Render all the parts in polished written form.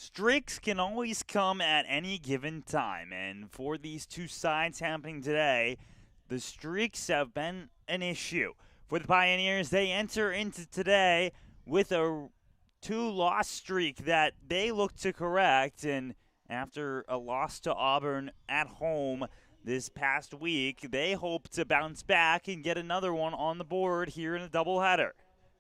Streaks can always come at any given time, and for these two sides happening today, the streaks have been an issue. For the Pioneers, they enter into today with a two-loss streak that they look to correct, and after a loss to Auburn at home this past week, they hope to bounce back and get another one on the board here in a doubleheader.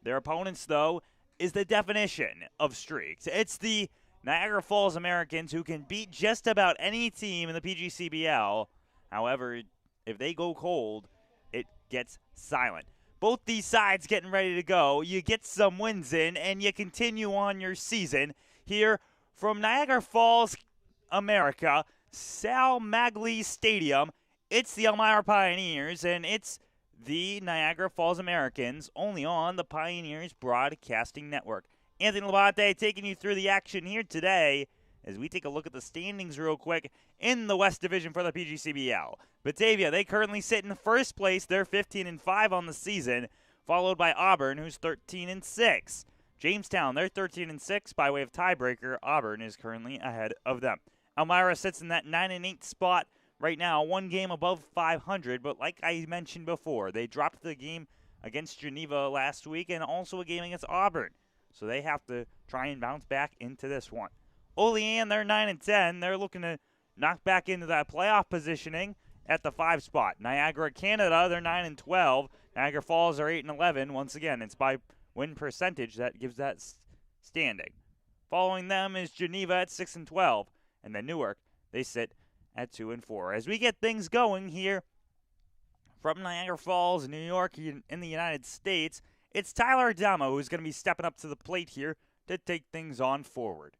Their opponents, though, is the definition of streaks. It's the Niagara Falls Americans, who can beat just about any team in the PGCBL. However, if they go cold, it gets silent. Both these sides getting ready to go. You get some wins in, and you continue on your season here from Niagara Falls, America, Sal Magley Stadium. It's the Elmira Pioneers, and it's the Niagara Falls Americans, only on the Pioneers Broadcasting Network. Anthony Labate taking you through the action here today as we take a look at the standings real quick in the West Division for the PGCBL. Batavia, they currently sit in first place. They're 15-5 on the season, followed by Auburn, who's 13-6. Jamestown, they're 13-6 by way of tiebreaker. Auburn is currently ahead of them. Elmira sits in that 9-8 spot right now, one game above 500, but like I mentioned before, they dropped the game against Geneva last week and also a game against Auburn. So they have to try and bounce back into this one. Olean, they're 9-10. They're looking to knock back into that playoff positioning at the 5 spot. Niagara, Canada, they're 9-12. Niagara Falls are 8-11. Once again, it's by win percentage that gives that standing. Following them is Geneva at 6-12, and then Newark, they sit at 2-4. As we get things going here from Niagara Falls, New York, in the United States, it's Tyler Adamo who's going to be stepping up to the plate here to take things on forward.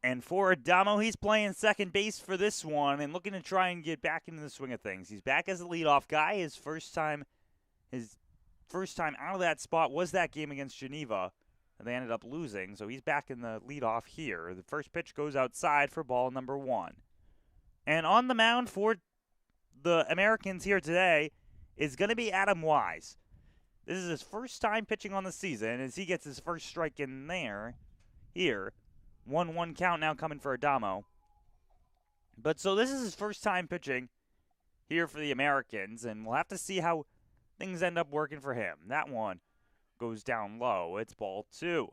And for Adamo, he's playing second base for this one and looking to try and get back into the swing of things. He's back as a leadoff guy. His first time out of that spot was that game against Geneva, and they ended up losing. So he's back in the leadoff here. The first pitch goes outside for ball number 1. And on the mound for the Americans here today is going to be Adam Wise. This is his first time pitching on the season as he gets his first strike in there. Here, 1-1 count now coming for Adamo. But so this is his first time pitching here for the Americans, and we'll have to see how things end up working for him. That one goes down low. It's ball 2.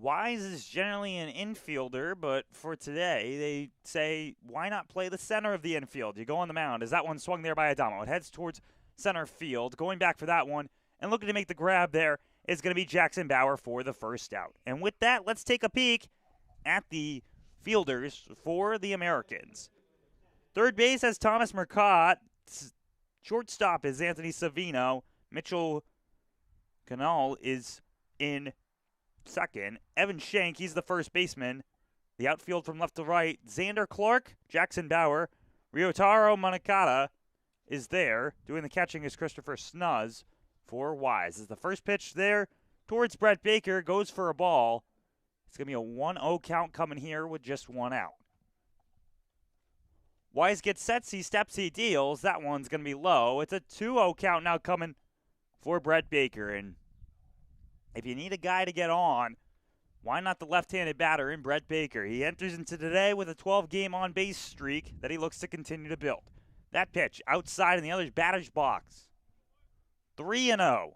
Wise is generally an infielder, but for today, they say, why not play the center of the infield? You go on the mound. As that one swung there by Adamo, it heads towards center field. Going back for that one and looking to make the grab there is going to be Jackson Bauer for the first out. And with that, let's take a peek at the fielders for the Americans. Third base has Thomas Mercott. Shortstop is Anthony Savino. Mitchell Canal is in second. Evan Shank, he's the first baseman. The outfield from left to right, Xander Clark, Jackson Bauer, Ryotaro Manakata is there. Doing the catching is Christopher Snuzz for Wise. As the first pitch there towards Brett Baker goes for a ball. It's going to be a 1-0 count coming here with just one out. Wise gets sets, he steps, he deals. That one's going to be low. It's a 2-0 count now coming for Brett Baker. And if you need a guy to get on, why not the left-handed batter in Brett Baker? He enters into today with a 12-game on-base streak that he looks to continue to build. That pitch outside in the other batter's box. 3-0.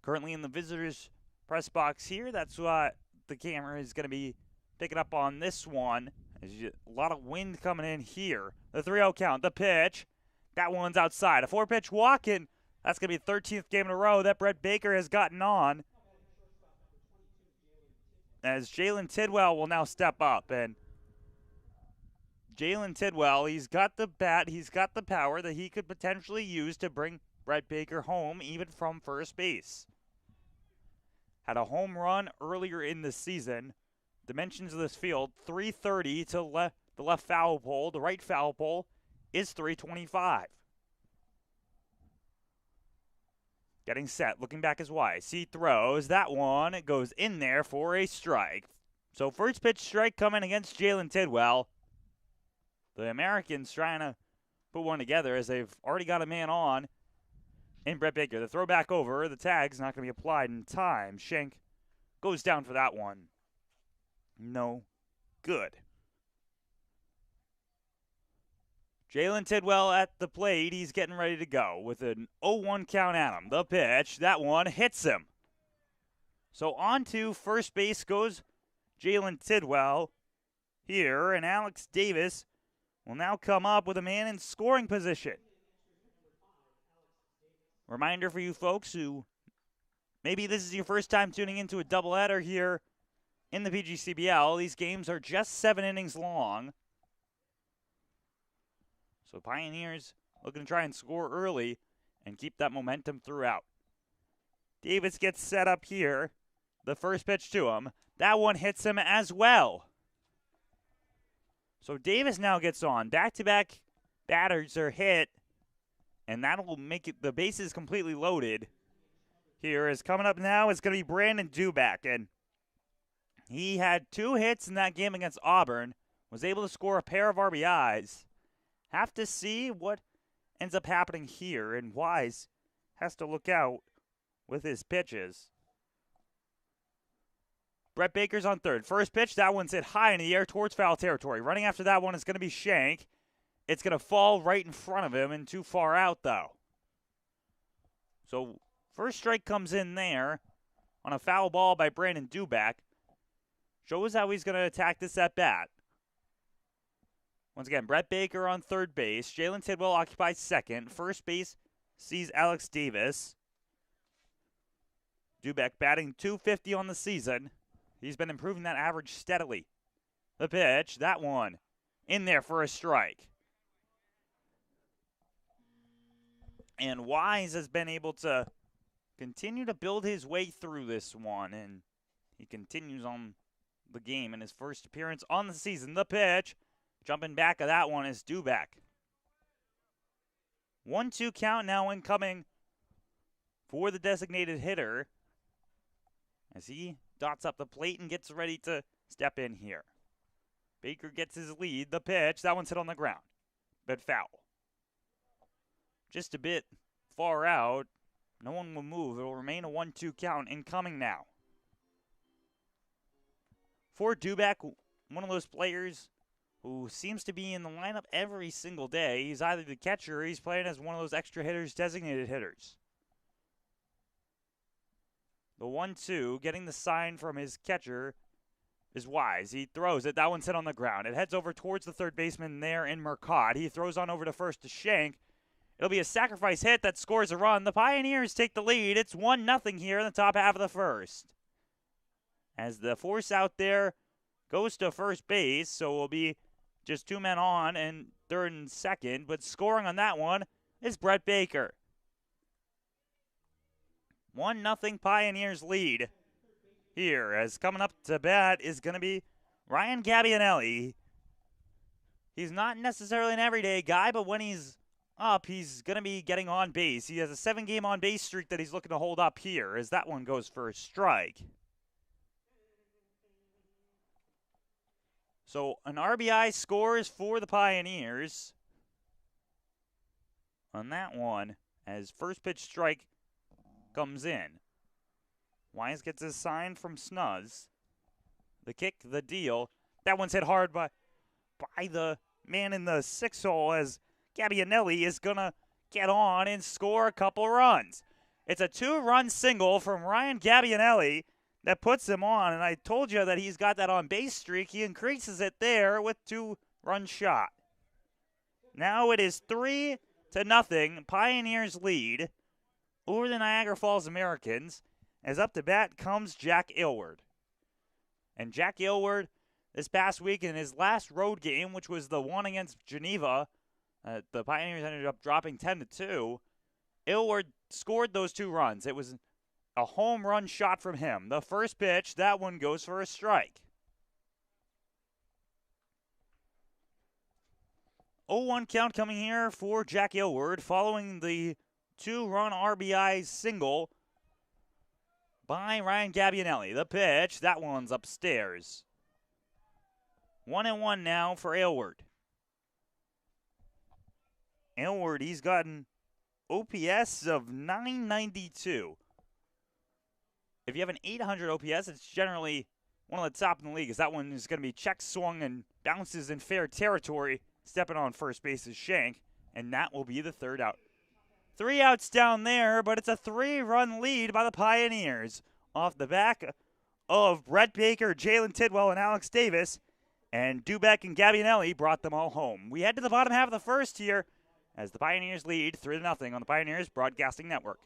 Currently in the visitors' press box here. That's what the camera is going to be picking up on this one. There's a lot of wind coming in here. The 3-0 count. The pitch. That one's outside. A 4-pitch walk, and that's going to be the 13th game in a row that Brett Baker has gotten on. As Jalen Tidwell will now step up. And Jalen Tidwell, he's got the bat, he's got the power that he could potentially use to bring Brett Baker home, even from first base. Had a home run earlier in the season. Dimensions of this field, 330 to the left foul pole. The right foul pole is 325. Getting set, looking back as Wise. He throws. That one, it goes in there for a strike. So first pitch strike coming against Jalen Tidwell. The Americans trying to put one together as they've already got a man on. in Brett Baker. The throw back over. The tag's not going to be applied in time. Schenk goes down for that one. No good. Jalen Tidwell at the plate. He's getting ready to go with an 0-1 count at him. The pitch, that one hits him. So on to first base goes Jalen Tidwell here, and Alex Davis will now come up with a man in scoring position. Reminder for you folks who maybe this is your first time tuning into a doubleheader here in the PGCBL. These games are just 7 innings long. So Pioneers looking to try and score early and keep that momentum throughout. Davis gets set up here. The first pitch to him. That one hits him as well. So Davis now gets on. Back-to-back batters are hit, and that'll make it the bases completely loaded. Here is coming up now is going to be Brandon Duback, and he had 2 hits in that game against Auburn, was able to score a pair of RBIs. Have to see what ends up happening here, and Wise has to look out with his pitches. Brett Baker's on third. First pitch, that one's hit high in the air towards foul territory. Running after that one is going to be Schenk. It's going to fall right in front of him and too far out, though. So first strike comes in there on a foul ball by Brandon Duback. Shows how he's going to attack this at bat. Once again, Brett Baker on third base. Jalen Tidwell occupies second. First base sees Alex Davis. Duback batting .250 on the season. He's been improving that average steadily. The pitch, that one, in there for a strike. And Wise has been able to continue to build his way through this one, and he continues on the game in his first appearance on the season. The pitch, jumping back of that one is Duback. 1-2 count now incoming for the designated hitter as he dots up the plate and gets ready to step in here. Baker gets his lead. The pitch, that one's hit on the ground, but foul. Just a bit far out. No one will move. It will remain a 1-2 count incoming now. For Duback, one of those players who seems to be in the lineup every single day. He's either the catcher or he's playing as one of those extra hitters, designated hitters. The 1-2, getting the sign from his catcher, is Wise. He throws it. That one's hit on the ground. It heads over towards the third baseman there in Mercott. He throws on over to first to Schenk. It'll be a sacrifice hit that scores a run. The Pioneers take the lead. It's 1-0 here in the top half of the first. As the force out there goes to first base, so we'll be just 2 men on and third and second. But scoring on that one is Brett Baker. 1-0 Pioneers lead here, as coming up to bat is going to be Ryan Gabbianelli. He's not necessarily an everyday guy, but when he's up, he's going to be getting on base. He has a 7-game on base streak that he's looking to hold up here, as that one goes for a strike. So an RBI scores for the Pioneers on that one, as first pitch strike comes in. Wise gets his sign from Snuzz. The kick, the deal. That one's hit hard by the man in the 6-hole, as Gabbianelli is going to get on and score a couple runs. It's a 2-run single from Ryan Gabbianelli that puts him on, and I told you that he's got that on-base streak. He increases it there with 2-run shot. Now it is 3-0. Pioneers lead over the Niagara Falls Americans, as up to bat comes Jack Aylward. And Jack Aylward, this past week in his last road game, which was the one against Geneva, the Pioneers ended up dropping 10-2. Aylward scored those 2 runs. It was a home run shot from him. The first pitch, that one goes for a strike. 0-1 count coming here for Jack Aylward following the 2-run RBI single by Ryan Gabbianelli. The pitch, that one's upstairs. 1-1 now for Aylward. Aylward, he's gotten OPS of 992. If you have an 800 OPS, it's generally one of the top in the league, as that one is going to be check swung and bounces in fair territory. Stepping on first base is Shank, and that will be the third out. 3 outs down there, but it's a 3-run lead by the Pioneers off the back of Brett Baker, Jalen Tidwell, and Alex Davis. And Dubek and Gabbianelli brought them all home. We head to the bottom half of the first here as the Pioneers lead 3-0 on the Pioneers Broadcasting Network.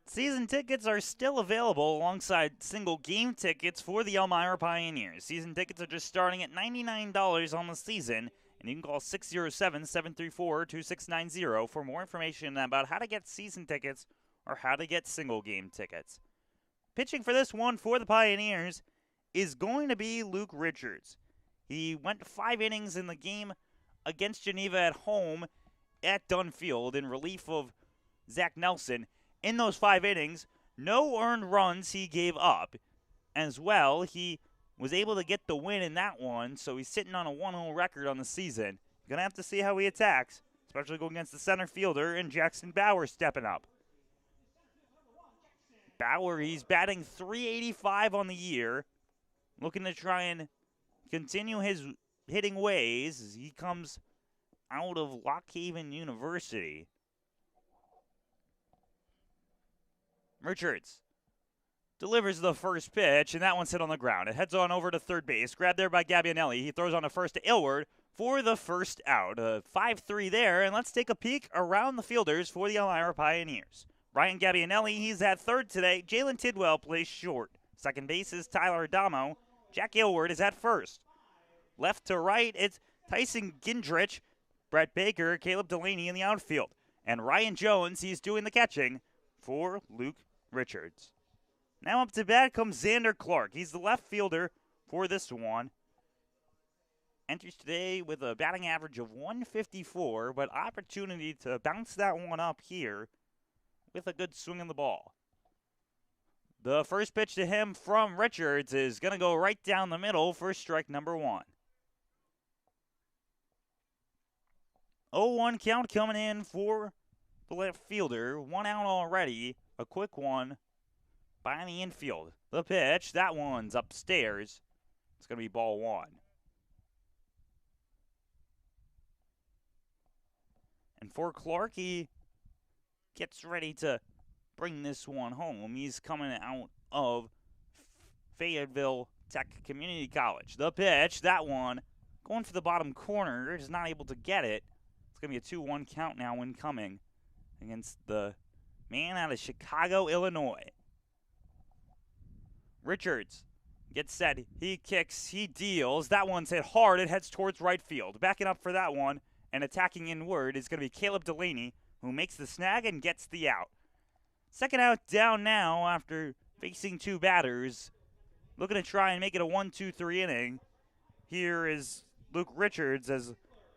Season tickets are still available alongside single game tickets for the Elmira Pioneers. Season tickets are just starting at $99 on the season, and you can call 607-734-2690 for more information about how to get season tickets or how to get single game tickets. Pitching for this one for the Pioneers is going to be Luke Richards. He went 5 innings in the game against Geneva at home at Dunfield in relief of Zach Nelson. In those 5 innings, no earned runs he gave up. As well, he was able to get the win in that one, so he's sitting on a 1-0 record on the season. Going to have to see how he attacks, especially going against the center fielder and Jackson Bauer stepping up. Bauer, he's batting .385 on the year, looking to try and continue his hitting ways as he comes out of Lock Haven University. Richards delivers the first pitch, and that one's hit on the ground. It heads on over to third base, grabbed there by Gabbianelli. He throws on a first to Aylward for the first out. 5-3 there, and let's take a peek around the fielders for the Elmira Pioneers. Ryan Gabbianelli, he's at third today. Jalen Tidwell plays short. Second base is Tyler Adamo. Jack Aylward is at first. Left to right, it's Tyson Gindrich, Brett Baker, Caleb Delaney in the outfield. And Ryan Jones, he's doing the catching for Luke Richards. Now up to bat comes Xander Clark. He's the left fielder for this one. Enters today with a batting average of .154, but opportunity to bounce that one up here with a good swing of the ball. The first pitch to him from Richards is going to go right down the middle for strike number 1. 0-1 count coming in for the left fielder. 1 out already. A quick one by the infield. The pitch, that one's upstairs. It's going to be ball 1. And for Clark, he gets ready to bring this one home. He's coming out of Fayetteville Tech Community College. The pitch, that one, going for the bottom corner, is not able to get it. It's going to be a 2-1 count now incoming against the man out of Chicago, Illinois. Richards gets set. He kicks. He deals. That one's hit hard. It heads towards right field. Backing up for that one and attacking inward is going to be Caleb Delaney, who makes the snag and gets the out. Second out down now after facing 2 batters. Looking to try and make it a 1-2-3 inning. Here is Luke Richards as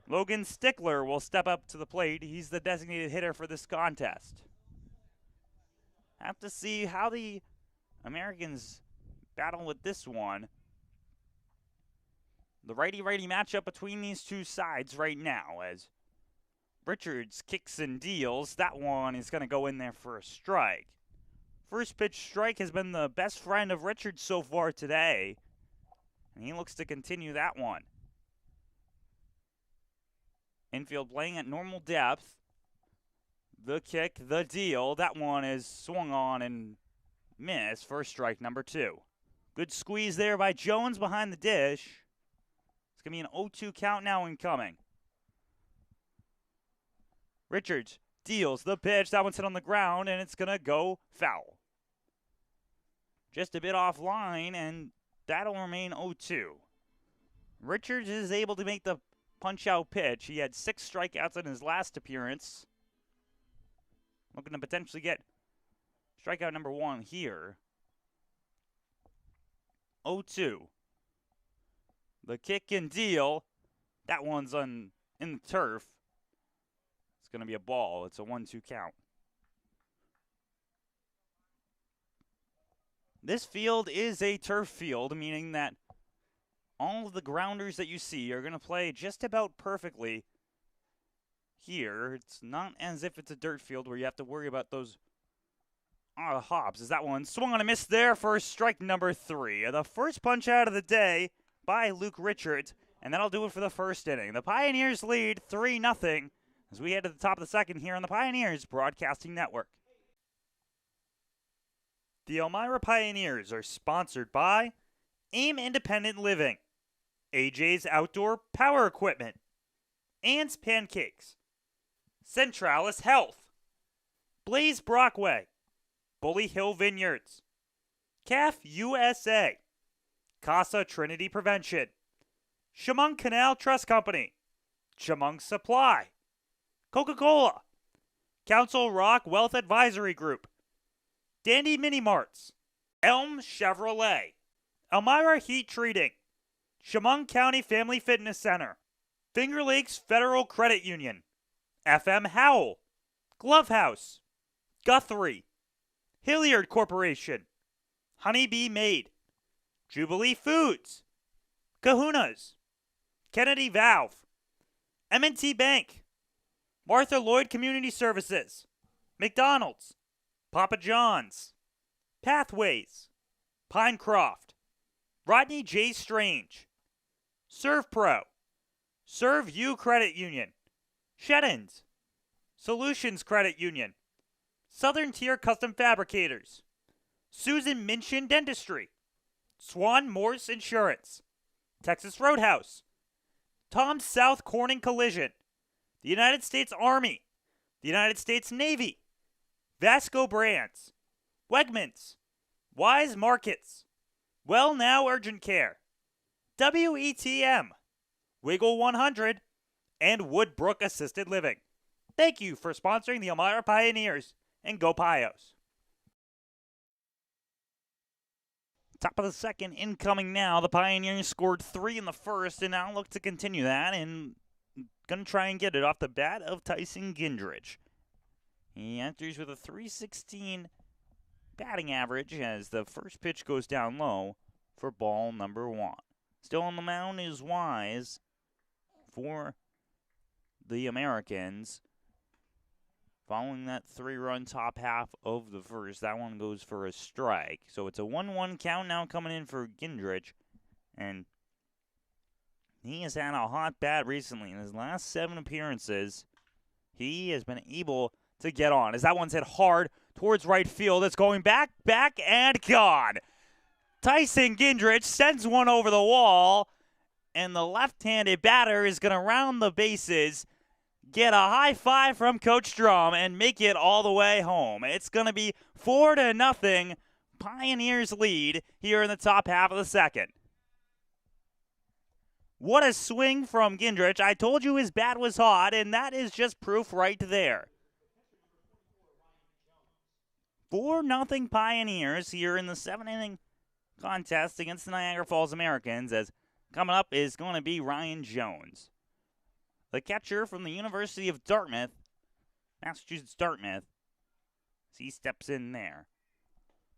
Logan Stickler will step up to the plate. He's the designated hitter for this contest. Have to see how the Americans battle with this one. The righty-righty matchup between these two sides right now as Richards kicks and deals. That one is going to go in there for a strike. First pitch strike has been the best friend of Richards so far today, and he looks to continue that one. Infield playing at normal depth. The kick, the deal. That one is swung on and missed. First strike, number 2. Good squeeze there by Jones behind the dish. It's going to be an 0-2 count now incoming. Richards deals the pitch. That one's hit on the ground, and it's going to go foul. Just a bit offline, and that'll remain 0-2. Richards is able to make the punch-out pitch. He had 6 strikeouts in his last appearance. Looking to potentially get strikeout number 1 here. 0-2. The kick and deal. That one's in the turf. It's going to be a ball. It's a 1-2 count. This field is a turf field, meaning that all of the grounders that you see are going to play just about perfectly here. It's not as if it's a dirt field where you have to worry about those hops. Is that one swung on a miss there for strike number 3. The first punch out of the day by Luke Richards, and that'll do it for the first inning. The Pioneers lead 3-0 as we head to the top of the second here on the Pioneers Broadcasting Network. The Elmira Pioneers are sponsored by AIM Independent Living, AJ's Outdoor Power Equipment, Ann's Pancakes, Centralis Health, Blaze Brockway, Bully Hill Vineyards, CAF USA, Casa Trinity Prevention, Chemung Canal Trust Company, Chemung Supply, Coca-Cola, Council Rock Wealth Advisory Group, Dandy Mini Marts, Elm Chevrolet, Elmira Heat Treating, Chemung County Family Fitness Center, Finger Lakes Federal Credit Union, FM Howell, Glove House, Guthrie, Hilliard Corporation, Honeybee Made, Jubilee Foods, Kahuna's, Kennedy Valve, M&T Bank, Martha Lloyd Community Services, McDonald's, Papa John's, Pathways, Pinecroft, Rodney J. Strange, ServPro, ServU Credit Union, Sheddens, Solutions Credit Union, Southern Tier Custom Fabricators, Susan Minchin Dentistry, Swan Morse Insurance, Texas Roadhouse, Tom South Corning Collision, the United States Army, the United States Navy, Vasco Brands, Wegmans, Wise Markets, Well Now Urgent Care, WETM, Wiggle 100, and Woodbrook Assisted Living. Thank you for sponsoring the Elmira Pioneers, and go Pios. Top of the second, incoming now. The Pioneers scored 3 in the first, and now look to continue that, and going to try and get it off the bat of Tyson Gindrich. He enters with a .316 batting average as the first pitch goes down low for ball number 1. Still on the mound is Wise for the Americans. Following that 3-run top half of the first, that one goes for a strike. So it's a 1-1 count now coming in for Gindrich. And he has had a hot bat recently. In his last 7 appearances, he has been able to get on. As that one's hit hard towards right field, it's going back, and gone. Tyson Gindrich sends one over the wall, and the left-handed batter is going to round the bases, get a high five from Coach Drum, and make it all the way home. It's going to be 4-0 Pioneers lead here in the top half of the second. What a swing from Gindrich. I told you his bat was hot, and that is just proof right there. 4-0 Pioneers here in the 7-inning contest against the Niagara Falls Americans, as coming up is going to be Ryan Jones, the catcher from the University of Dartmouth, Massachusetts Dartmouth, as he steps in there.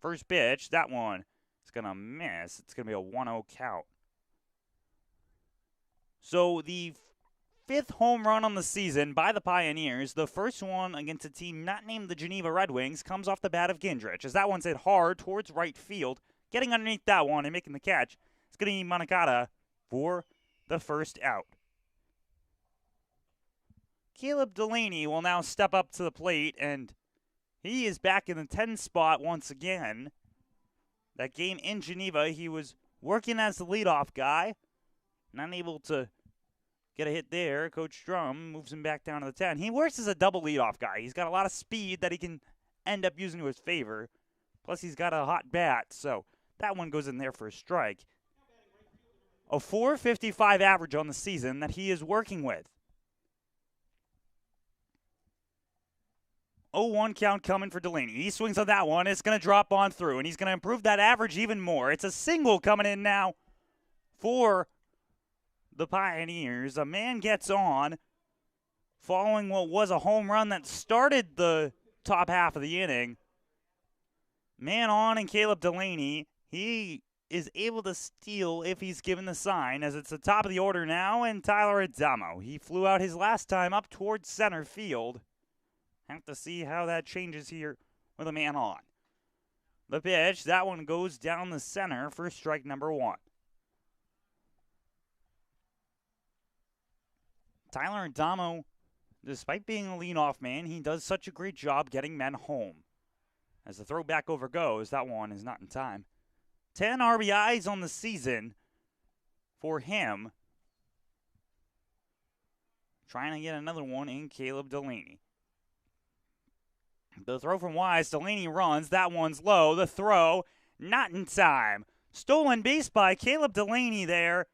First pitch, that one is going to miss. It's going to be a 1-0 count. So the 5th home run on the season by the Pioneers, the first one against a team not named the Geneva Red Wings, comes off the bat of Gindrich, as that one's hit hard towards right field. Getting underneath that one and making the catch, it's going to be Monicata for the first out. Caleb Delaney will now step up to the plate, and he is back in the 10 spot once again. That game in Geneva, he was working as the leadoff guy. Not able to get a hit there. Coach Drum moves him back down to the 10. He works as a double leadoff guy. He's got a lot of speed that he can end up using to his favor. Plus, he's got a hot bat, so that one goes in there for a strike. A .455 average on the season that he is working with. 0-1 count coming for Delaney. He swings on that one. It's going to drop on through, and he's going to improve that average even more. It's a single coming in now for the Pioneers. A man gets on following what was a home run that started the top half of the inning. Man on and Caleb Delaney. He is able to steal if he's given the sign, as it's the top of the order now, and Tyler Adamo. He flew out his last time up towards center field. Have to see how that changes here with a man on. The pitch, that one goes down the center for strike number 1. Tyler Adamo, despite being a leadoff man, he does such a great job getting men home. As the throw back over goes, that one is not in time. 10 RBIs on the season for him. Trying to get another one in Caleb Delaney. The throw from Wise, Delaney runs, that one's low. The throw, not in time. Stolen base by Caleb Delaney there.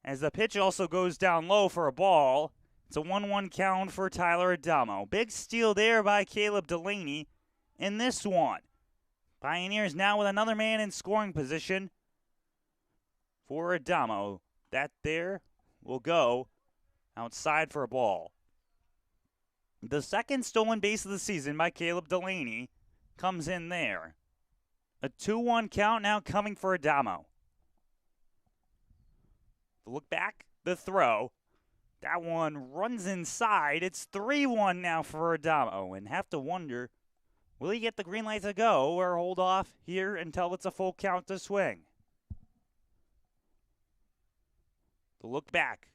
As the pitch also goes down low for a ball. It's a 1-1 count for Tyler Adamo. Big steal there by Caleb Delaney in this one. Pioneers now with another man in scoring position for Adamo. That there will go outside for a ball. The second stolen base of the season by Caleb Delaney comes in there. A 2-1 count now coming for Adamo. The look back, the throw. That one runs inside. It's 3-1 now for Adamo, and have to wonder, will he get the green light to go or hold off here until it's a full count to swing? The look back,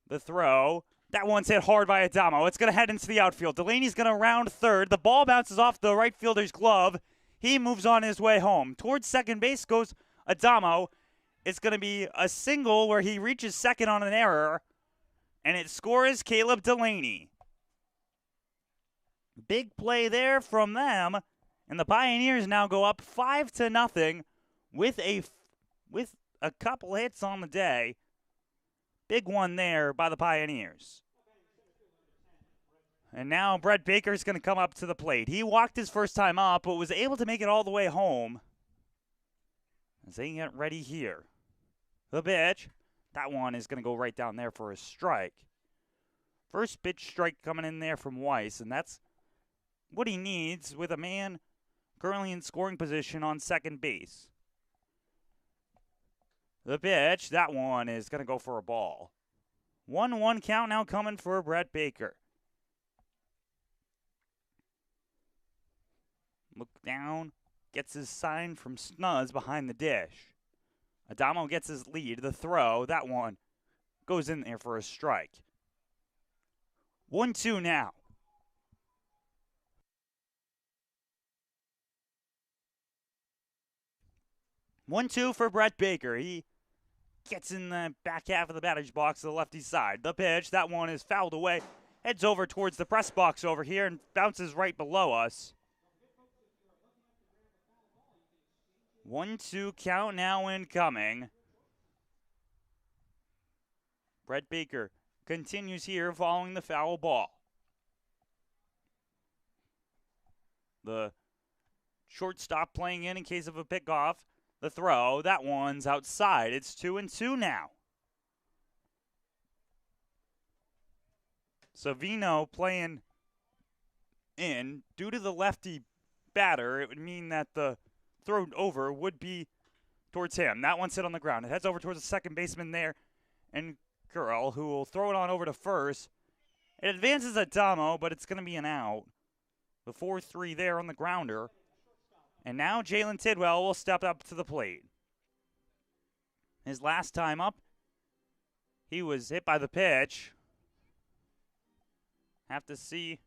the throw. That one's hit hard by Adamo. It's going to head into the outfield. Delaney's going to round third. The ball bounces off the right fielder's glove. He moves on his way home. Towards second base goes Adamo. It's going to be a single where he reaches second on an error, and it scores Caleb Delaney. Big play there from them, and the Pioneers now go up 5-0 with a couple hits on the day. Big one there by the Pioneers. And now Brett Baker's going to come up to the plate. He walked his first time up, but was able to make it all the way home as they get ready here. The pitch. That one is going to go right down there for a strike. First pitch strike coming in there from Weiss, and that's what he needs with a man currently in scoring position on second base. The pitch, that one is going to go for a ball. 1-1 count now coming for Brett Baker. Look down, gets his sign from Snuzz behind the dish. Adamo gets his lead. The throw, that one goes in there for a strike. 1-2 now. 1-2 for Brett Baker. He gets in the back half of the batter's box to the lefty side. The pitch, that one is fouled away. Heads over towards the press box over here and bounces right below us. 1-2 count now incoming. Brett Baker continues here following the foul ball. The shortstop playing in case of a pickoff. The throw, that one's outside. It's 2-2 now. Savino playing in. Due to the lefty batter, it would mean that the throw over would be towards him. That one's hit on the ground. It heads over towards the second baseman there, and Curl, who will throw it on over to first. It advances Adamo, but it's going to be an out. The 4-3 there on the grounder. And now Jalen Tidwell will step up to the plate. His last time up, he was hit by the pitch. Have to see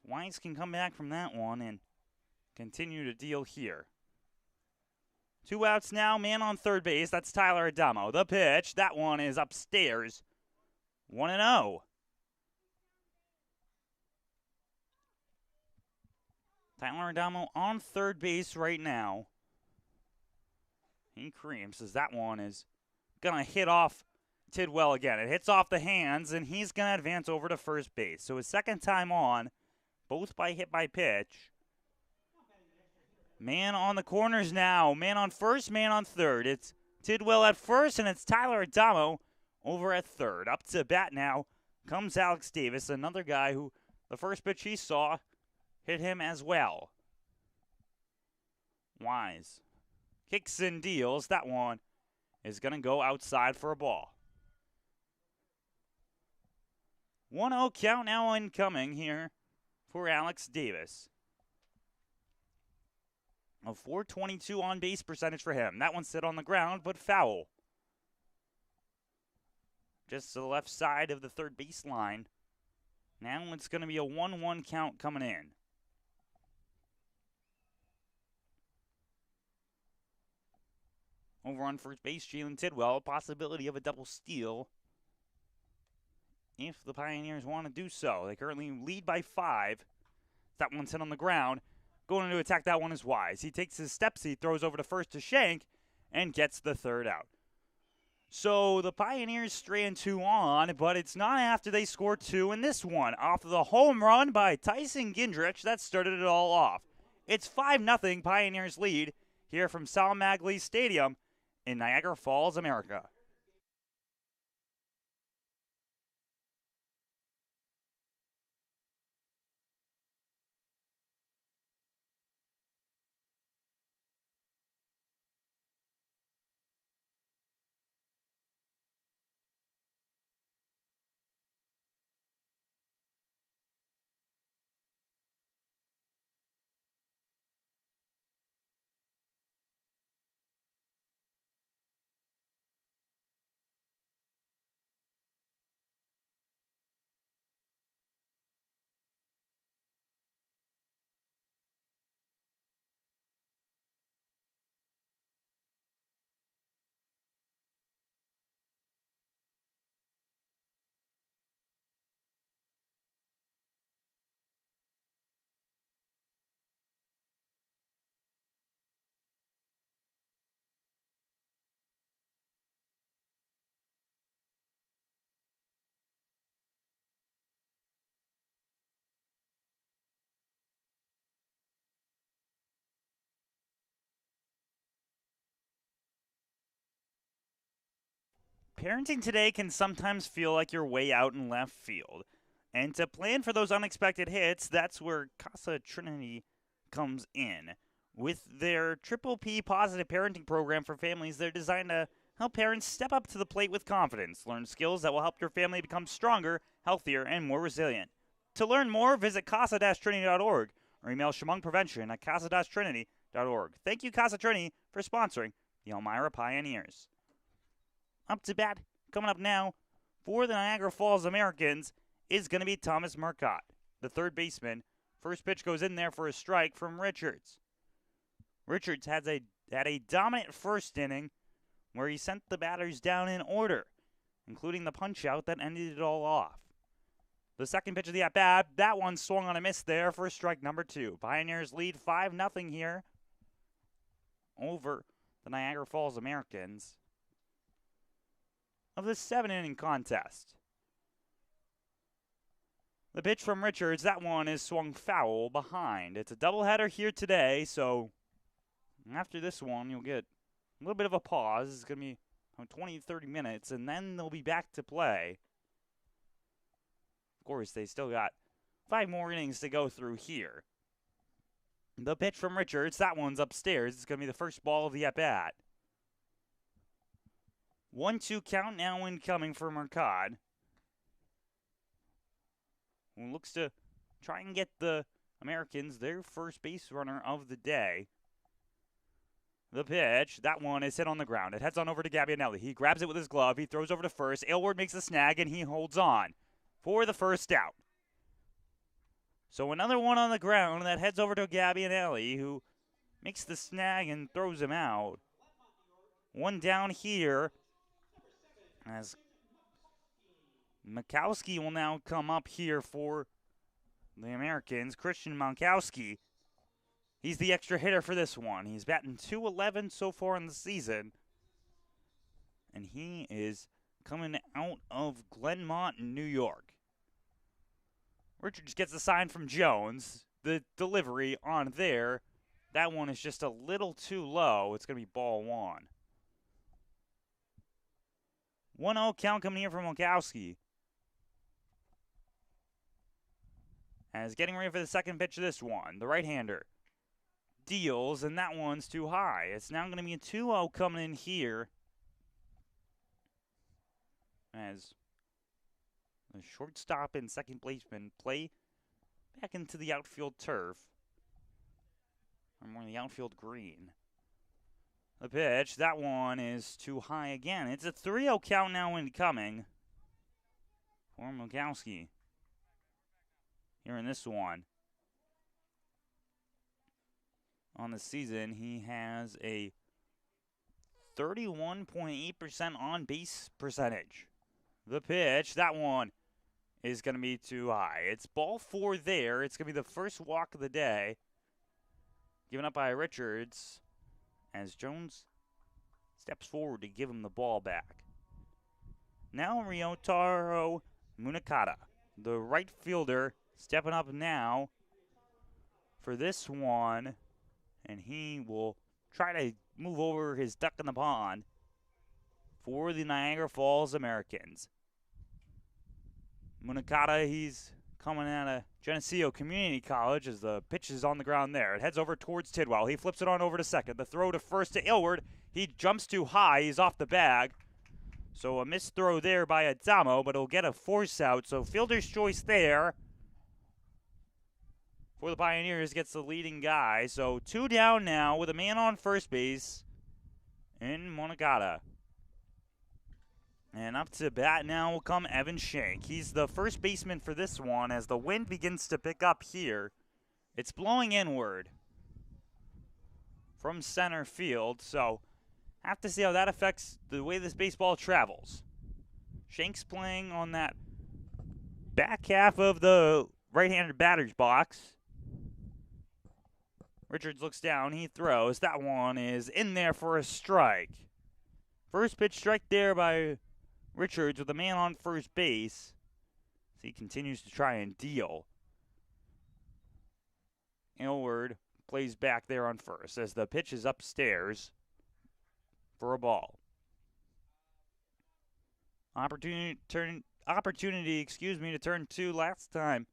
Weiss can come back from that one and continue to deal here. 2 outs now, man on third base. That's Tyler Adamo. The pitch, that one is upstairs. 1-0. Tyler Adamo on third base right now. He creams as that one is going to hit off Tidwell again. It hits off the hands, and he's going to advance over to first base. So his second time on, both by hit by pitch. Man on the corners now. Man on first, man on third. It's Tidwell at first, and it's Tyler Adamo over at third. Up to bat now comes Alex Davis, another guy who the first pitch he saw hit him as well. Wise kicks and deals. That one is going to go outside for a ball. 1-0 count now incoming here for Alex Davis. A .422 on base percentage for him. That one sit on the ground, but foul. Just to the left side of the third base line. Now it's going to be a 1-1 count coming in. Over on first base, Jalen Tidwell, possibility of a double steal if the Pioneers want to do so. They currently lead by 5. That one's hit on the ground. Going to attack that one is Wise. He takes his steps, he throws over to first to Shank, and gets the third out. So the Pioneers strand 2 on, but it's not after they score 2 in this one. Off of the home run by Tyson Gindrich, that started it all off. It's 5-0 Pioneers lead here from Sal Maglie Stadium in Niagara Falls, America. Parenting today can sometimes feel like you're way out in left field. And to plan for those unexpected hits, that's where Casa Trinity comes in. With their Triple P Positive Parenting Program for families, they're designed to help parents step up to the plate with confidence, learn skills that will help your family become stronger, healthier, and more resilient. To learn more, visit casa-trinity.org or email Prevention at casa-trinity.org. Thank you, Casa Trinity, for sponsoring the Elmira Pioneers. Up to bat, coming up now for the Niagara Falls Americans is going to be Thomas Marcotte, the third baseman. First pitch goes in there for a strike from Richards. Richards had a dominant first inning where he sent the batters down in order, including the punch-out that ended it all off. The second pitch of the at-bat, that one swung on a miss there for strike number 2. Pioneers lead 5-0 here over the Niagara Falls Americans of this 7-inning contest. The pitch from Richards, that one is swung foul behind. It's a doubleheader here today, so after this one, you'll get a little bit of a pause. It's going to be 20-30 minutes, and then they'll be back to play. Of course, they still got 5 more innings to go through here. The pitch from Richards, that one's upstairs. It's going to be the first ball of the at-bat. 1-2 count now incoming for Marcotte, who looks to try and get the Americans their first base runner of the day. The pitch, that one is hit on the ground. It heads on over to Gabbianelli. He grabs it with his glove. He throws over to first. Aylward makes a snag, and he holds on. for the first out. So another one on the ground that heads over to Gabbianelli, who makes the snag and throws him out. One down here as Makowski will now come up here for the Americans. Christian Mankowski, he's the extra hitter for this one. He's batting .211 so far in the season. And he is coming out of Glenmont, New York. Richards gets a sign from Jones. The delivery on there, that one is just a little too low. It's going to be ball one. 1-0 count coming here from Mankowski. As getting ready for the second pitch of this one, the right-hander deals, and that one's too high. It's now going to be a 2-0 coming in here. As the shortstop and second baseman play back into the outfield turf, or more the outfield green. The pitch, that one is too high again. It's a 3-0 count now incoming for Mankowski here in this one. On the season, he has a 31.8% on-base percentage. The pitch, that one is going to be too high. It's ball four there. It's going to be the first walk of the day. Given up by Richards as Jones steps forward to give him the ball back. Now Ryotaro Munakata, the right fielder, stepping up now for this one. And he will try to move over his duck in the pond for the Niagara Falls Americans. Munakata, he's coming out of Geneseo Community College as the pitch is on the ground there. It heads over towards Tidwell. He flips it on over to second. The throw to first to Aylward. He jumps too high. He's off the bag. So a missed throw there by Adamo, but he'll get a force out. So fielder's choice there for the Pioneers gets the leading guy. So two down now with a man on first base in Munakata. And up to bat now will come Evan Shank. He's the first baseman for this one as the wind begins to pick up here. It's blowing inward from center field, so have to see how that affects the way this baseball travels. Shank's playing on that back half of the right-handed batter's box. Richards looks down, he throws. That one is in there for a strike. First pitch strike there by Richards with a man on first base. So he continues to try and deal. Aylward plays back there on first as the pitch is upstairs for a ball. Opportunity to turn two last time.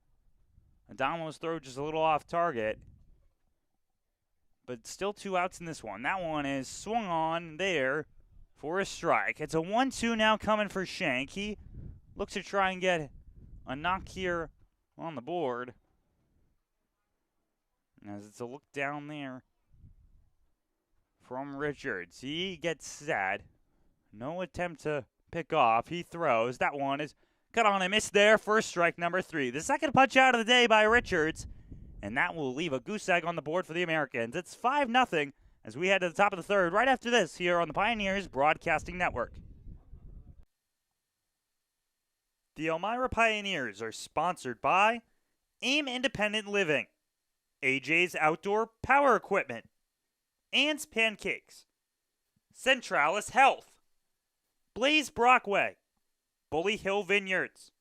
Adamo's throw just a little off target. But still two outs in this one. That one is swung on there for a strike. It's a 1-2 now coming for Shank. He looks to try and get a knock here on the board. As it's a look down there from Richards. He gets sad. No attempt to pick off. He throws. That one is cut on a miss there. First strike, number 3. The second punch out of the day by Richards. And that will leave a goose egg on the board for the Americans. It's 5-0. As we head to the top of the third, right after this, here on the Pioneers Broadcasting Network. The Elmira Pioneers are sponsored by AIM Independent Living, AJ's Outdoor Power Equipment, Ann's Pancakes, Centralis Health, Blaze Brockway, Bully Hill Vineyards,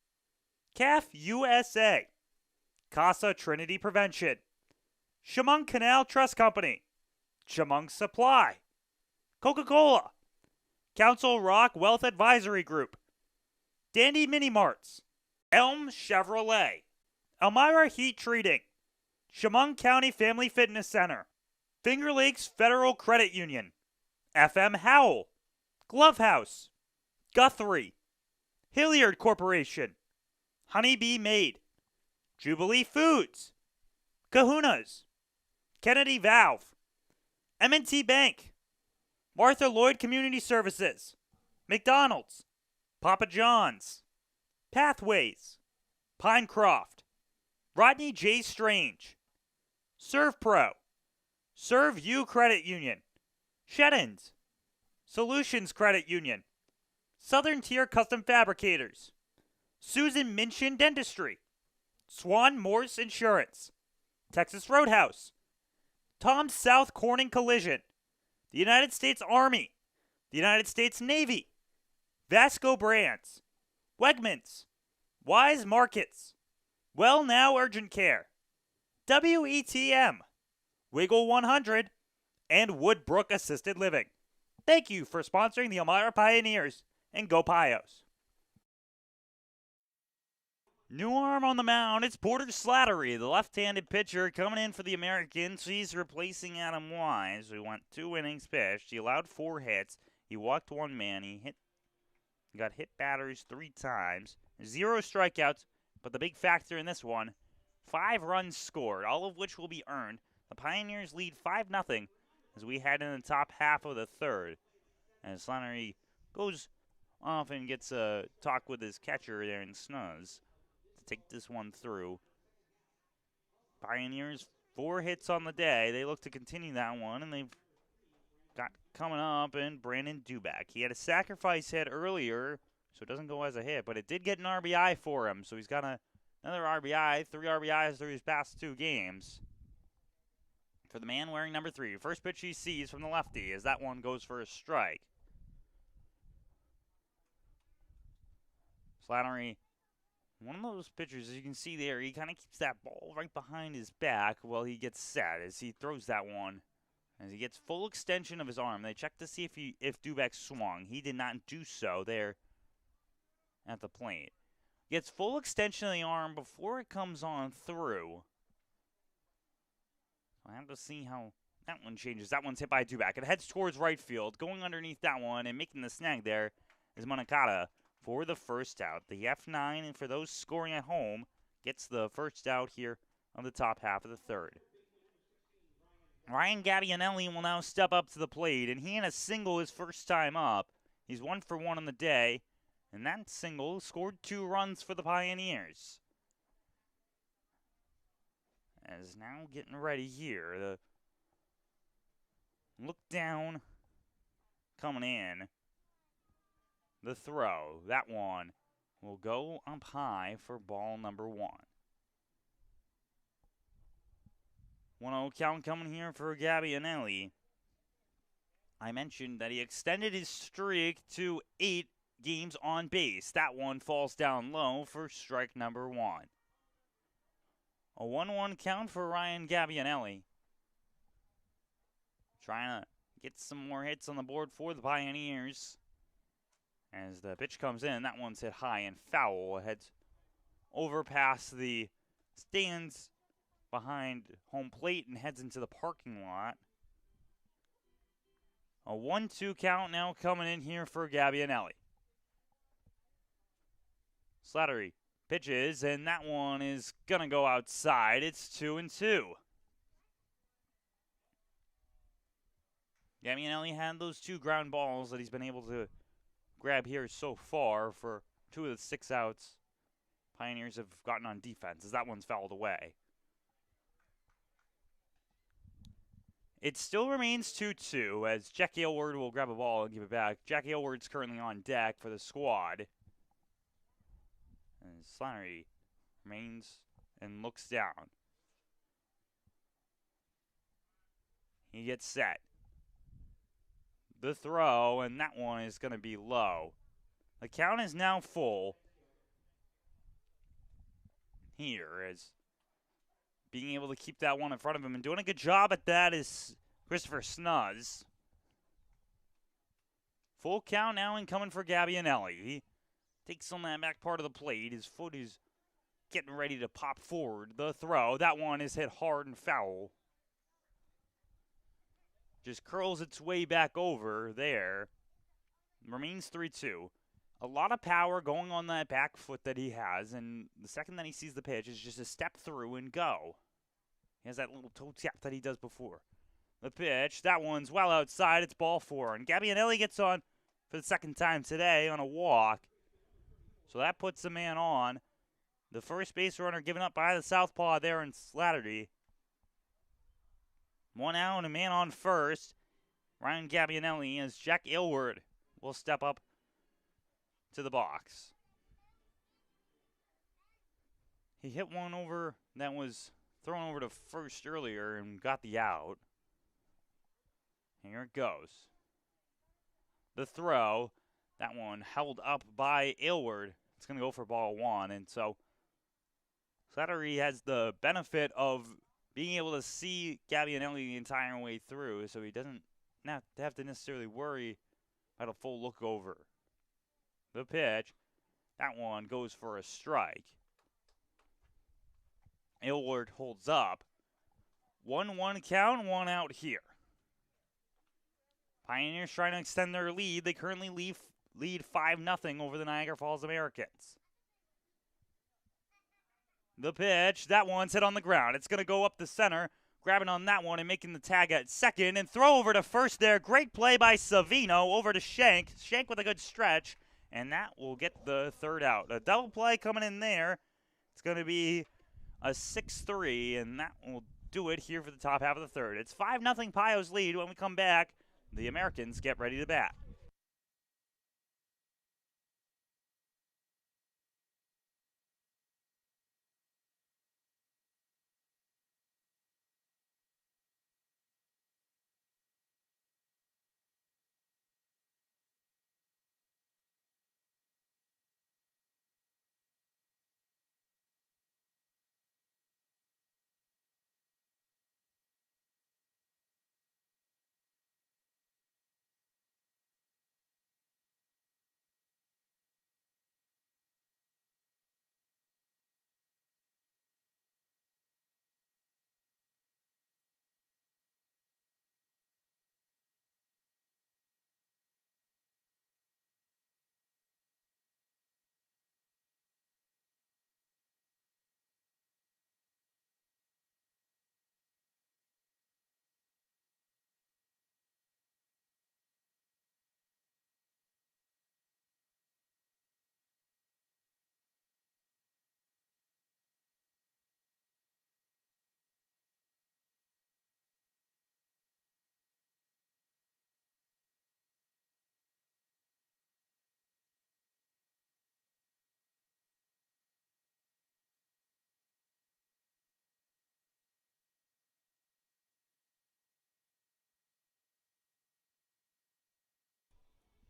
CAF USA, Casa Trinity Prevention, Chemung Canal Trust Company, Chemung Supply, Coca-Cola, Council Rock Wealth Advisory Group, Dandy Mini Marts, Elm Chevrolet, Elmira Heat Treating, Chemung County Family Fitness Center, Finger Lakes Federal Credit Union, FM Howell, Glove House, Guthrie, Hilliard Corporation, Honeybee Made, Jubilee Foods, Kahuna's, Kennedy Valve, M&T Bank, Martha Lloyd Community Services, McDonald's, Papa John's, Pathways, Pinecroft, Rodney J. Strange, Serve Pro, Serve U Credit Union, Sheddens, Solutions Credit Union, Southern Tier Custom Fabricators, Susan Minchin Dentistry, Swan Morse Insurance, Texas Roadhouse, Tom South Corning Collision, the United States Army, the United States Navy, Vasco Brands, Wegmans, Wise Markets, Well Now Urgent Care, WETM, Wiggle 100, and Woodbrook Assisted Living. Thank you for sponsoring the Elmira Pioneers, and go Pios. New arm on the mound, it's Porter Slattery, the left-handed pitcher coming in for the Americans. He's replacing Adam Wise, who went 2 innings pitched. He allowed 4 hits. He walked 1 man. He got hit batters 3 times. 0 strikeouts, but the big factor in this one, 5 runs scored, all of which will be earned. The Pioneers lead 5-0 as we head in the top half of the third. As Slattery goes off and gets a talk with his catcher there in Snuzz to take this one through. Pioneers 4 hits on the day. They look to continue that one, and they've got coming up and Brandon Dubak. He had a sacrifice hit earlier, so it doesn't go as a hit, but it did get an RBI for him, so he's got another RBI, 3 RBIs through his past 2 games. For the man wearing number 3, first pitch he sees from the lefty as that one goes for a strike. Slattery, one of those pitchers, as you can see there, he kind of keeps that ball right behind his back while he gets set as he throws that one. As he gets full extension of his arm. They checked to see if Dubak swung. He did not do so there at the plate. Gets full extension of the arm before it comes on through. I have to see how that one changes. That one's hit by Dubak. It heads towards right field. Going underneath that one and making the snag there is Moncada for the first out. The F9, and for those scoring at home, gets the first out here on the top half of the third. Ryan Gabbianelli will now step up to the plate, and he had a single his first time up. He's 1 for 1 on the day, and that single scored 2 runs for the Pioneers. As now getting ready here, the look down coming in. The throw, that one will go up high for ball number 1. 1-0 count coming here for Gabbianelli. I mentioned that he extended his streak to 8 games on base. That one falls down low for strike number 1. A 1-1 count for Ryan Gabbianelli. Trying to get some more hits on the board for the Pioneers. As the pitch comes in, that one's hit high and foul. It heads over past the stands behind home plate and heads into the parking lot. A 1-2 count now coming in here for Gabbianelli. Slattery pitches, and that one is going to go outside. It's 2-2. Gabbianelli had those 2 ground balls that he's been able to grab here so far for 2 of the 6 outs Pioneers have gotten on defense, as that one's fouled away. It still remains 2-2 as Jack Aylward will grab a ball and give it back. Jack Aylward's currently on deck for the squad. And Slattery remains and looks down. He gets set. The throw, and that one is going to be low. The count is now full. Here is being able to keep that one in front of him, and doing a good job at that is Christopher Snuzz. Full count now incoming for Gabbianelli. He takes on that back part of the plate. His foot is getting ready to pop forward. The throw, that one is hit hard and foul. Just curls its way back over there. Remains 3-2. A lot of power going on that back foot that he has, and the second that he sees the pitch is just a step through and go. He has that little toe tap that he does before. The pitch, that one's well outside. It's ball 4, and Gabbianelli gets on for the second time today on a walk. So that puts the man on The first base runner given up by the southpaw there in Slattery. 1 out and a man on first. Ryan Gabbianelli as Jack Aylward will step up to the box. He hit one over that was thrown over to first earlier and got the out. Here it goes. The throw, that one held up by Aylward. It's going to go for ball one, and so Slattery has the benefit of being able to see Gabbianelli the entire way through, so he doesn't have to necessarily worry about a full look over. The pitch, that one goes for a strike. Aylward holds up. 1-1 count, 1 out here. Pioneers trying to extend their lead. They currently lead 5-0 over the Niagara Falls Americans. The pitch, that one's hit on the ground. It's going to go up the center, grabbing on that one and making the tag at second, and throw over to first there. Great play by Savino over to Shank. Shank with a good stretch, and that will get the third out. A double play coming in there. It's going to be a 6-3, and that will do it here for the top half of the third. It's 5-0 Pio's lead. When we come back, the Americans get ready to bat.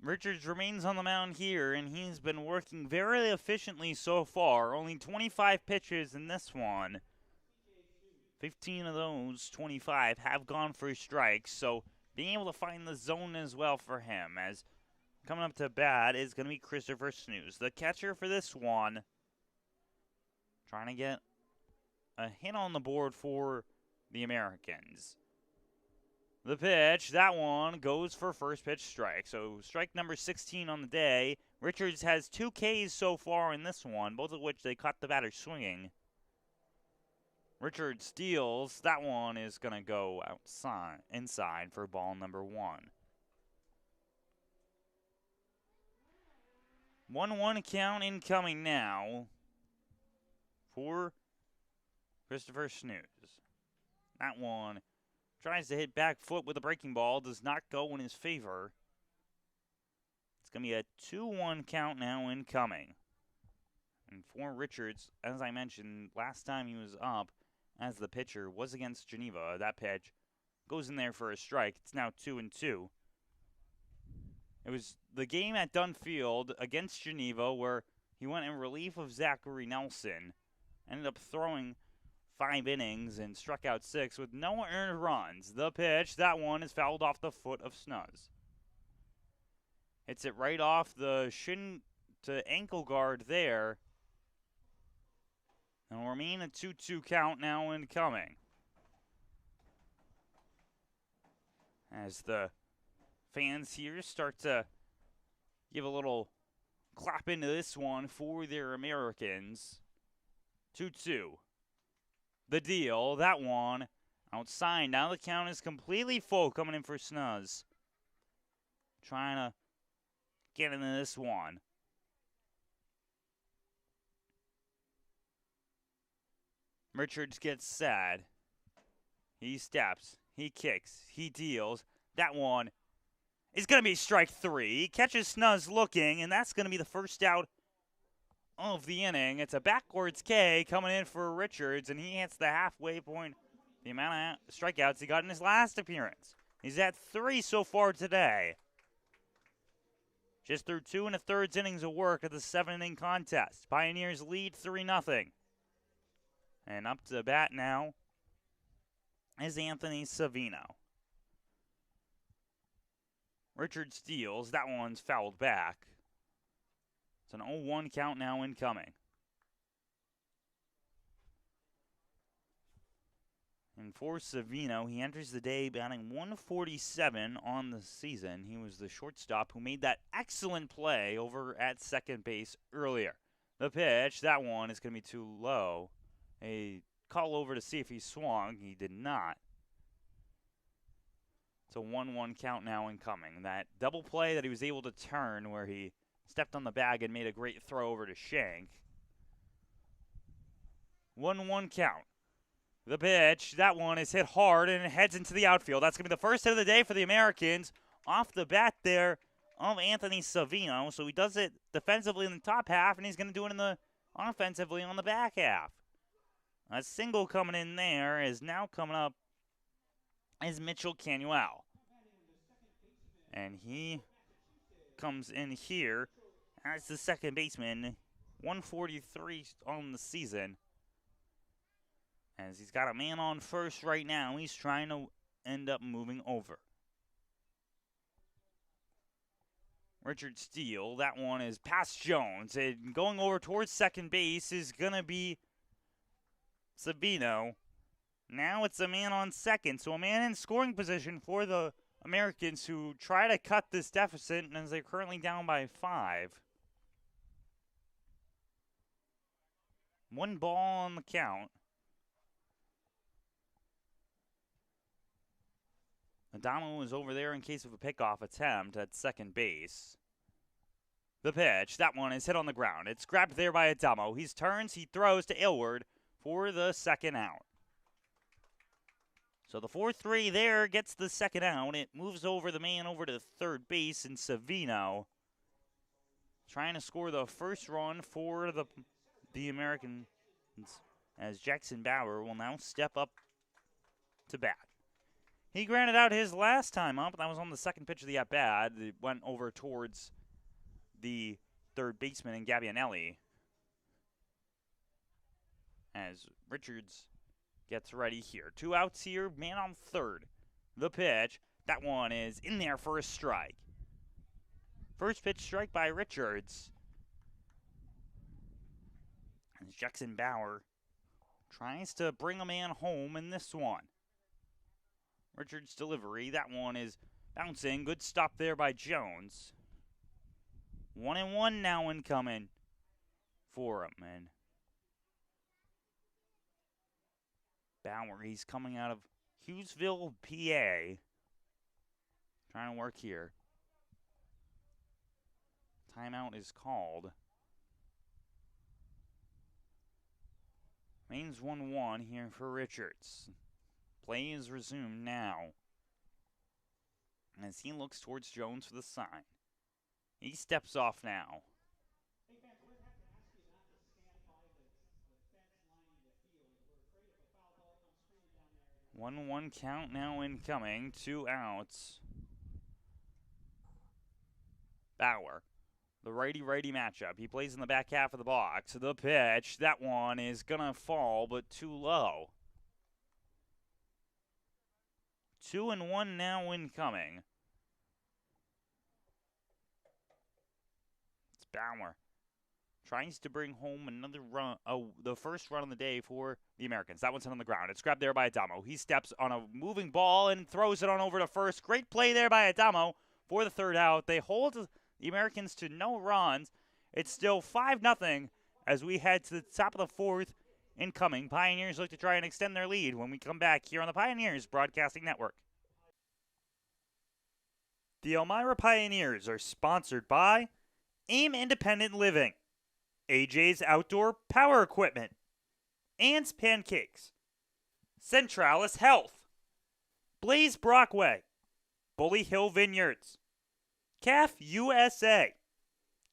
Richards remains on the mound here, and he's been working very efficiently so far. Only 25 pitches in this one. 15 of those 25 have gone for strikes, so being able to find the zone as well for him. As coming up to bat is going to be Christopher Snooze, the catcher for this one. Trying to get a hit on the board for the Americans. The pitch, that one goes for first pitch strike. So strike number 16 on the day. Richards has 2 Ks so far in this one, both of which they caught the batter swinging. Richards steals. That one is going to go inside for ball number 1. 1-1 count incoming now for Christopher Snooze. That one tries to hit back foot with a breaking ball. Does not go in his favor. It's going to be a 2-1 count now incoming. And for Richards, as I mentioned, last time he was up as the pitcher was against Geneva. That pitch goes in there for a strike. It's now 2-2. It was the game at Dunfield against Geneva where he went in relief of Zachary Nelson. Ended up throwing 5 innings and struck out 6 with no earned runs. The pitch, that one is fouled off the foot of Snuz. Hits it right off the shin to ankle guard there. And will remain a 2-2 count now incoming. As the fans here start to give a little clap into this one for their Americans. 2-2. The deal, that one outside. Now the count is completely full coming in for Snuz. Trying to get into this one. Richards gets sad. He steps. He kicks. He deals. That one is going to be strike 3. He catches Snuz looking, and that's going to be the first out of the inning. It's a backwards K coming in for Richards, and he hits the halfway point. The amount of strikeouts he got in his last appearance. He's at 3 so far today. Just through 2 1/3 innings of work of the 7-inning contest. Pioneers lead 3-0. And up to bat now is Anthony Savino. Richards steals. That one's fouled back. It's an 0-1 count now incoming. And for Savino, he enters the day batting 147 on the season. He was the shortstop who made that excellent play over at second base earlier. The pitch, that one is going to be too low. A call over to see if he swung. He did not. It's a 1-1 count now incoming. That double play that he was able to turn where he stepped on the bag and made a great throw over to Shank. 1-1 count. The pitch, that one is hit hard and it heads into the outfield. That's going to be the first hit of the day for the Americans. Off the bat there of Anthony Savino. So he does it defensively in the top half, and he's going to do it offensively on the back half. A single coming in there is now coming up is Mitchell Canuel. And he comes in here as the second baseman. 143 on the season. As he's got a man on first right now, he's trying to end up moving over. Richard Steele, that one is past Jones. And going over towards second base is going to be Savino. Now it's a man on second, so a man in scoring position for the Americans who try to cut this deficit, as they're currently down by 5. 1 ball on the count. Adamo is over there in case of a pickoff attempt at second base. The pitch, that one is hit on the ground. It's grabbed there by Adamo. He turns, he throws to Aylward for the second out. So the 4-3 there gets the second out. It moves over the man over to third base, and Savino trying to score the first run for the Americans, as Jackson Bauer will now step up to bat. He grounded out his last time up. That was on the second pitch of the at-bat. It went over towards the third baseman in Gabbianelli. As Richards gets ready here. 2 outs here, man on third. The pitch, that one is in there for a strike. First pitch strike by Richards. As Jackson Bauer tries to bring a man home in this one. Richards' delivery, that one is bouncing. Good stop there by Jones. 1-1 now incoming for him. And Bauer, he's coming out of Hughesville, PA. Trying to work here. Timeout is called. Remains 1-1 here for Richards. Play is resumed now as he looks towards Jones for the sign. He steps off now. 1-1 count now incoming. 2 outs. Bauer, the righty-righty matchup. He plays in the back half of the box. The pitch, that one is going to fall, but too low. 2-1 now incoming. It's Bauer. Tries to bring home another run, the first run of the day for the Americans. That one's hit on the ground. It's grabbed there by Adamo. He steps on a moving ball and throws it on over to first. Great play there by Adamo for the third out. They hold the Americans to no runs. It's still 5-0 as we head to the top of the fourth incoming. Pioneers look to try and extend their lead when we come back here on the Pioneers Broadcasting Network. The Elmira Pioneers are sponsored by AIM Independent Living, AJ's Outdoor Power Equipment, Ann's Pancakes, Centralis Health, Blaze Brockway, Bully Hill Vineyards, CAF USA,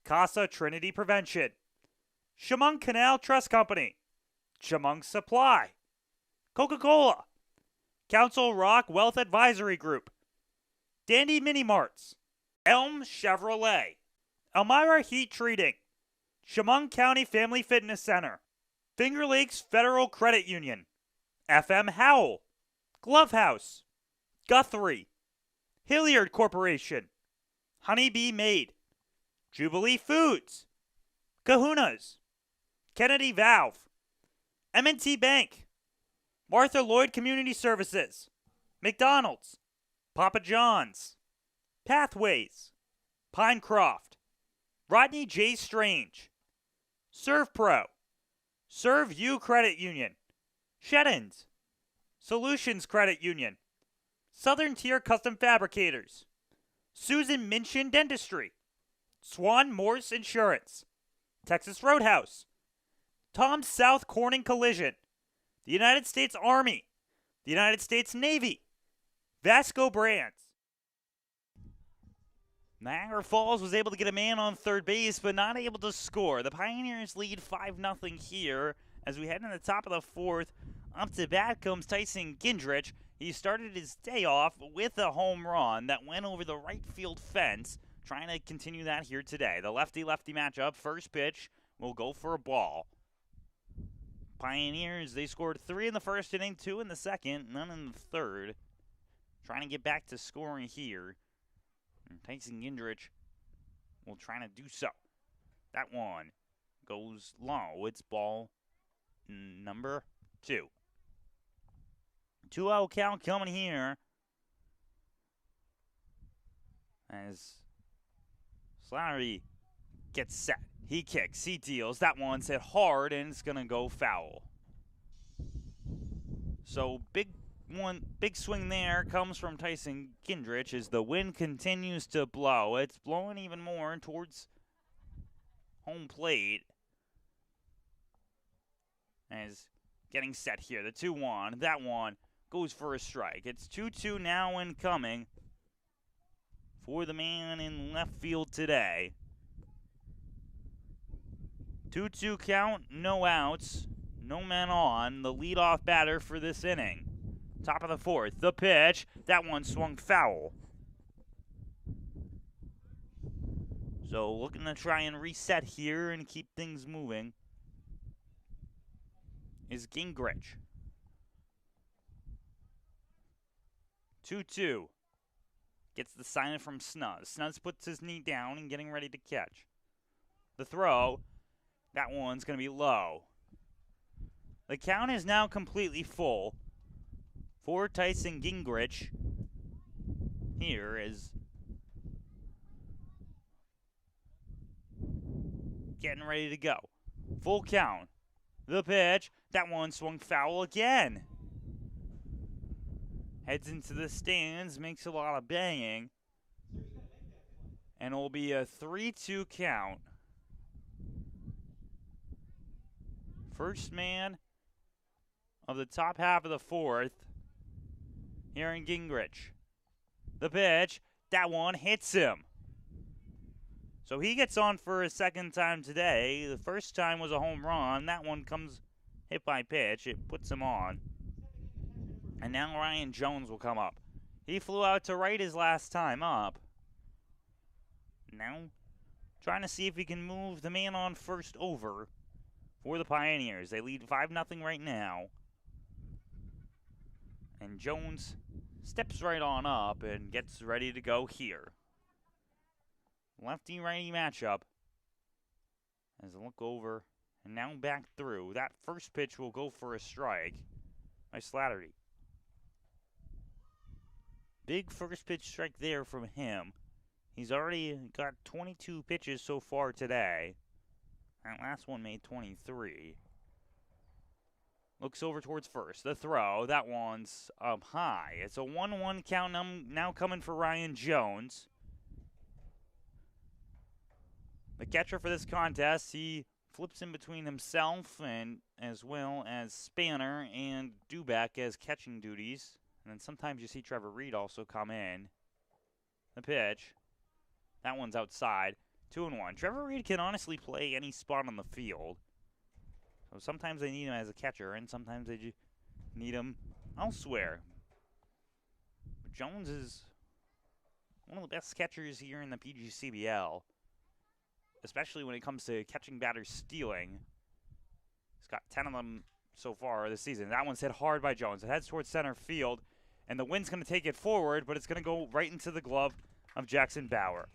Casa Trinity Prevention, Chemung Canal Trust Company, Chemung Supply, Coca-Cola, Council Rock Wealth Advisory Group, Dandy Mini Marts, Elm Chevrolet, Elmira Heat Treating, Chemung County Family Fitness Center, Finger Lakes Federal Credit Union, FM Howell, Glove House, Guthrie, Hilliard Corporation, Honeybee Made, Jubilee Foods, Kahuna's, Kennedy Valve, M&T Bank, Martha Lloyd Community Services, McDonald's, Papa John's, Pathways, Pinecroft, Rodney J. Strange, ServPro, Serve You Credit Union, Sheddens, Solutions Credit Union, Southern Tier Custom Fabricators, Susan Minchin Dentistry, Swan Morse Insurance, Texas Roadhouse, Tom South Corning Collision, the United States Army, the United States Navy, Vasco Brands. Niagara Falls was able to get a man on third base, but not able to score. The Pioneers lead 5-0 here as we head in the top of the fourth. Up to bat comes Tyson Gindrich. He started his day off with a home run that went over the right field fence, trying to continue that here today. The lefty-lefty matchup, first pitch will go for a ball. Pioneers, they scored 3 in the first inning, 2 in the second, none in the third. Trying to get back to scoring here. And Tyson Gindrich will try to do so. That one goes low. It's ball number 2. 2-0 count coming here. As Slattery gets set. He kicks, he deals. That one's hit hard, and it's going to go foul. So big swing there comes from Tyson Gindrich as the wind continues to blow. It's blowing even more towards home plate. As getting set here, the 2-1. That one goes for a strike. It's 2-2 now incoming for the man in left field today. 2-2 count, no outs, no men on. The leadoff batter for this inning. Top of the fourth, the pitch. That one swung foul. So looking to try and reset here and keep things moving is Gingrich. 2-2. Gets the sign from Snuz. Snuz puts his knee down and getting ready to catch. The throw. That one's going to be low. The count is now completely full for Tyson Gingrich. Here is getting ready to go. Full count. The pitch. That one swung foul again. Heads into the stands, makes a lot of banging. And it will be a 3-2 count. First man of the top half of the fourth. Here in Gingrich. The pitch. That one hits him. So he gets on for a second time today. The first time was a home run. That one comes hit by pitch. It puts him on. And now Ryan Jones will come up. He flew out to right his last time up. Now trying to see if he can move the man on first over for the Pioneers. They lead 5-0 right now. And Jones steps right on up and gets ready to go here. Lefty-righty matchup. As I look over and now back through. That first pitch will go for a strike by Slattery. Big first pitch strike there from him. He's already got 22 pitches so far today. That last one made 23. Looks over towards first. The throw. That one's up high. It's a 1-1 count now coming for Ryan Jones. The catcher for this contest, he flips in between himself and as well as Spanner and Dubek as catching duties. And then sometimes you see Trevor Reed also come in. The pitch. That one's outside. 2-1. Trevor Reed can honestly play any spot on the field. So sometimes they need him as a catcher, and sometimes they need him elsewhere. But Jones is one of the best catchers here in the PGCBL, especially when it comes to catching batters stealing. He's got 10 of them so far this season. That one's hit hard by Jones. It heads towards center field, and the wind's going to take it forward, but it's going to go right into the glove of Jackson Bauer.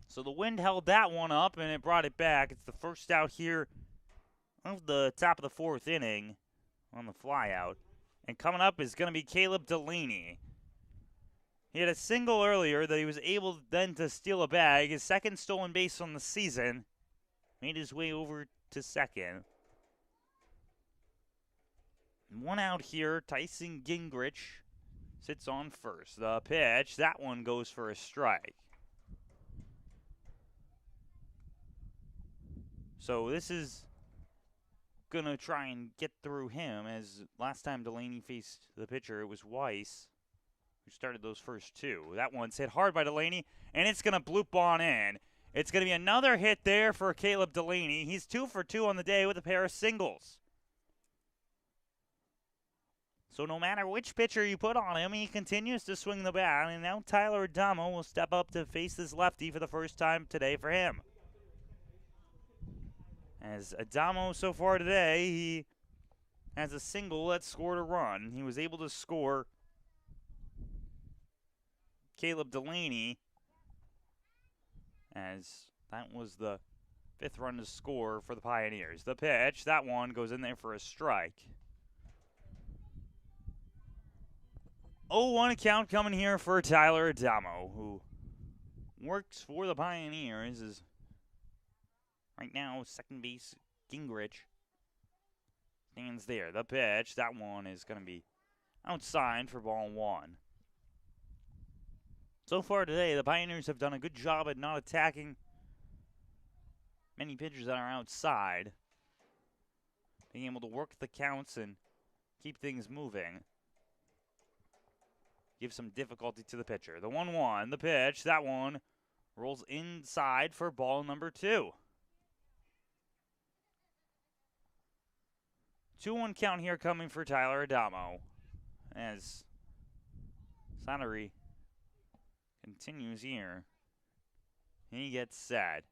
So the wind held that one up, and it brought it back. It's the first out here of the top of the fourth inning on the flyout. And coming up is going to be Caleb Delaney. He had a single earlier that he was able then to steal a bag. His second stolen base on the season. Made his way over to second. And one out here, Tyson Gingrich sits on first. The pitch, that one goes for a strike. So this is going to try and get through him, as last time Delaney faced the pitcher, it was Weiss who started those first two. That one's hit hard by Delaney, and it's going to bloop on in. It's going to be another hit there for Caleb Delaney. He's 2 for 2 on the day with a pair of singles. So no matter which pitcher you put on him, he continues to swing the bat, and now Tyler Adamo will step up to face this lefty for the first time today for him. As Adamo so far today, he has a single that scored a run. He was able to score Caleb Delaney, as that was the 5th run to score for the Pioneers. The pitch, that one goes in there for a strike. 0-1 count coming here for Tyler Adamo, who works for the Pioneers. Is right now, second base Gingrich stands there. The pitch, that one is going to be outside for ball 1. So far today, the Pioneers have done a good job at not attacking many pitchers that are outside, being able to work the counts and keep things moving. Give some difficulty to the pitcher. The 1-1, the pitch, that one rolls inside for ball number 2. 2-1 count here coming for Tyler Adamo, as Slattery continues here. He gets set.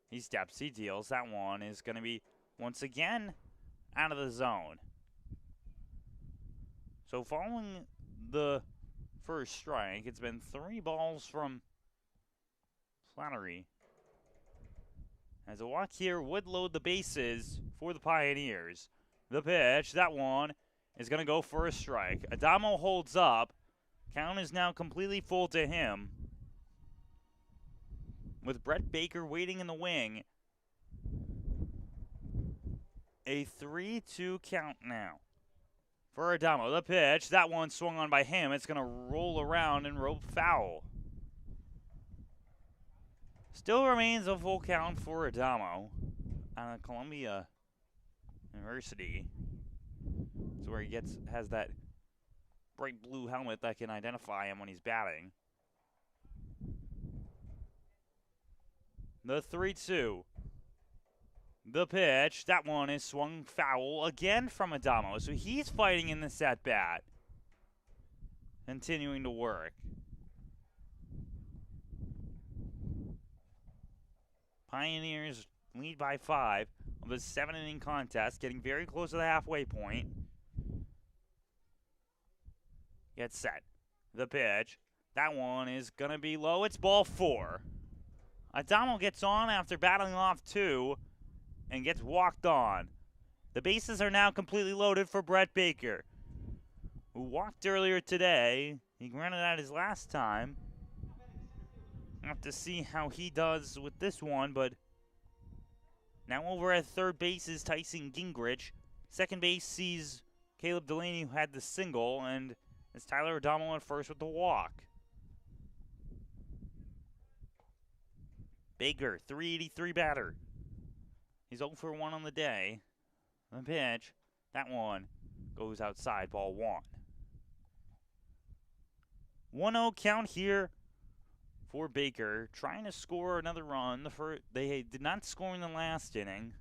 He steps, he deals. That one is going to be, once again, out of the zone. So following the first strike, it's been 3 balls from Slattery. As a walk here would load the bases for the Pioneers. The pitch, that one is going to go for a strike. Adamo holds up. Count is now completely full to him, with Brett Baker waiting in the wing. A 3-2 count now for Adamo. The pitch, that one swung on by him. It's going to roll around and rope foul. Still remains a full count for Adamo out of Columbia University. It's where he has that bright blue helmet that can identify him when he's batting. The 3-2. The pitch, that one is swung foul again from Adamo. So he's fighting in this at bat. Continuing to work. Pioneers lead by 5 of the 7-inning contest, getting very close to the halfway point. Gets set. The pitch. That one is going to be low. It's ball 4. Adamo gets on after battling off 2 and gets walked on. The bases are now completely loaded for Brett Baker, who walked earlier today. He grounded out his last time. We'll have to see how he does with this one, but now over at third base is Tyson Gingrich. Second base sees Caleb Delaney, who had the single, and it's Tyler Adamo at first with the walk. Baker, 383 batter. He's 0 for 1 on the day. The pitch, that one goes outside, ball 1. 1-0 count here for Baker, trying to score another run. They did not score in the last inning.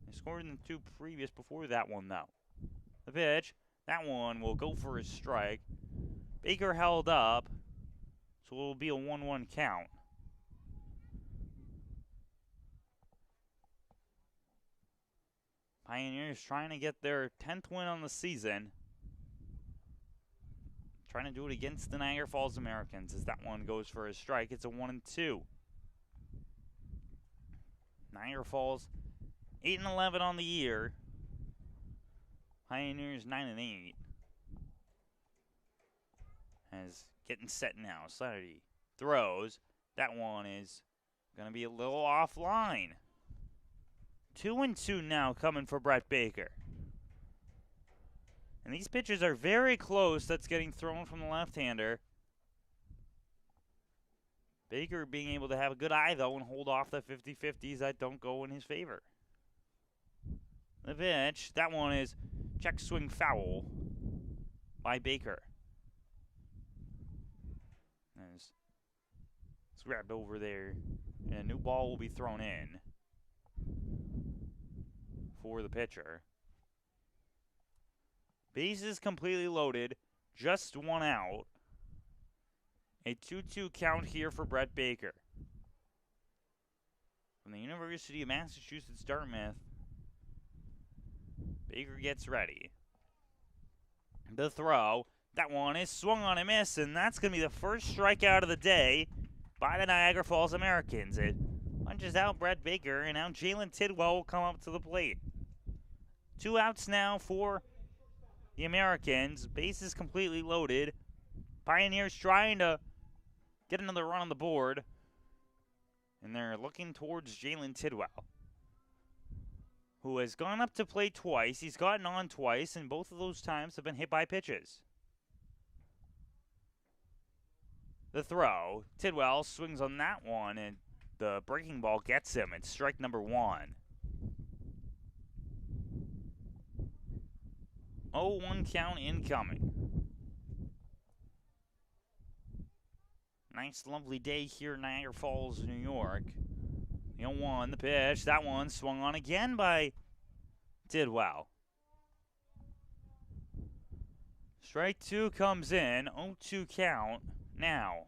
They scored in the 2 previous before that one, though. The pitch, that one will go for a strike. Baker held up, so it will be a 1-1 count. Pioneers trying to get their 10th win on the season. Trying to do it against the Niagara Falls Americans as that one goes for a strike. It's a 1-2. Niagara Falls 8-11 on the year. Pioneers 9-8. As getting set now. Slattery throws. That one is going to be a little offline. 2-2 now coming for Brett Baker. And these pitches are very close. That's getting thrown from the left-hander. Baker being able to have a good eye, though, and hold off the 50-50s that don't go in his favor. The pitch, that one is check swing foul by Baker. As it's grabbed over there, and a new ball will be thrown in for the pitcher. Bases completely loaded, just 1 out. A 2-2 count here for Brett Baker. From the University of Massachusetts, Dartmouth, Baker gets ready. The throw, that one is swung on and missed, and that's going to be the first strikeout of the day by the Niagara Falls Americans. It punches out Brett Baker, and now Jalen Tidwell will come up to the plate. 2 outs now for the Americans. Bases completely loaded. Pioneers trying to get another run on the board. And they're looking towards Jalen Tidwell, who has gone up to play twice. He's gotten on twice, and both of those times have been hit by pitches. The throw. Tidwell swings on that one, and the breaking ball gets him. It's strike number 1. 0-1 count incoming. Nice, lovely day here in Niagara Falls, New York. The 0-1, the pitch. That one swung on again by Tidwell. Strike 2 comes in. 0-2 count now.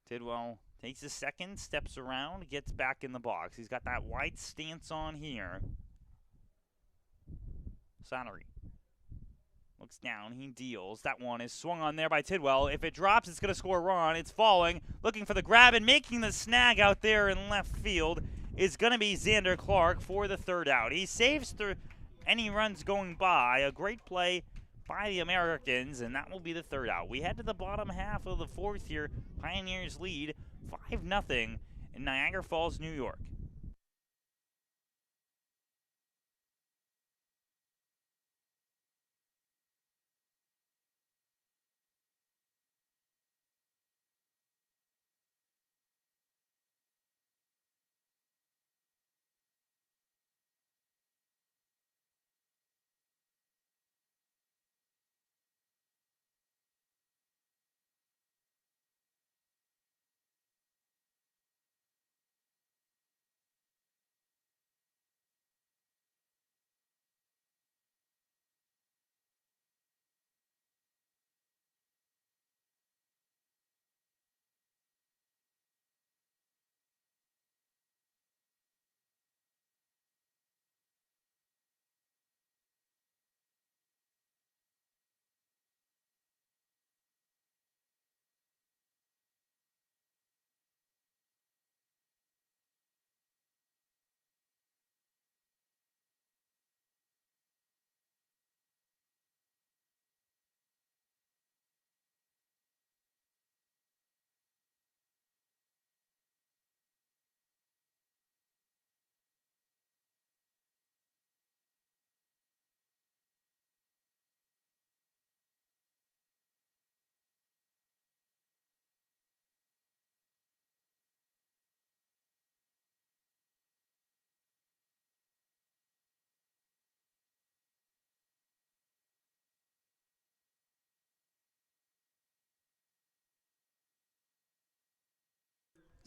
Tidwell takes a second, steps around, gets back in the box. He's got that wide stance on here. Slattery looks down, he deals. That one is swung on there by Tidwell. If it drops, it's going to score a run. It's falling, looking for the grab, and making the snag out there in left field is going to be Xander Clark for the 3rd out. He saves through any runs going by. A great play by the Americans, and that will be the 3rd out. We head to the bottom half of the 4th here. Pioneers lead 5-0 in Niagara Falls, New York.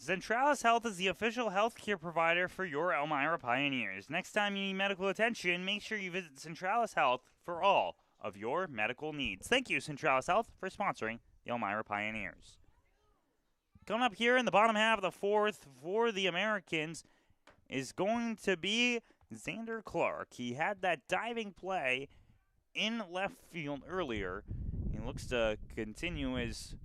Centralis Health is the official healthcare provider for your Elmira Pioneers. Next time you need medical attention, make sure you visit Centralis Health for all of your medical needs. Thank you, Centralis Health, for sponsoring the Elmira Pioneers. Coming up here in the bottom half of the fourth for the Americans is going to be Xander Clark. He had that diving play in left field earlier. He looks to continue his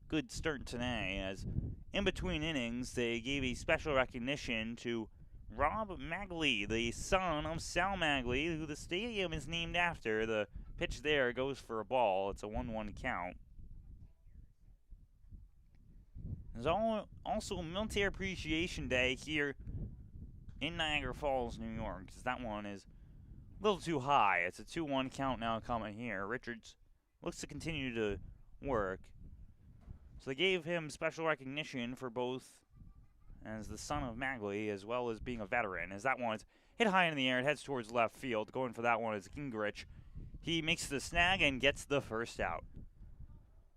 good start today, as in between innings they gave a special recognition to Rob Magley, the son of Sal Magley, who the stadium is named after. The pitch there goes for a ball. It's a 1-1 count. There's also Military Appreciation Day here in Niagara Falls, New York, because that one is a little too high. It's a 2-1 count now coming here. Richards looks to continue to work. So they gave him special recognition for both as the son of Magley as well as being a veteran, as that one's hit high in the air. It heads towards left field. Going for that one is Gingrich. He makes the snag and gets the first out.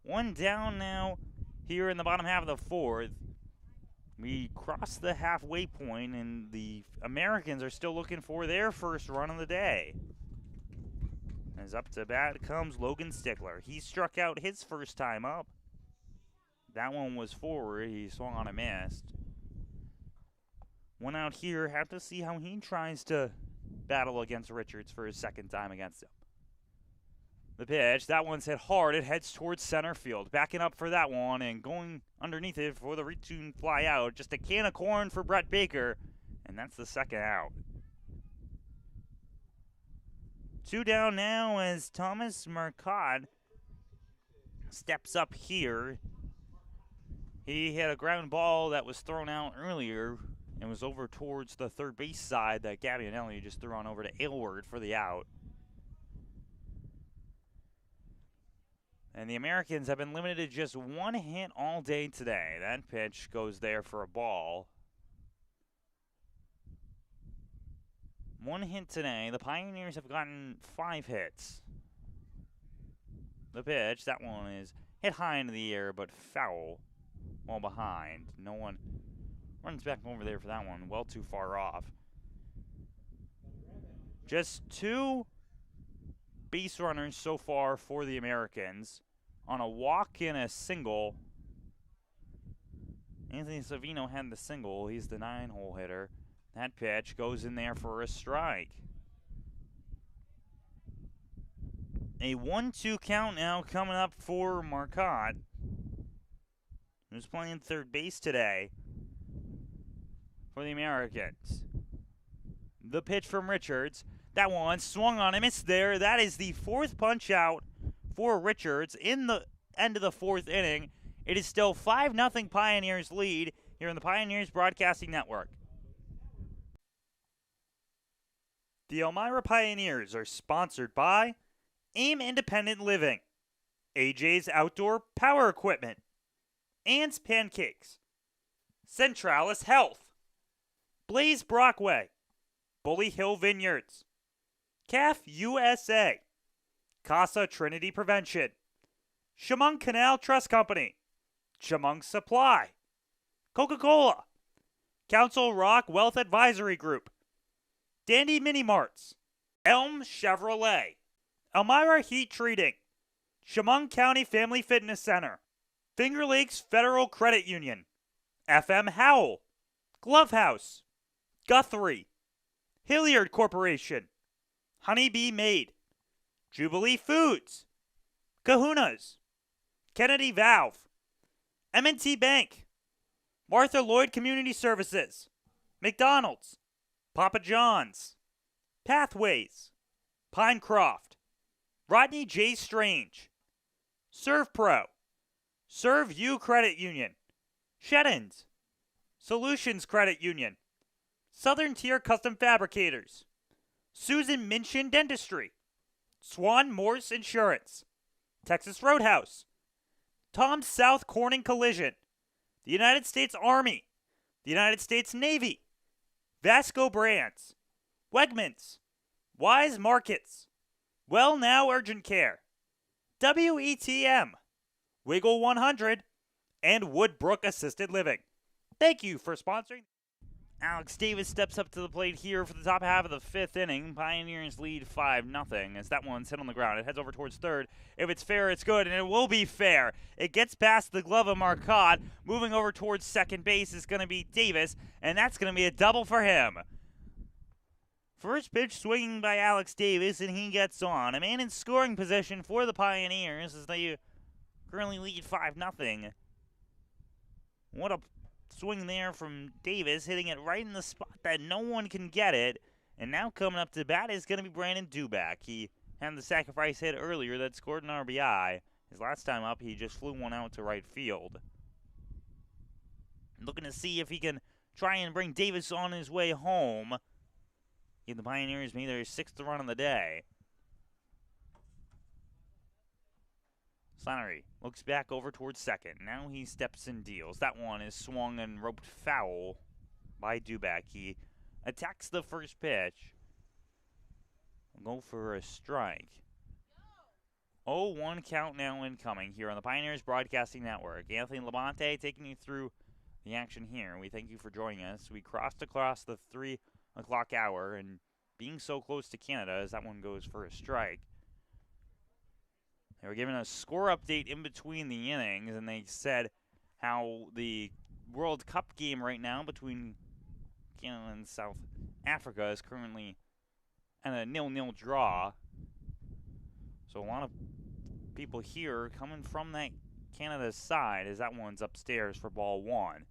One down now here in the bottom half of the fourth. We cross the halfway point, and the Americans are still looking for their first run of the day. As up to bat comes Logan Stickler. He struck out his first time up. That one was forward. He swung on a missed. One out here. Have to see how he tries to battle against Richards for his second time against him. The pitch. That one's hit hard. It heads towards center field. Backing up for that one and going underneath it for the return fly out. Just a can of corn for Brett Baker. And that's the second out. Two down now as Thomas Marcotte steps up here. He hit a ground ball that was thrown out earlier and was over towards the third base side that Gabbianelli just threw on over to Aylward for the out. And the Americans have been limited to just one hit all day today. That pitch goes there for a ball. One hit today. The Pioneers have gotten 5 hits. The pitch, that one is hit high into the air but foul. Well behind. No one runs back over there for that one. Well too far off. Just 2 base runners so far for the Americans. On a walk and a single. Anthony Savino had the single. He's the 9-hole hitter. That pitch goes in there for a strike. A 1-2 count now coming up for Marcotte, who's playing third base today for the Americans. The pitch from Richards. That one swung on him. It's there. That is the 4th punch out for Richards in the end of the 4th inning. It is still 5-0 Pioneers lead here on the Pioneers Broadcasting Network. The Elmira Pioneers are sponsored by AIM Independent Living, AJ's Outdoor Power Equipment, Ann's Pancakes, Centralis Health, Blaze Brockway, Bully Hill Vineyards, CAF USA, Casa Trinity Prevention, Chemung Canal Trust Company, Chemung Supply, Coca-Cola, Council Rock Wealth Advisory Group, Dandy Mini Marts, Elm Chevrolet, Elmira Heat Treating, Chemung County Family Fitness Center, Finger Lakes Federal Credit Union, FM Howell, Glove House, Guthrie, Hilliard Corporation, Honeybee Made, Jubilee Foods, Kahuna's, Kennedy Valve, M&T Bank, Martha Lloyd Community Services, McDonald's, Papa John's, Pathways, Pinecroft, Rodney J. Strange, Serve Pro, Serve You Credit Union, Sheddens, Solutions Credit Union, Southern Tier Custom Fabricators, Susan Minchin Dentistry, Swan Morse Insurance, Texas Roadhouse, Tom South Corning Collision, the United States Army, the United States Navy, Vasco Brands, Wegmans, Wise Markets, Well Now Urgent Care, WETM, Wiggle 100, and Woodbrook Assisted Living. Thank you for sponsoring. Alex Davis steps up to the plate here for the top half of the fifth inning. Pioneers lead 5-0 as that one's hit on the ground. It heads over towards third. If it's fair, it's good, and it will be fair. It gets past the glove of Marcotte. Moving over towards second base is going to be Davis, and that's going to be a double for him. First pitch swinging by Alex Davis, and he gets on. A man in scoring position for the Pioneers as they currently lead 5-0. What a swing there from Davis, hitting it right in the spot that no one can get it. And now coming up to bat is going to be Brandon Duback. He had the sacrifice hit earlier that scored an RBI. His last time up, he just flew one out to right field. Looking to see if he can try and bring Davis on his way home. Give the Pioneers maybe their sixth run of the day. Slannery looks back over towards second. Now he steps and deals. That one is swung and roped foul by Duback. He attacks the first pitch. Go for a strike. 0-1 count now incoming here on the Pioneers Broadcasting Network. Anthony Labonte taking you through the action here. We thank you for joining us. We crossed across the 3 o'clock hour, and being so close to Canada as that one goes for a strike. They were given a score update in between the innings, and they said how the World Cup game right now between Canada and South Africa is currently at a 0-0 draw. So a lot of people here coming from that Canada side as that one's upstairs for ball one.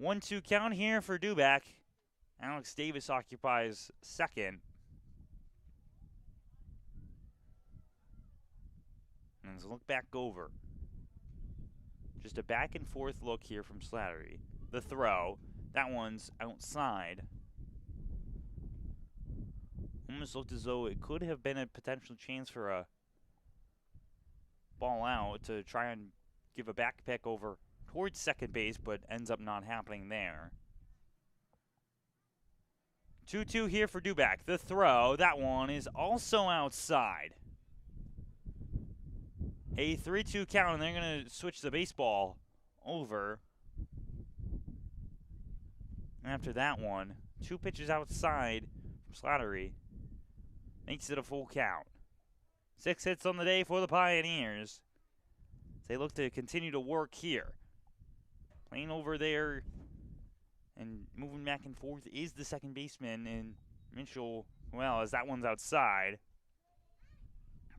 1-2 count here for Duback. Alex Davis occupies second. And let's look back over. Just a back and forth look here from Slattery. The throw. That one's outside. Almost looked as though it could have been a potential chance for a ball out to try and give a back pick over towards second base, but ends up not happening there. 2-2 here for Duback. The throw. That one is also outside. A 3-2 count, and they're going to switch the baseball over. After that one, 2 pitches outside from Slattery. Makes it a full count. 6 hits on the day for the Pioneers. They look to continue to work here. Playing over there and moving back and forth is the second baseman, and Mitchell, well, as that one's outside.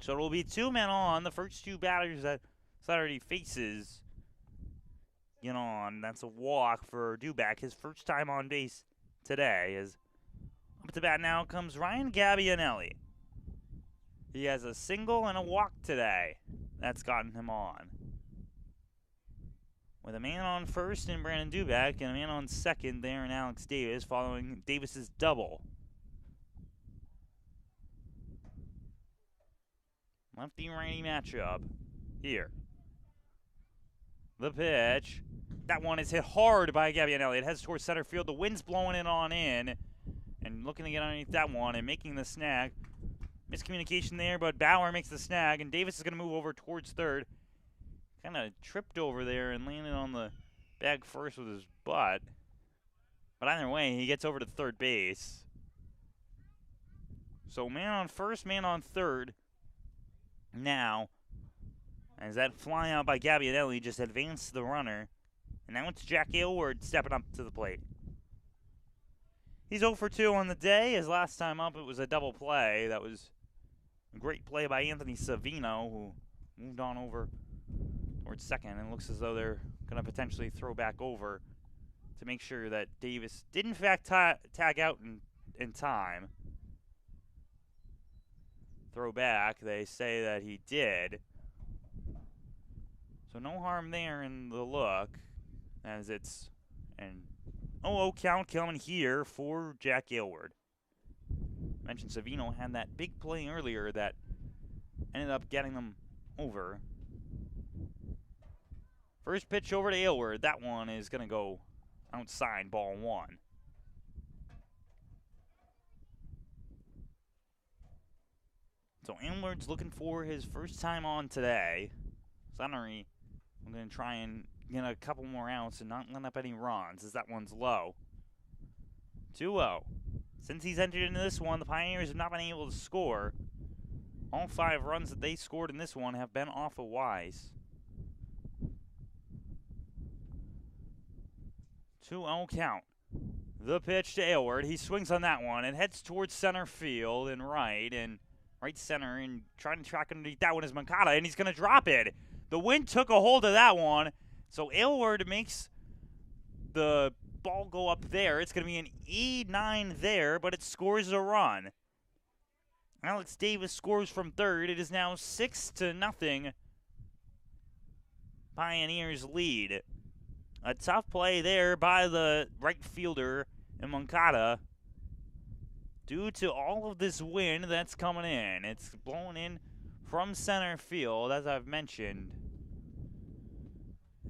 So it will be 2 men on. The first 2 batters that Slattery faces get on. That's a walk for Duback, his first time on base today. As up to bat now comes Ryan Gabbianelli. He has a single and a walk today. That's gotten him on. With a man on first in Brandon Duback and a man on second there in Alex Davis, following Davis's double. Lefty-righty matchup here. The pitch. That one is hit hard by Gabbianelli. It heads towards center field. The wind's blowing it on in. And looking to get underneath that one and making the snag. Miscommunication there, but Bauer makes the snag. And Davis is going to move over towards third. Kind of tripped over there and landed on the bag first with his butt. But either way, he gets over to third base. So man on first, man on third. Now, as that fly out by Gabbianelli just advanced the runner. And now it's Jack Aylward stepping up to the plate. He's 0 for 2 on the day. His last time up, it was a double play. That was a great play by Anthony Savino, who moved on over towards second. And looks as though they're going to potentially throw back over to make sure that Davis did, in fact, tag out in time. Throw back. They say that he did. So no harm there in the look, as it's an 0-0 count coming here for Jack Aylward. Mentioned Savino had that big play earlier that ended up getting them over. First pitch over to Aylward. That one is going to go outside, ball one. So Aylward's looking for his first time on today. Slattery, I'm going to try and get a couple more outs and not let up any runs as that one's low. 2-0. Since he's entered into this one, the Pioneers have not been able to score. All 5 runs that they scored in this one have been off of Wise. 2-0 count. The pitch to Aylward. He swings on that one and heads towards center field and right center, and trying to track underneath that one is Moncada, and he's going to drop it. The wind took a hold of that one, so Aylward makes the ball go up there. It's going to be an E9 there, but it scores a run. Alex Davis scores from third. It is now 6-0. Pioneers lead. A tough play there by the right fielder in Moncada. Due to all of this wind that's coming in. It's blowing in from center field, as I've mentioned.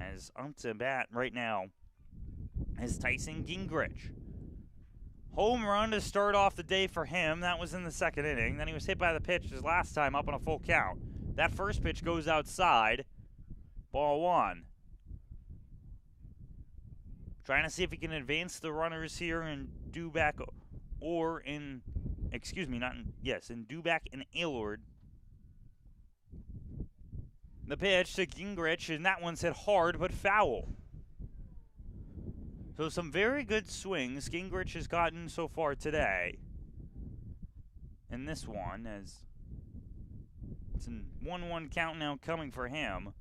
As up to bat right now is Tyson Gingrich. Home run to start off the day for him. That was in the second inning. Then he was hit by the pitch his last time up on a full count. That first pitch goes outside. Ball 1. Trying to see if he can advance the runners here in Duback or in, in Duback and Aylward. The pitch to Gingrich, and that one's hit hard but foul. So some very good swings Gingrich has gotten so far today. In this one, as it's a 1-1 count now coming for him,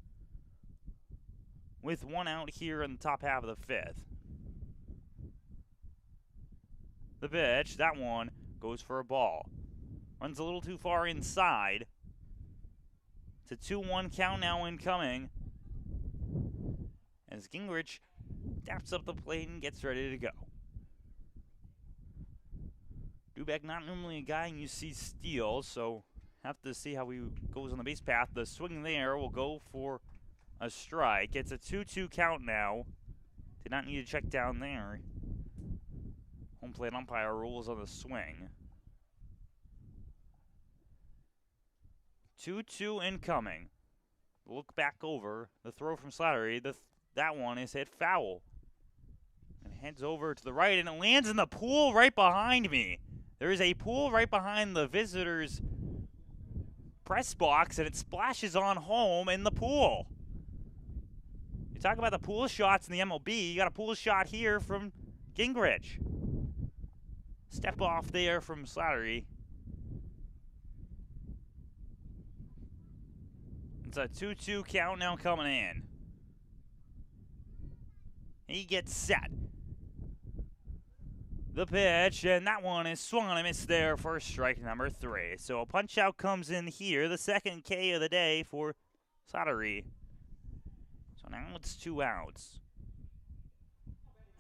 with 1 out here in the top half of the 5th. The pitch, that one goes for a ball. Runs a little too far inside. It's a 2-1 count now incoming, as Gingrich taps up the plate and gets ready to go. Duback not normally a guy you see steal, so have to see how he goes on the base path. The swing there will go for a strike. It's a 2-2 count now. Did not need to check down there. Home plate umpire rules on the swing. 2-2 incoming. Look back over. The throw from Slattery. That one is hit foul. And heads over to the right, and it lands in the pool right behind me. There is a pool right behind the visitors' press box, and it splashes on home in the pool. You talk about the pool shots in the MLB. You got a pool shot here from Gingrich. Step off there from Slattery. It's a 2-2 count now coming in. He gets set. The pitch, and that one is swung and a miss there for strike number 3. So a punch out comes in here, the second K of the day for Slattery. So now it's 2 outs.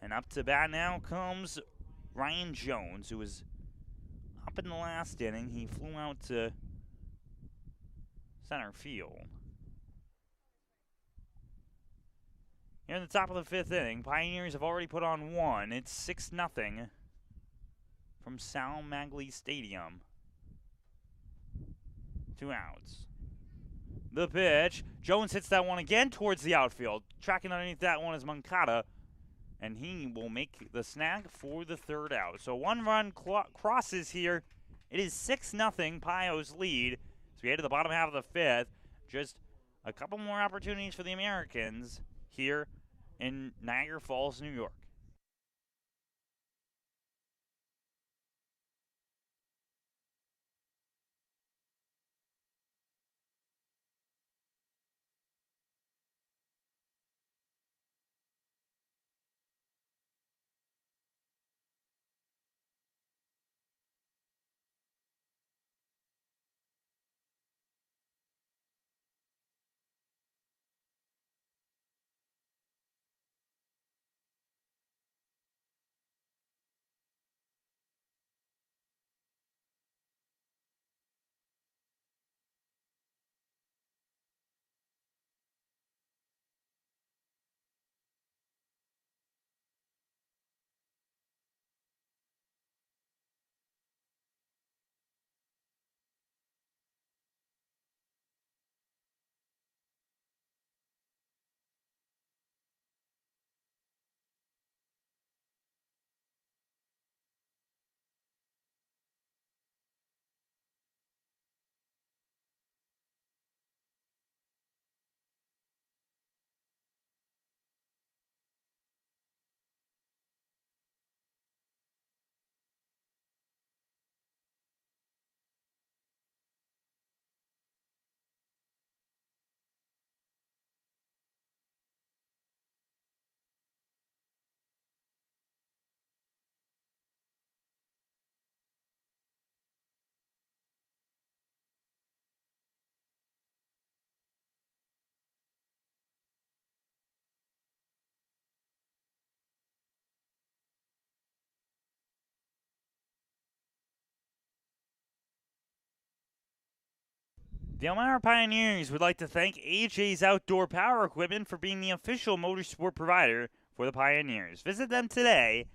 And up to bat now comes Ryan Jones, who was up in the last inning. He flew out to center field. Here in the top of the 5th inning, Pioneers have already put on 1. It's 6-0 from Sal Magley Stadium. 2 outs. The pitch. Jones hits that one again towards the outfield. Tracking underneath that one is Moncada, and he will make the snag for the 3rd out. So 1 run crosses here. It is 6-0 Pio's lead. So we head to the bottom half of the 5th. Just a couple more opportunities for the Americans here in Niagara Falls, New York. The Elmira Pioneers would like to thank AJ's Outdoor Power Equipment for being the official motorsport provider for the Pioneers. Visit them today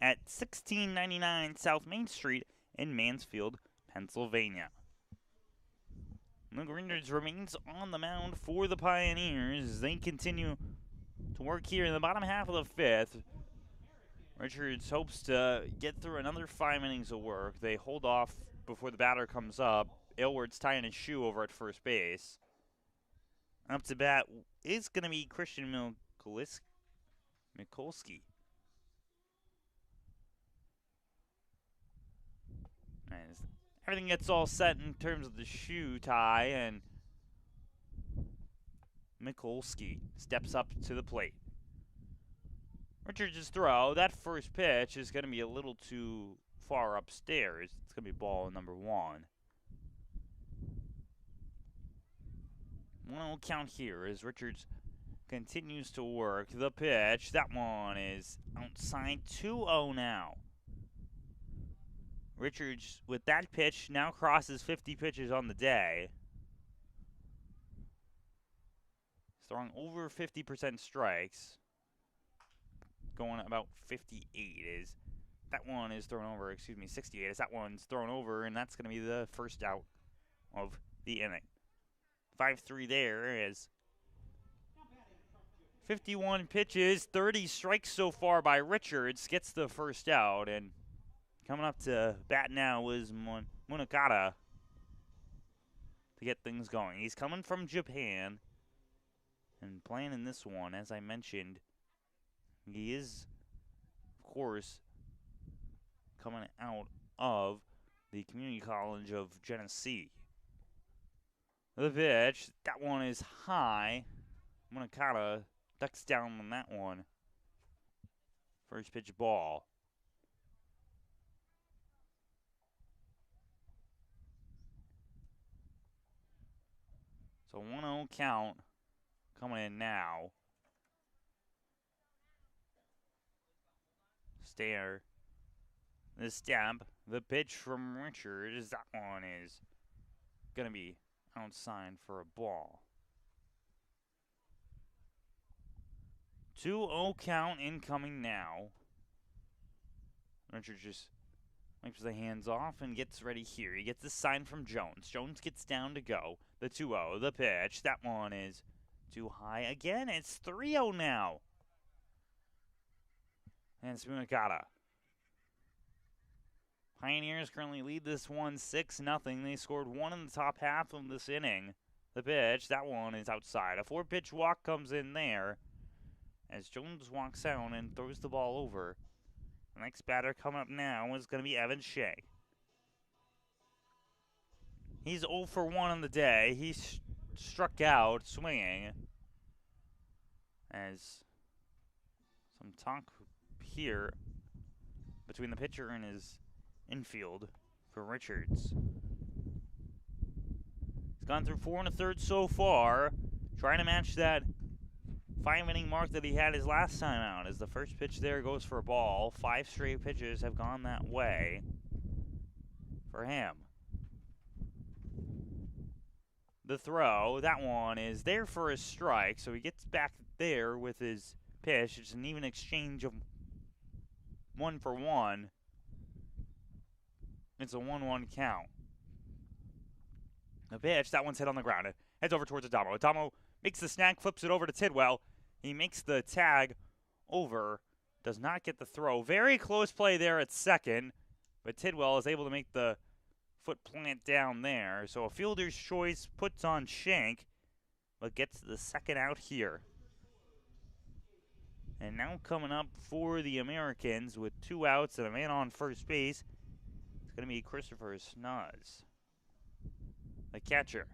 at 1699 South Main Street in Mansfield, Pennsylvania. Luke Richards remains on the mound for the Pioneers. They continue to work here in the bottom half of the fifth. Richards hopes to get through another 5 innings of work. They hold off before the batter comes up. Aylward's tying his shoe over at first base. Up to bat is going to be Christian Mikulski. As everything gets all set in terms of the shoe tie, and Mikulski steps up to the plate. Richards' throw, that first pitch is going to be a little too far upstairs. It's going to be ball number 1. 1-0 count here as Richards continues to work the pitch. That one is outside. 2-0 now. Richards, with that pitch, now crosses 50 pitches on the day. He's throwing over 50% strikes. Going about 58 is that one is thrown over, 68 is that one's thrown over, and that's going to be the first out of the inning. 5-3 there is 51 pitches, 30 strikes so far by Richards, gets the first out, and coming up to bat now is Niagara to get things going. He's coming from Japan and playing in this one, as I mentioned. He is, of course, coming out of the Community College of Genesee. The pitch, that one is high. Niagara ducks down on that one. First pitch ball. So 1-0 count coming in now. Stare. The stab. The pitch from Richards. That one is going to be outside for a ball. 2-0 count incoming now. Richards just wipes the hands off and gets ready here. He gets the sign from Jones. Jones gets down to go. The 2-0, the pitch. That one is too high again. It's 3-0 now. And it's Niagara. Pioneers currently lead this one 6-0. They scored 1 in the top half of this inning. The pitch, that one is outside. A 4-pitch walk comes in there as Jones walks out and throws the ball over. The next batter coming up now is going to be Evan Shea. He's 0 for 1 on the day. He struck out swinging as some talk here between the pitcher and his infield for Richards. He's gone through 4 1/3 so far, trying to match that 5-inning mark that he had his last time out, as the first pitch there goes for a ball. 5 straight pitches have gone that way for him. The throw, that one is there for a strike, so he gets back there with his pitch. It's an even exchange of 1 for 1. It's a 1-1 count. The pitch, that one's hit on the ground. It heads over towards Adamo. Adamo makes the snag, flips it over to Tidwell. He makes the tag over, does not get the throw. Very close play there at second, but Tidwell is able to make the foot plant down there. So a fielder's choice puts on Shank, but gets the second out here. And now coming up for the Americans with 2 outs and a man on first base, it's going to be Christopher Snuzz, the catcher.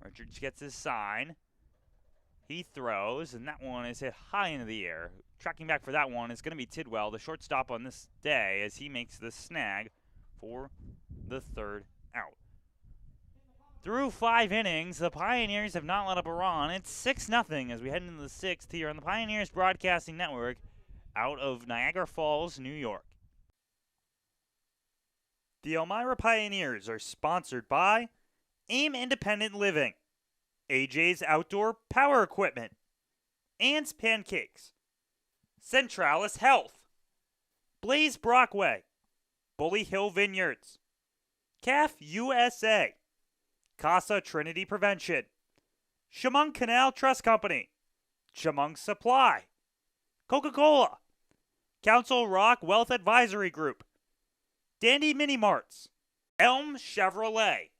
Richards gets his sign. He throws, and that one is hit high into the air. Tracking back for that one is going to be Tidwell, the shortstop on this day, as he makes the snag for the 3rd out. Through 5 innings, the Pioneers have not let up a run. It's 6-0 as we head into the 6th here on the Pioneers Broadcasting Network out of Niagara Falls, New York. The Elmira Pioneers are sponsored by AIM Independent Living, AJ's Outdoor Power Equipment, Ann's Pancakes, Centralis Health, Blaze Brockway, Bully Hill Vineyards, CAF USA, Casa Trinity Prevention, Chemung Canal Trust Company, Chemung Supply, Coca-Cola, Council Rock Wealth Advisory Group, Dandy Mini Marts, Elm Chevrolet,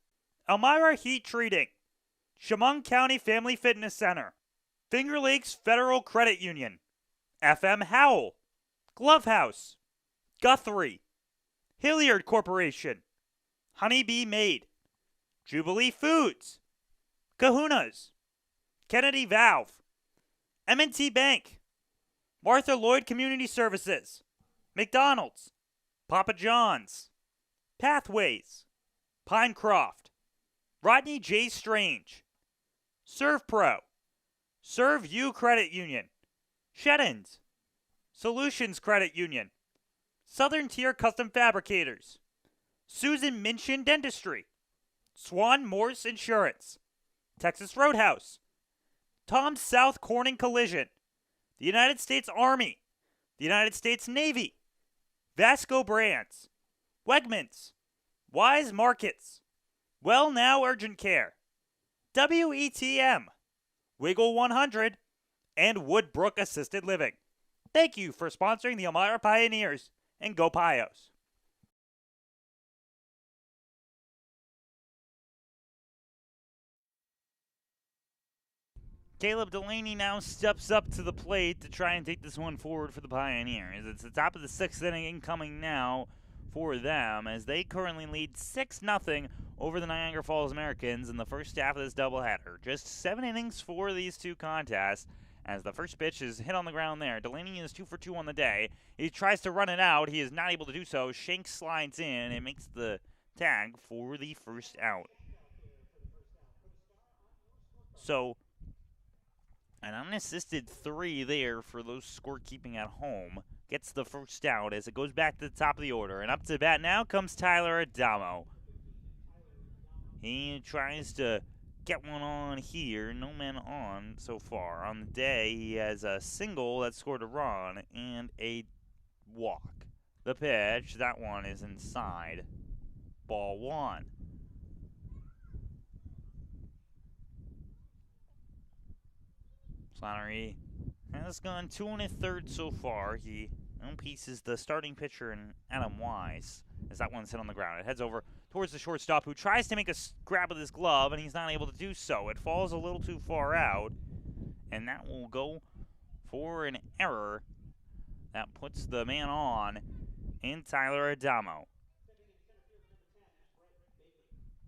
Elmira Heat Treating, Chemung County Family Fitness Center, Finger Lakes Federal Credit Union, FM Howell, Glove House, Guthrie, Hilliard Corporation, Honeybee Made, Jubilee Foods, Kahuna's, Kennedy Valve, M&T Bank, Martha Lloyd Community Services, McDonald's, Papa John's, Pathways, Pinecroft, Rodney J. Strange, ServPro, ServU Credit Union, Sheddens, Solutions Credit Union, Southern Tier Custom Fabricators, Susan Minchin Dentistry, Swan Morse Insurance, Texas Roadhouse, Tom's South Corning Collision, the United States Army, the United States Navy, Vasco Brands, Wegmans, Wise Markets, Well Now Urgent Care, WETM, Wiggle 100, and Woodbrook Assisted Living. Thank you for sponsoring the Elmira Pioneers, and go Pios. Caleb Delaney now steps up to the plate to try and take this one forward for the Pioneers. It's the top of the sixth inning incoming now for them as they currently lead 6-0 over the Niagara Falls Americans in the first half of this doubleheader. Just 7 innings for these two contests as the first pitch is hit on the ground there. Delaney is 2 for 2 on the day. He tries to run it out. He is not able to do so. Shanks slides in and makes the tag for the first out. So an unassisted 3 there for those scorekeeping at home. Gets the first out as it goes back to the top of the order. And up to bat now comes Tyler Adamo. He tries to get one on here. No men on so far. On the day, he has a single that scored a run and a walk. The pitch, that one is inside. Ball 1. Flannery has gone 2 1/3 so far. He outpaces the starting pitcher in Adam Wise as that one's hit on the ground. It heads over towards the shortstop who tries to make a grab with his glove and he's not able to do so. It falls a little too far out and that will go for an error. That puts the man on in Tyler Adamo.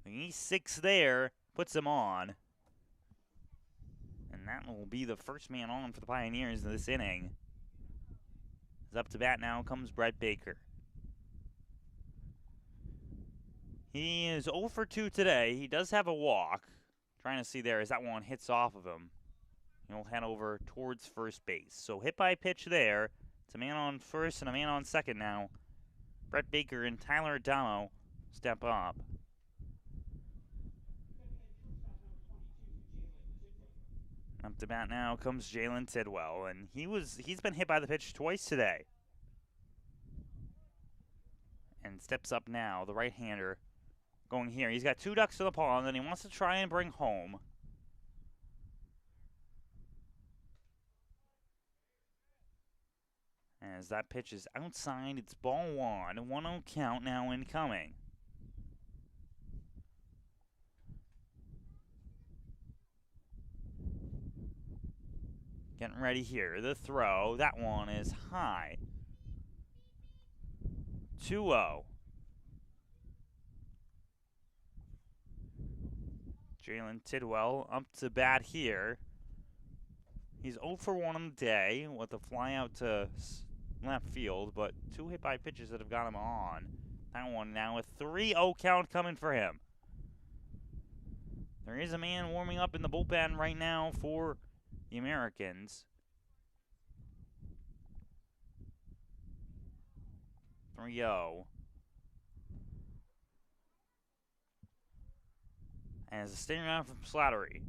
The E6 there puts him on. And that will be the first man on for the Pioneers in this inning. As up to bat now comes Brett Baker. He is 0 for 2 today. He does have a walk. Trying to see there as that one hits off of him. He'll head over towards first base. So hit by pitch there. It's a man on first and a man on second now. Brett Baker and Tyler Adamo step up. Up to bat now comes Jalen Tidwell, and he's been hit by the pitch twice today. And steps up now, the right-hander going here. He's got 2 ducks to the pond, and he wants to try and bring home. As that pitch is outside, it's ball 1. 1-0 count now incoming. Getting ready here. The throw. That one is high. 2-0. Jalen Tidwell up to bat here. He's 0 for 1 on the day with a fly out to left field, but 2 hit by pitches that have got him on. That one now a 3-0 count coming for him. There is a man warming up in the bullpen right now for the Americans. 3-0. As a standing around from Slattery.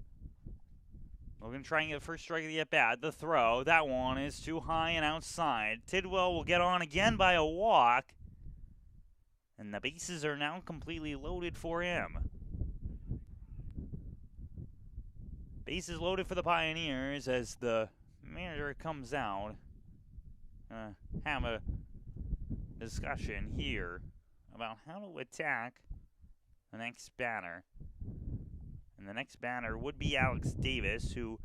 Looking to try and get the first strike of the at-bat. The throw, that one is too high and outside. Tidwell will get on again by a walk. And the bases are now completely loaded for him. Bases loaded for the Pioneers as the manager comes out. Have a discussion here about how to attack the next batter. And the next batter would be Alex Davis, who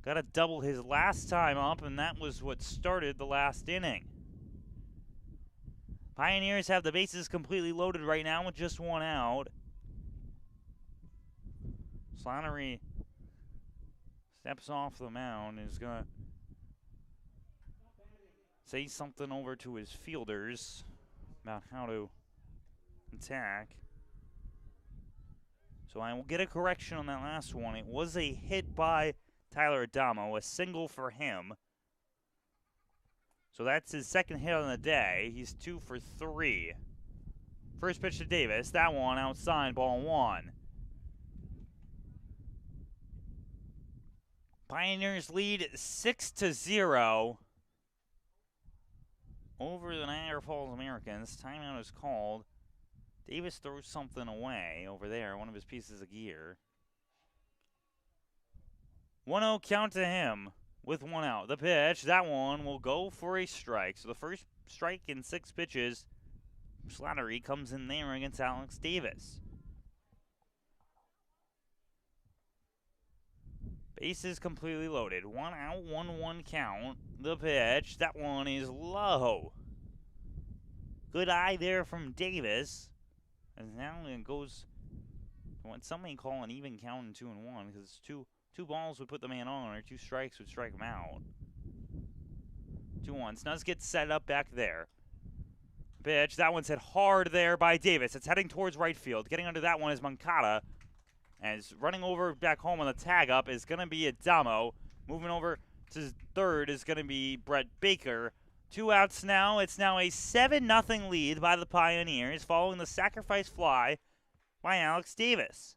got a double his last time up, and that was what started the last inning. Pioneers have the bases completely loaded right now with just one out. Slattery steps off the mound and is going to say something over to his fielders about how to attack. So I will get a correction on that last one. It was a hit by Tyler Adamo, a single for him. So that's his second hit on the day. He's 2 for 3. First pitch to Davis. That one outside, ball 1. Pioneers lead 6-0 over the Niagara Falls Americans. Timeout is called. Davis throws something away over there, one of his pieces of gear. 1-0 count to him with 1 out. The pitch, that one will go for a strike. So the first strike in 6 pitches. Slattery comes in there against Alex Davis. Bases completely loaded. 1 out, 1-1 count. The pitch, that one is low. Good eye there from Davis. And now it goes what some may call an even count in 2-1, because two balls would put the man on, or 2 strikes would strike him out. 2-1. Snuz gets set up back there. Pitch. That one's hit hard there by Davis. It's heading towards right field. Getting under that one is Moncada. As running over back home on the tag up is going to be Adamo. Moving over to third is going to be Brett Baker. 2 outs now. It's now a 7-0 lead by the Pioneers following the sacrifice fly by Alex Davis.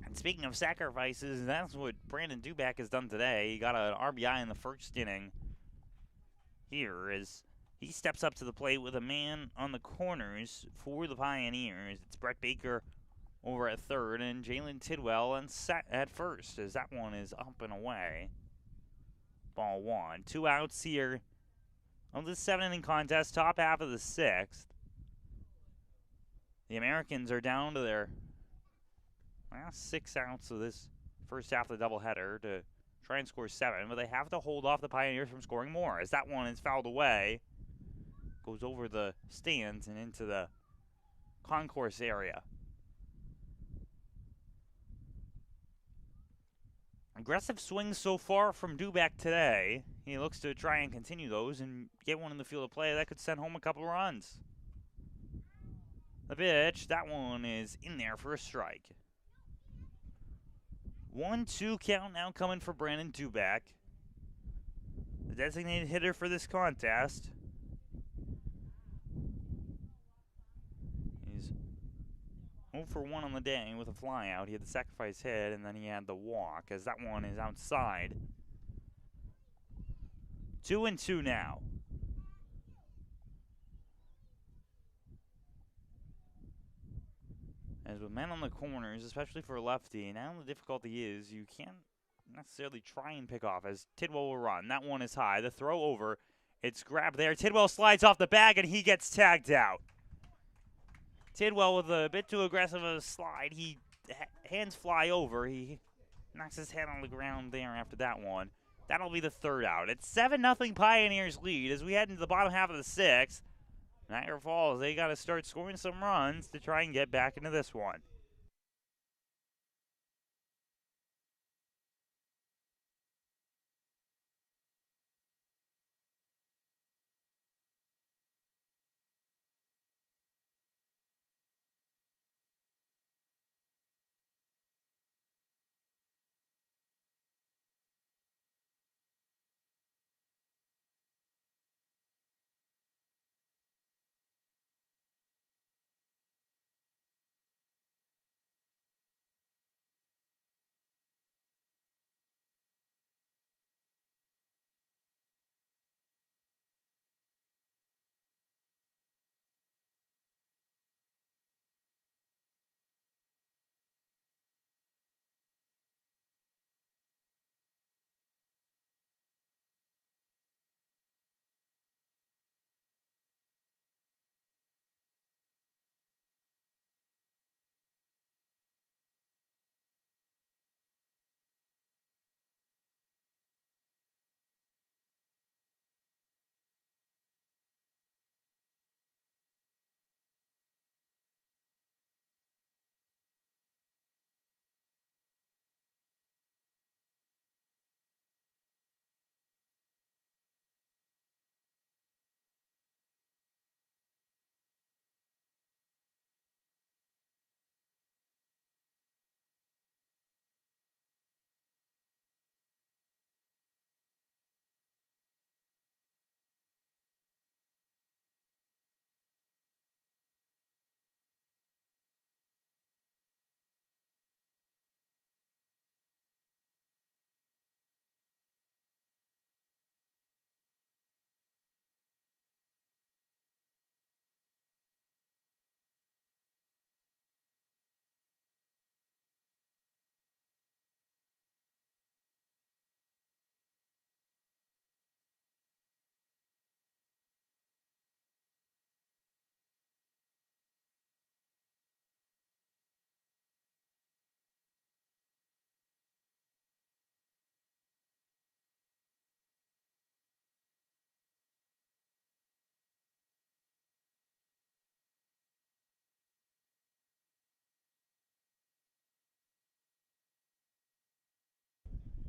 And speaking of sacrifices, that's what Brandon Duback has done today. He got an RBI in the first inning. Here as he steps up to the plate with a man on the corners for the Pioneers. It's Brett Baker over at third and Jalen Tidwell at first as that one is up and away. Ball 1. 2 outs here of the 7-inning contest, top half of the 6th. The Americans are down to their last 6 outs of this first half of the doubleheader to try and score 7, but they have to hold off the Pioneers from scoring more as that one is fouled away. Goes over the stands and into the concourse area. Aggressive swings so far from Duback today. He looks to try and continue those and get one in the field of play that could send home a couple runs. The pitch, that one is in there for a strike. 1-2 count now coming for Brandon Duback, the designated hitter for this contest. He's 0 for 1 on the day with a fly out. He had the sacrifice hit, and then he had the walk, as that one is outside. 2-2 now. As with men on the corners, especially for a lefty, now the difficulty is you can't necessarily try and pick off as Tidwell will run. That one is high. The throw over. It's grabbed there. Tidwell slides off the bag, and he gets tagged out. Tidwell with a bit too aggressive of a slide. He hands fly over. He knocks his head on the ground there after that one. That'll be the 3rd out. It's 7-0 Pioneers lead as we head into the bottom half of the 6th. Niagara Falls, they got to start scoring some runs to try and get back into this one.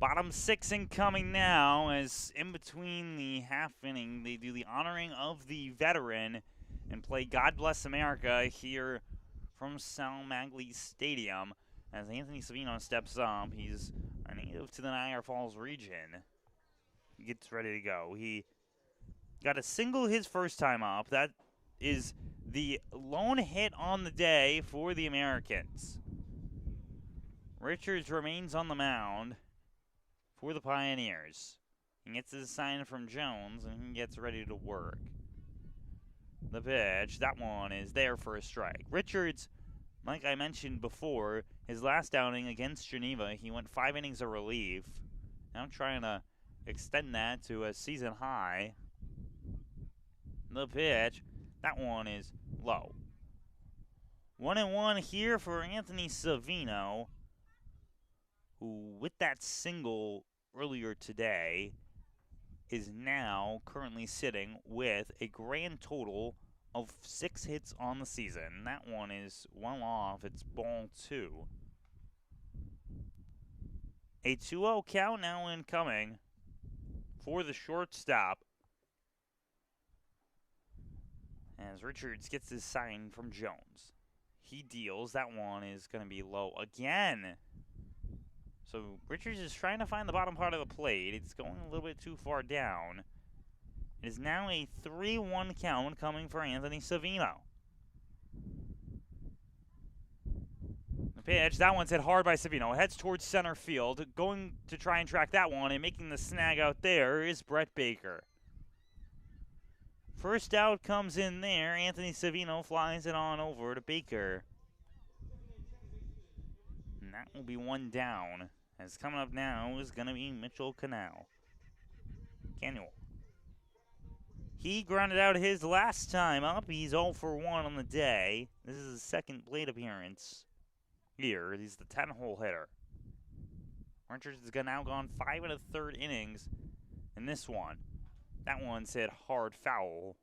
Bottom 6 incoming now, as in between the half inning, they do the honoring of the veteran and play God Bless America here from Sal Maglie Stadium. As Anthony Savino steps up, he's a native to the Niagara Falls region. He gets ready to go. He got a single his first time up. That is the lone hit on the day for the Americans. Richards remains on the mound for the Pioneers. He gets his sign from Jones, and he gets ready to work. The pitch, that one is there for a strike. Richards, like I mentioned before, his last outing against Geneva, he went 5 innings of relief. Now trying to extend that to a season high. The pitch, that one is low. 1-1 here for Anthony Savino, who with that single earlier today is now currently sitting with a grand total of 6 hits on the season. That one is well off. It's ball 2. A 2-0 count now incoming for the shortstop, as Richards gets his sign from Jones. He deals. That one is going to be low again. So Richards is trying to find the bottom part of the plate. It's going a little bit too far down. It is now a 3-1 count coming for Anthony Savino. The pitch, that one's hit hard by Savino. It heads towards center field. Going to try and track that one, and making the snag out there is Brett Baker. First out comes in there. Anthony Savino flies it on over to Baker. And that will be one down. As coming up now is going to be Mitchell Canal. He grounded out his last time up. He's 0 for 1 on the day. This is his second plate appearance here. He's the 10-hole hitter. Richards has now gone 5 1/3 innings in this one. That one's hit hard foul.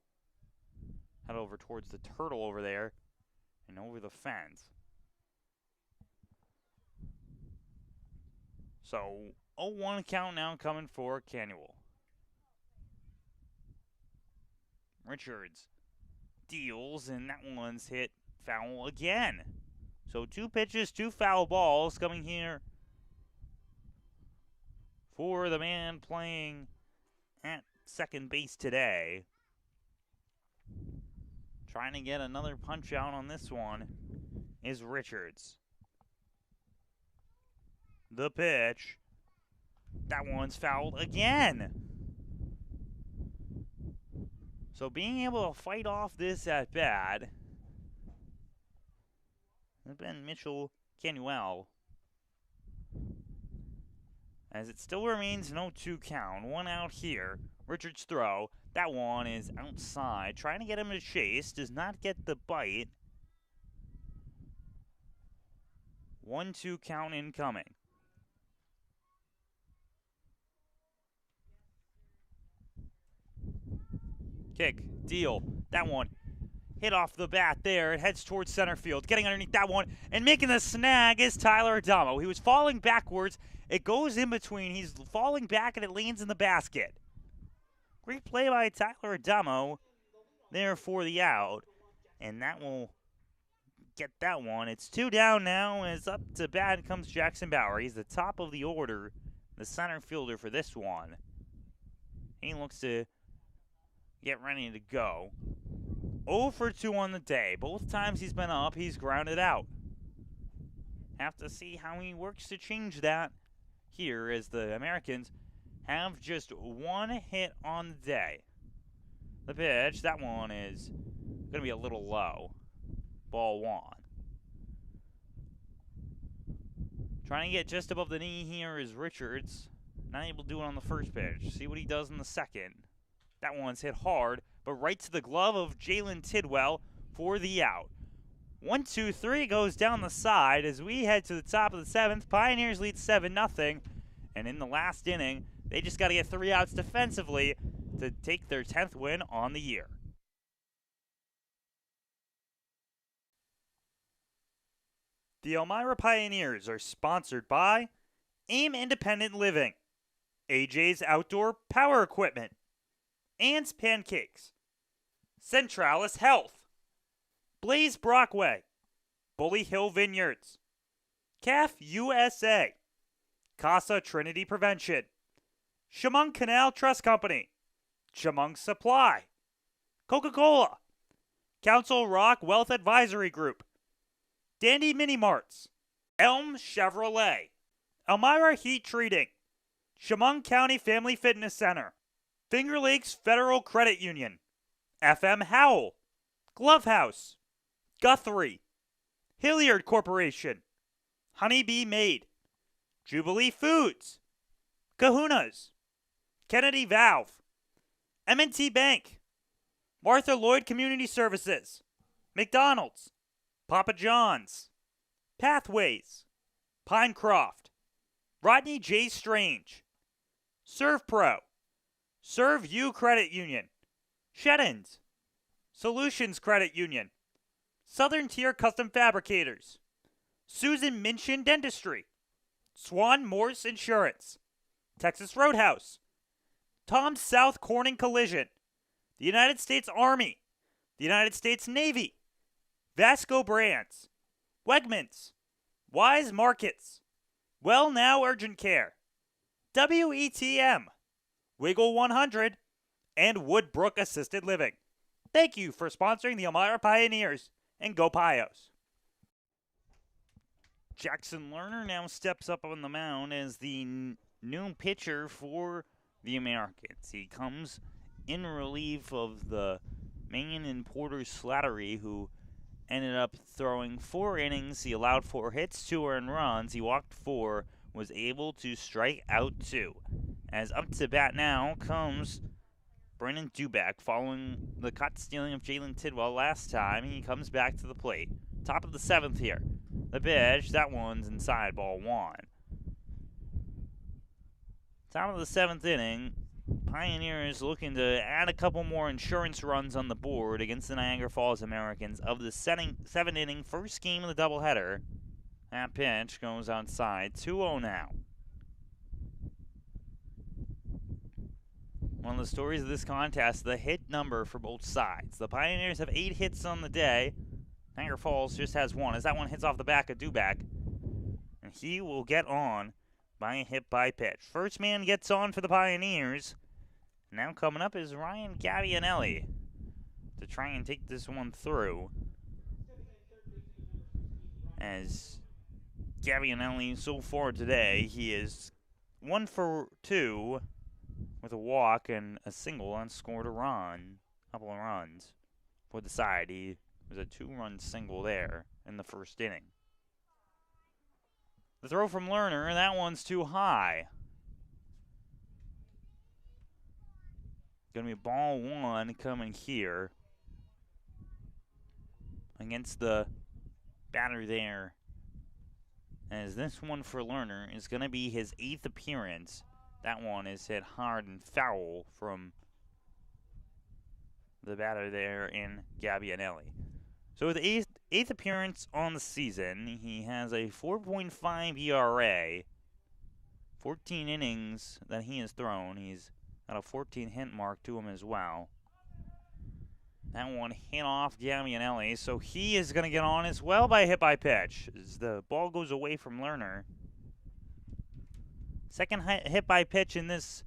Head over towards the turtle over there and over the fence. So 0-1 count now coming for Canuel. Richards deals, and that one's hit foul again. So 2 pitches, 2 foul balls coming here for the man playing at second base today. Trying to get another punch out on this one is Richards. The pitch, that one's fouled again. So being able to fight off this at bat has been Mitchell Canuel. As it still remains no 2 count. 1 out here. Richards throw. That one is outside. Trying to get him to chase. Does not get the bite. 1-2 count incoming. Kick, deal, that one hit off the bat there. It heads towards center field. Getting underneath that one and making the snag is Tyler Adamo. He was falling backwards. It goes in between. He's falling back and it lands in the basket. Great play by Tyler Adamo there for the out. And that will get that one. It's 2 down now as up to bat comes Jackson Bauer. He's the top of the order, the center fielder for this one. He looks to get ready to go. 0 for 2 on the day. Both times he's been up, he's grounded out. Have to see how he works to change that here, as the Americans have just 1 hit on the day. The pitch, that one is going to be a little low. Ball 1. Trying to get just above the knee here is Richards. Not able to do it on the first pitch. See what he does in the second. That one's hit hard, but right to the glove of Jalen Tidwell for the out. 1-2-3 goes down the side as we head to the top of the 7th. Pioneers lead 7-0, and in the last inning, they just got to get 3 outs defensively to take their 10th win on the year. The Elmira Pioneers are sponsored by AIM Independent Living, AJ's Outdoor Power Equipment, Ann's Pancakes, Centralis Health, Blaze Brockway, Bully Hill Vineyards, CAF USA, Casa Trinity Prevention, Chemung Canal Trust Company, Chemung Supply, Coca-Cola, Council Rock Wealth Advisory Group, Dandy Mini Marts, Elm Chevrolet, Elmira Heat Treating, Chemung County Family Fitness Center, Finger Lakes Federal Credit Union, FM Howell, Glove House, Guthrie, Hilliard Corporation, Honeybee Maid, Jubilee Foods, Kahuna's, Kennedy Valve, M&T Bank, Martha Lloyd Community Services, McDonald's, Papa John's, Pathways, Pinecroft, Rodney J. Strange, ServPro, ServU Credit Union, Sheddens, Solutions Credit Union, Southern Tier Custom Fabricators, Susan Minchin Dentistry, Swan Morse Insurance, Texas Roadhouse, Tom South Corning Collision, the United States Army, the United States Navy, Vasco Brands, Wegmans, Wise Markets, Well Now Urgent Care, WETM, Wiggle 100, and Woodbrook Assisted Living. Thank you for sponsoring the Elmira Pioneers, and go Pios. Jackson Lerner now steps up on the mound as the new pitcher for the Americans. He comes in relief of the man in Porter Slattery, who ended up throwing 4 innings. He allowed 4 hits, 2 earned runs. He walked 4, was able to strike out 2. As up to bat now comes Brandon Duback, following the cut stealing of Jalen Tidwell last time. He comes back to the plate. Top of the 7th here. The pitch, that one's inside, ball 1. Top of the 7th inning. Pioneers looking to add a couple more insurance runs on the board against the Niagara Falls Americans of the 7-inning first game of the doubleheader. That pitch goes outside. 2-0 now. One of the stories of this contest, the hit number for both sides. The Pioneers have 8 hits on the day. Niagara Falls just has 1, as that one hits off the back of Duback. And he will get on by a hit by pitch. First man gets on for the Pioneers. Now coming up is Ryan Gabbianelli to try and take this one through. As Gabbianelli, so far today, he is 1 for 2 with a walk and a single, and scored a couple of runs for the side. He was a 2-run single there in the first inning. The throw from Lerner, that one's too high. Going to be ball 1 coming here against the batter there. As this one for Lerner is going to be his 8th appearance. That one is hit hard and foul from the batter there in Gabbianelli. So with 8th appearance on the season, he has a 4.5 ERA. 14 innings that he has thrown. He's got a 14-hit mark to him as well. That one hit off Gabbianelli, so he is going to get on as well by a hit by pitch as the ball goes away from Lerner. Second hit by pitch in this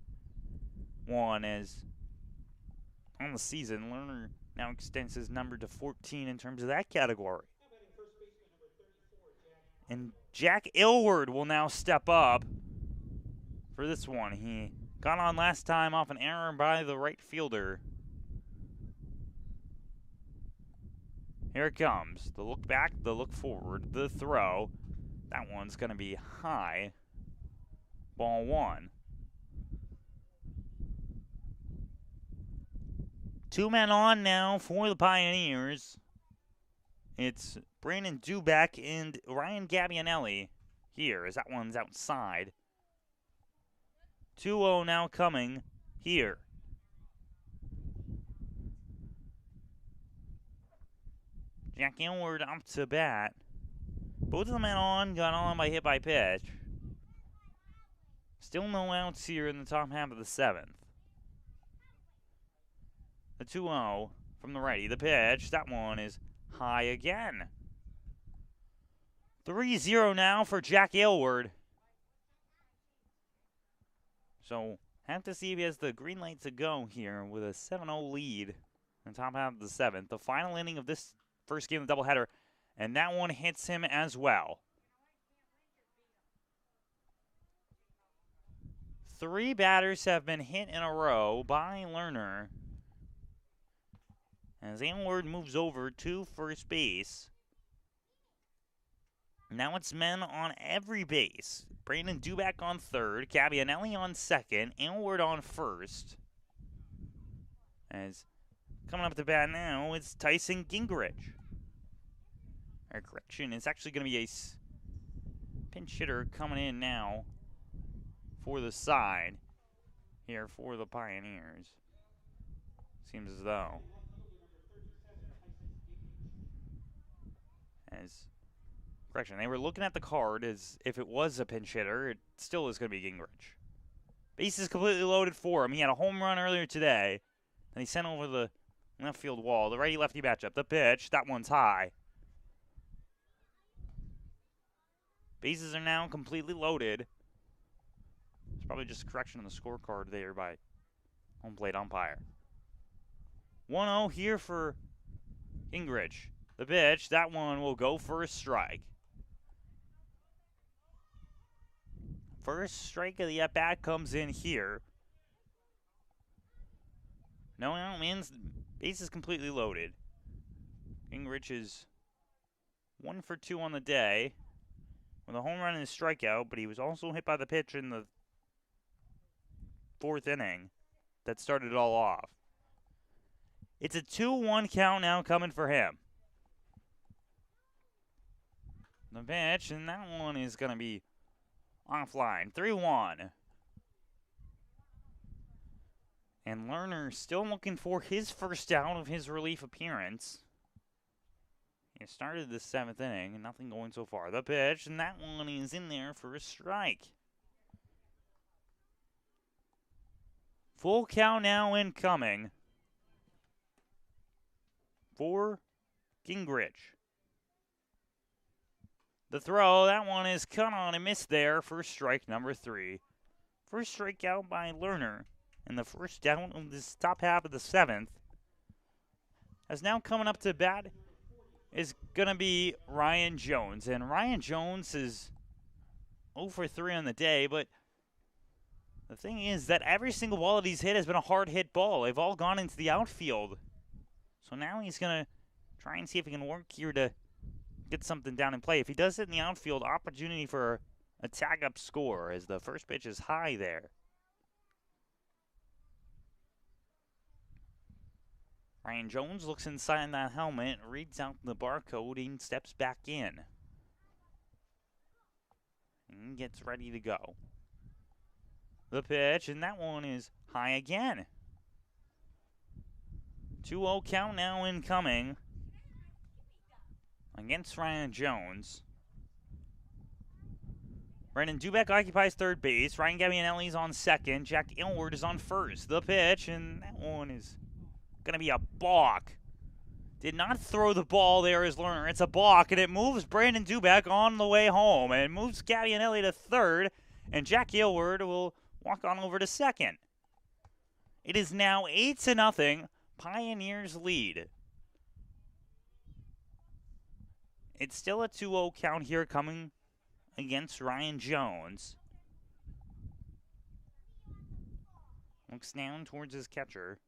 one is on the season. Lerner now extends his number to 14 in terms of that category. And Jack Aylward will now step up for this one. He got on last time off an error by the right fielder. Here it comes. The look back, the look forward, the throw. That one's going to be high. Ball 1. 2 men on now for the Pioneers. It's Brandon Duback and Ryan Gabbianelli here, as that one's outside. 2-0 now coming here. Jack Aylward up to bat. Both of the men on got on by hit by pitch. Still no outs here in the top half of the 7th. The 2-0 from the righty. The pitch, that one is high again. 3-0 now for Jack Aylward. So, have to see if he has the green light to go here with a 7-0 lead in the top half of the 7th. The final inning of this first game of the doubleheader, and that one hits him as well. 3 batters have been hit in a row by Lerner as Aylward moves over to first base. Now it's men on every base. Brandon Duback on third, Gabbianelli on second, Aylward on first. As coming up to bat now, it's Tyson Gingrich. Or correction, it's actually going to be a pinch hitter coming in now for the side here for the Pioneers. Seems as though. Correction, they were looking at the card as if it was a pinch hitter. It still is going to be Gingrich. Base is completely loaded for him. He had a home run earlier today. And he sent over the left field wall. The righty-lefty matchup. The pitch, that one's high. Bases are now completely loaded. It's probably just a correction on the scorecard there by home plate umpire. 1-0 here for Gingrich. The pitch, that one will go for a strike. First strike of the at-bat comes in here. No out means base is completely loaded. Gingrich is 1 for 2 on the day with a home run and a strikeout, but he was also hit by the pitch in the 4th inning that started it all off. It's a 2-1 count now coming for him. The pitch, and that one is going to be offline. 3-1. And Lerner still looking for his first out of his relief appearance. He started the 7th inning, and nothing going so far. The pitch, and that one is in there for a strike. Full count now incoming for Gingrich. The throw, that one is cut on and missed there for strike number 3. First strikeout by Lerner, and the first out of this top half of the 7th. As now coming up to bat is going to be Ryan Jones. And Ryan Jones is 0 for 3 on the day, but the thing is that every single ball that he's hit has been a hard hit ball. They've all gone into the outfield. So now he's going to try and see if he can work here to get something down in play. If he does it in the outfield, opportunity for a tag-up score as the first pitch is high there. Ryan Jones looks inside that helmet, reads out the barcode, and steps back in. And gets ready to go. The pitch, and that one is high again. 2-0 count now incoming against Ryan Jones. Brandon Duback occupies third base. Ryan Gabbianelli is on second. Jack Aylward is on first. The pitch, and that one is going to be a balk. Did not throw the ball there as Lerner. It's a balk, and it moves Brandon Duback on the way home. And it moves Gabbianelli to third, and Jack Aylward will walk on over to second. It is now 8-0, Pioneers lead. It's still a 2-0 count here coming against Ryan Jones. Looks down towards his catcher.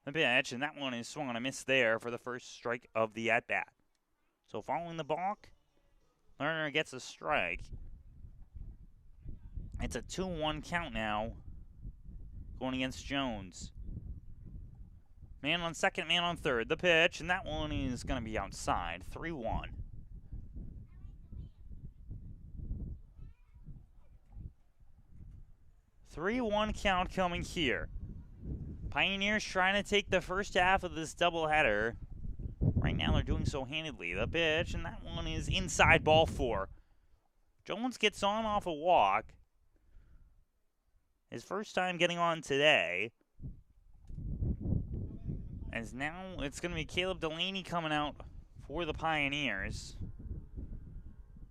The pitch, and that one is swung on a miss there for the first strike of the at-bat. So following the balk, Lerner gets a strike. It's a 2-1 count now going against Jones. Man on second, man on third. The pitch, and that one is going to be outside. 3-1. Three-1 count coming here. Pioneers trying to take the first half of this doubleheader. Right now they're doing so handedly. The pitch, and that one is inside ball 4. Jones gets on off a walk. His first time getting on today. As now it's going to be Caleb Delaney coming out for the Pioneers.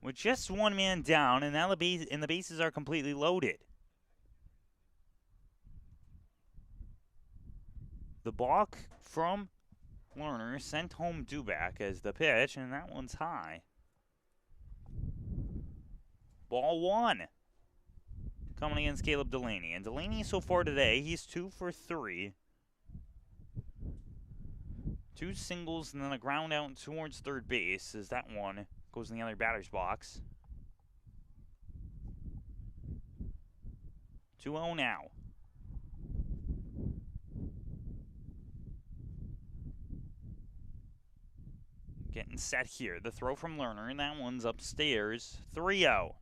With just one man down, and now the bases are completely loaded. The balk from Lerner sent home Duback as the pitch, and that one's high. Ball 1 coming against Caleb Delaney. And Delaney so far today, he's 2 for 3. 2 singles and then a ground out towards third base as that one goes in the other batter's box. 2-0 now. Getting set here. The throw from Lerner, and that one's upstairs. 3-0.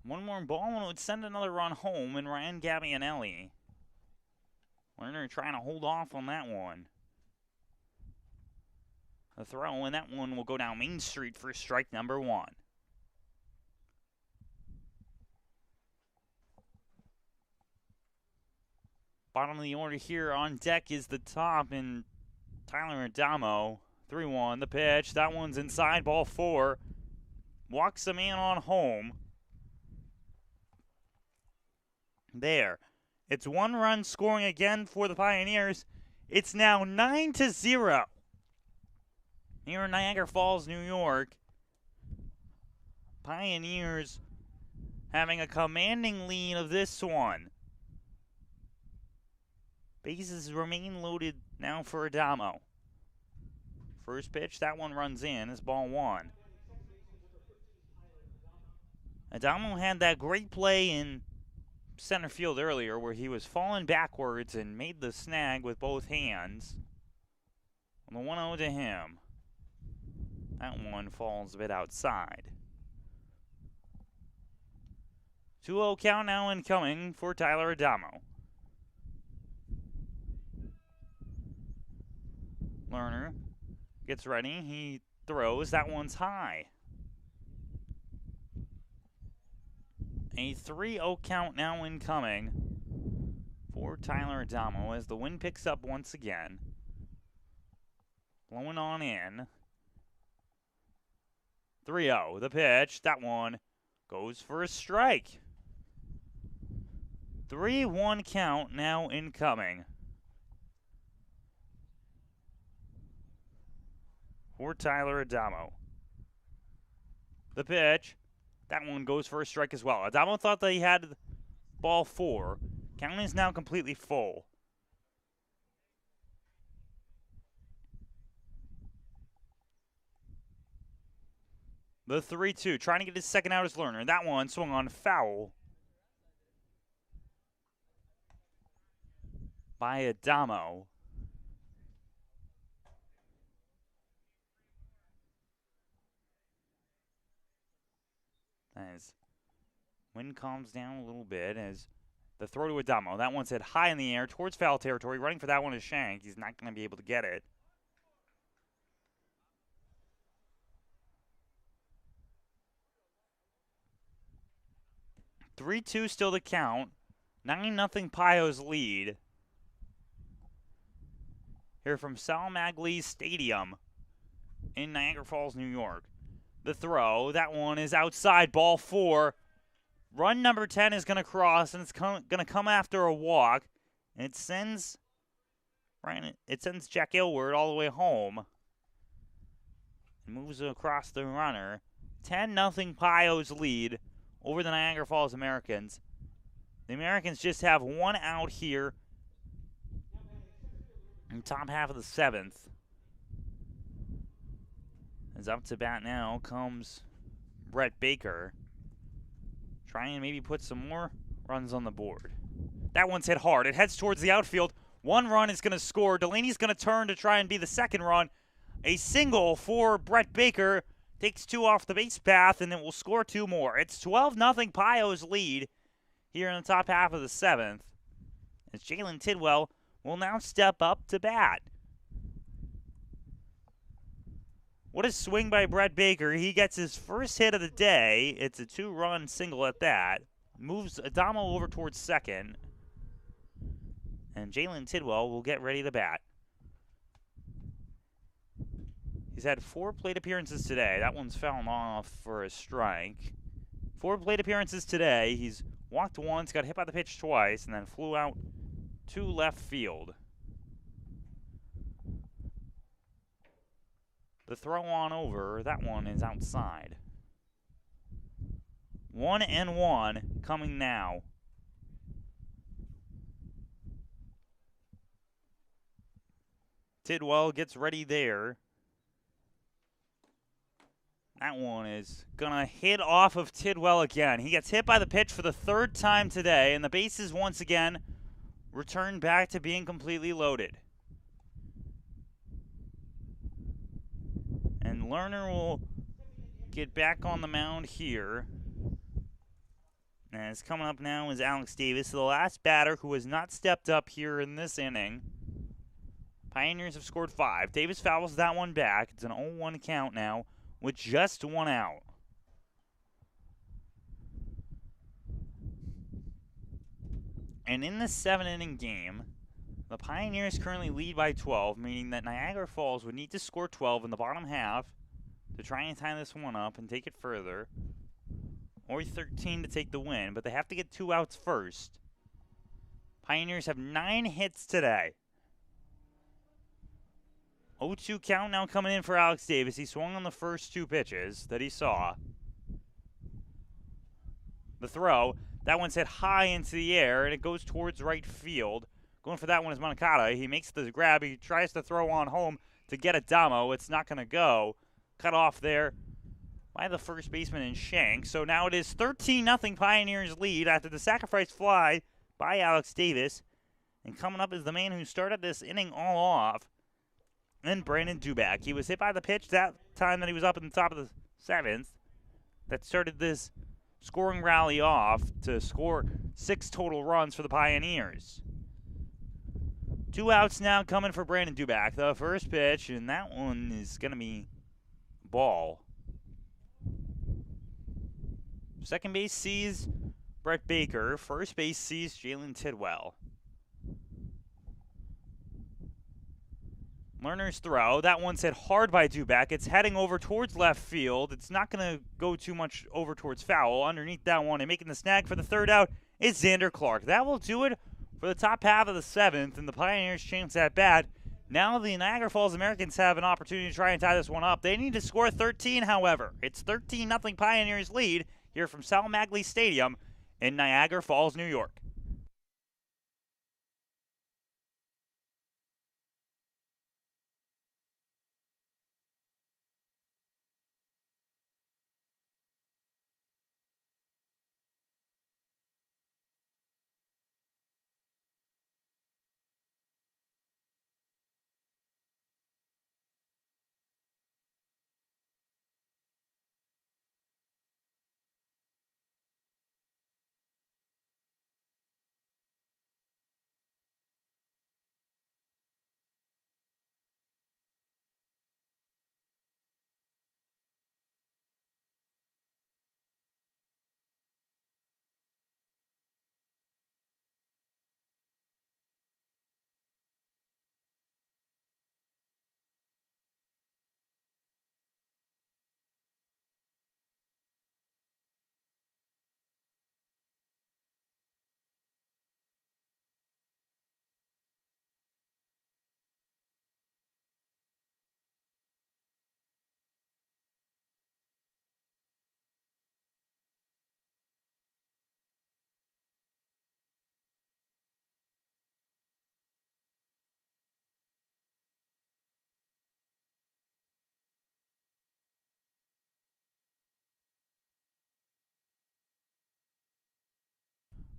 One more ball and it would send another run home, and Ryan Gabbianelli. Lerner trying to hold off on that one. The throw, and that one will go down Main Street for strike number 1. Bottom of the order here on deck is the top, and Tyler Adamo. 3-1, the pitch. That one's inside, ball 4. Walks a man on home. There. It's 1 run scoring again for the Pioneers. It's now 9-0. Here in Niagara Falls, New York. Pioneers having a commanding lead of this one. Bases remain loaded now for Adamo. First pitch, that one runs in. It's ball 1. Adamo had that great play in center field earlier where he was falling backwards and made the snag with both hands. The 1-0 to him. That one falls a bit outside. 2-0 count now incoming for Tyler Adamo. Lerner gets ready. He throws. That one's high. A 3-0 count now incoming for Tyler Adamo as the wind picks up once again. Blowing on in. 3-0. The pitch. That one goes for a strike. 3-1 count now incoming for Tyler Adamo. The pitch. That one goes for a strike as well. Adamo thought that he had ball 4. Count is now completely full. The 3-2. Trying to get his second out as Lerner. That one swung on foul by Adamo. As wind calms down a little bit as the throw to Adamo. That one's hit high in the air towards foul territory. Running for that one is Shank. He's not going to be able to get it. (3-2) still to count. 9-0 Pios lead. Here from Sal Magli Stadium in Niagara Falls, New York. The throw, that one is outside, ball 4. Run number 10 is going to cross, and it's going to come after a walk. And it sends Jack Aylward all the way home. It moves across the runner. 10-0 Pios lead over the Niagara Falls Americans. The Americans just have 1 out here in the top half of the 7th. As up to bat now comes Brett Baker. Trying to maybe put some more runs on the board. That one's hit hard. It heads towards the outfield. 1 run is going to score. Delaney's going to turn to try and be the second run. A single for Brett Baker. Takes 2 off the base path, and it will score 2 more. It's 12-0 Pios lead here in the top half of the 7th. As Jalen Tidwell will now step up to bat. What a swing by Brett Baker. He gets his first hit of the day. It's a 2-run single at that. Moves Adamo over towards second. And Jalen Tidwell will get ready to bat. He's had 4 plate appearances today. That one's fallen off for a strike. 4 plate appearances today. He's walked once, got hit by the pitch twice, and then flew out to left field. The throw on over, that one is outside. 1-1 coming now. Tidwell gets ready there. That one is going to hit off of Tidwell again. He gets hit by the pitch for the 3rd time today, and the bases once again return back to being completely loaded. And Lerner will get back on the mound here. And it's coming up now is Alex Davis, the last batter who has not stepped up here in this inning. Pioneers have scored 5. Davis fouls that one back. It's an 0-1 count now with just 1 out. And in this 7-inning game, the Pioneers currently lead by 12, meaning that Niagara Falls would need to score 12 in the bottom half to try and tie this one up and take it further, or 13 to take the win, but they have to get 2 outs first. Pioneers have 9 hits today. 0-2 count now coming in for Alex Davis. He swung on the first 2 pitches that he saw. The throw, that one's hit high into the air, and it goes towards right field. Going for that one is Moncada. He makes the grab. He tries to throw on home to get Adamo. It's not going to go. Cut off there by the first baseman in Shank. So now it is 13-0 Pioneers lead after the sacrifice fly by Alex Davis. And coming up is the man who started this inning all off, and Brandon Duback. He was hit by the pitch that time that he was up in the top of the 7th. That started this scoring rally off to score 6 total runs for the Pioneers. 2 outs now coming for Brandon Duback. The first pitch, and that one is going to be ball. Second base sees Brett Baker. First base sees Jalen Tidwell. Lerner's throw. That one's hit hard by Duback. It's heading over towards left field. It's not going to go too much over towards foul. Underneath that one and making the snag for the 3rd out is Xander Clark. That will do it for the top half of the 7th, and the Pioneers chance at bat. Now the Niagara Falls Americans have an opportunity to try and tie this one up. They need to score 13, however. It's 13-0 Pioneers lead here from Sal Magley Stadium in Niagara Falls, New York.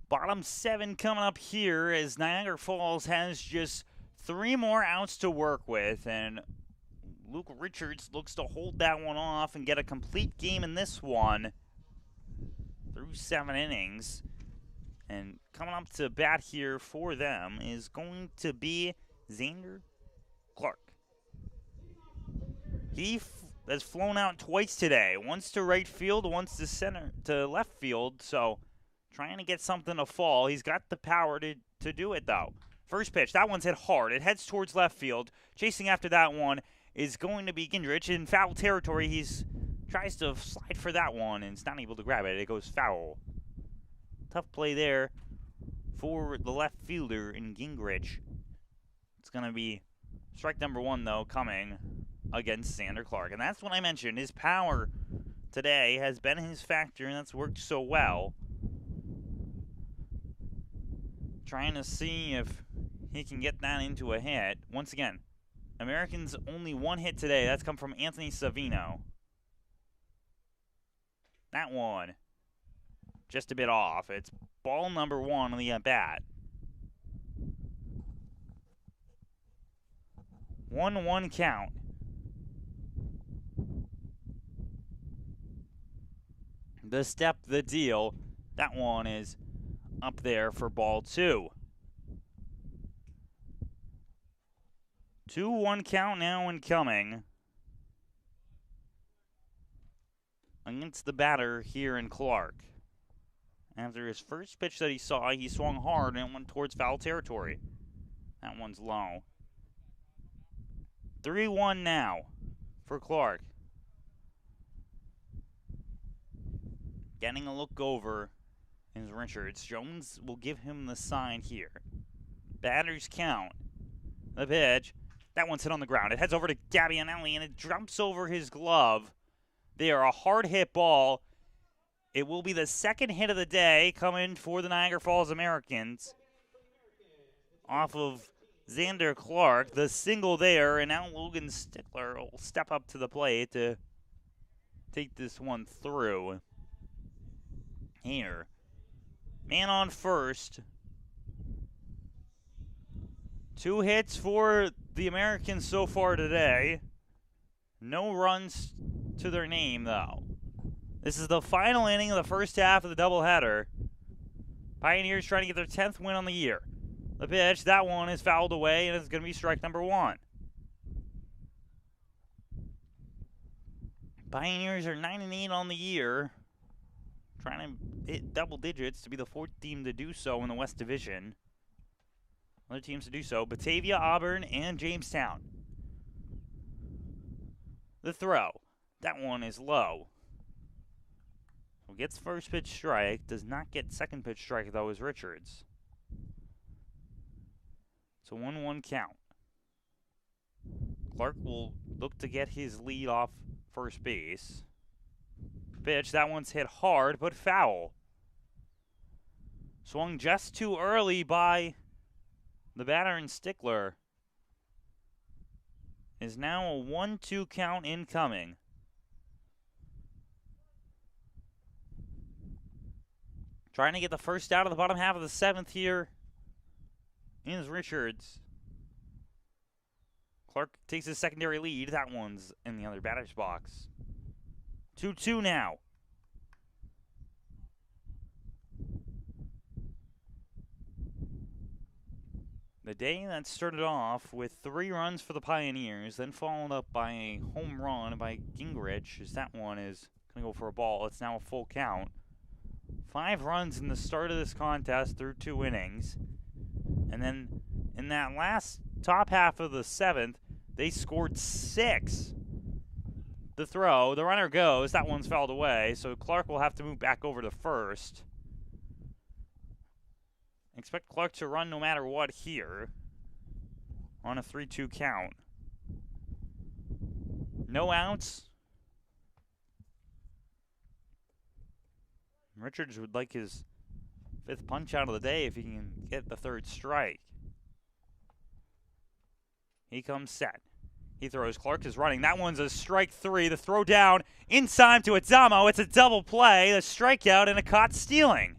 Bottom 7 coming up here as Niagara Falls has just 3 more outs to work with, and Luke Richards looks to hold that one off and get a complete game in this one through 7 innings. And coming up to bat here for them is going to be Xander Clark. He that's flown out twice today. Once to right field, once to left field. So trying to get something to fall. He's got the power to do it, though. First pitch, that one's hit hard. It heads towards left field. Chasing after that one is going to be Gingrich. In foul territory, he's tries to slide for that one and is not able to grab it. It goes foul. Tough play there for the left fielder in Gingrich. It's going to be strike number one, though, coming against Xander Clark. And that's what I mentioned. His power today has been his factor, and that's worked so well. Trying to see if he can get that into a hit. Once again, Americans only one hit today. That's come from Anthony Savino. That one just a bit off. It's ball number one on the at-bat. 1-1 count. The step, the deal. That one is up there for ball two. 2-1 count now incoming against the batter here in Clark. After his first pitch that he saw, he swung hard and went towards foul territory. That one's low. 3-1 now for Clark. Getting a look over is Richards. Jones will give him the sign here. Batters count. The pitch. That one's hit on the ground. It heads over to Gabbianelli, and it jumps over his glove. They are a hard-hit ball. It will be the second hit of the day coming for the Niagara Falls Americans. Off of Xander Clark, the single there, and now Logan Stickler will step up to the plate to take this one through. Here. Man on first. 2 hits for the Americans so far today. No runs to their name, though. This is the final inning of the first half of the doubleheader. Pioneers trying to get their 10th win on the year. The pitch, that one is fouled away, and it's going to be strike number one. Pioneers are 9-8 on the year. Trying to hit double digits to be the 4th team to do so in the West Division. Other teams to do so, Batavia, Auburn, and Jamestown. The throw. That one is low. So gets first pitch strike. Does not get second pitch strike, though, is Richards. It's a 1-1 count. Clark will look to get his lead off first base. Pitch. That one's hit hard, but foul. Swung just too early by the batter in Stickler. Is now a 1-2 count incoming. Trying to get the first out of the bottom half of the 7th here is Richards. Clark takes his secondary lead. That one's in the other batter's box. 2-2 now. The day that started off with 3 runs for the Pioneers, then followed up by a home run by Gingrich, as that one is going to go for a ball. It's now a full count. 5 runs in the start of this contest through 2 innings. And then in that last top half of the 7th, they scored 6. The throw, the runner goes, that one's fouled away, so Clark will have to move back over to first. Expect Clark to run no matter what here on a 3-2 count. No outs. Richards would like his 5th punch out of the day if he can get the 3rd strike. He comes set. He throws. Clark is running. That one's a strike 3. The throw down inside to Adamo. It's a double play, a strikeout, and a caught stealing.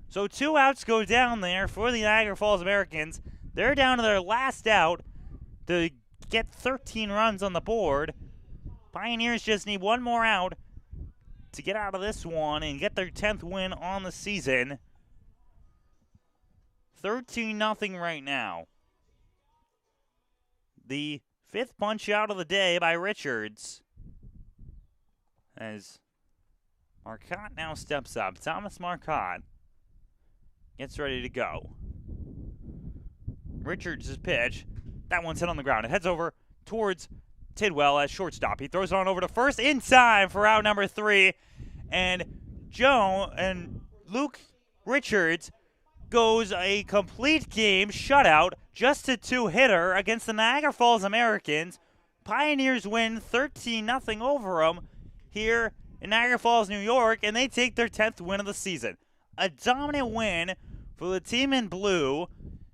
So 2 outs go down there for the Niagara Falls Americans. They're down to their last out to get 13 runs on the board. Pioneers just need 1 more out to get out of this one and get their 10th win on the season. 13-0 right now. The 5th punch out of the day by Richards. as Marcotte now steps up. Thomas Marcotte gets ready to go. Richards' pitch. That one's hit on the ground. It heads over towards Tidwell as shortstop. He throws it on over to first in time for out number 3. And Luke Richards goes a complete game shutout, just a 2-hitter against the Niagara Falls Americans. Pioneers win 13-0 over them here in Niagara Falls, New York, and they take their 10th win of the season. A dominant win for the team in blue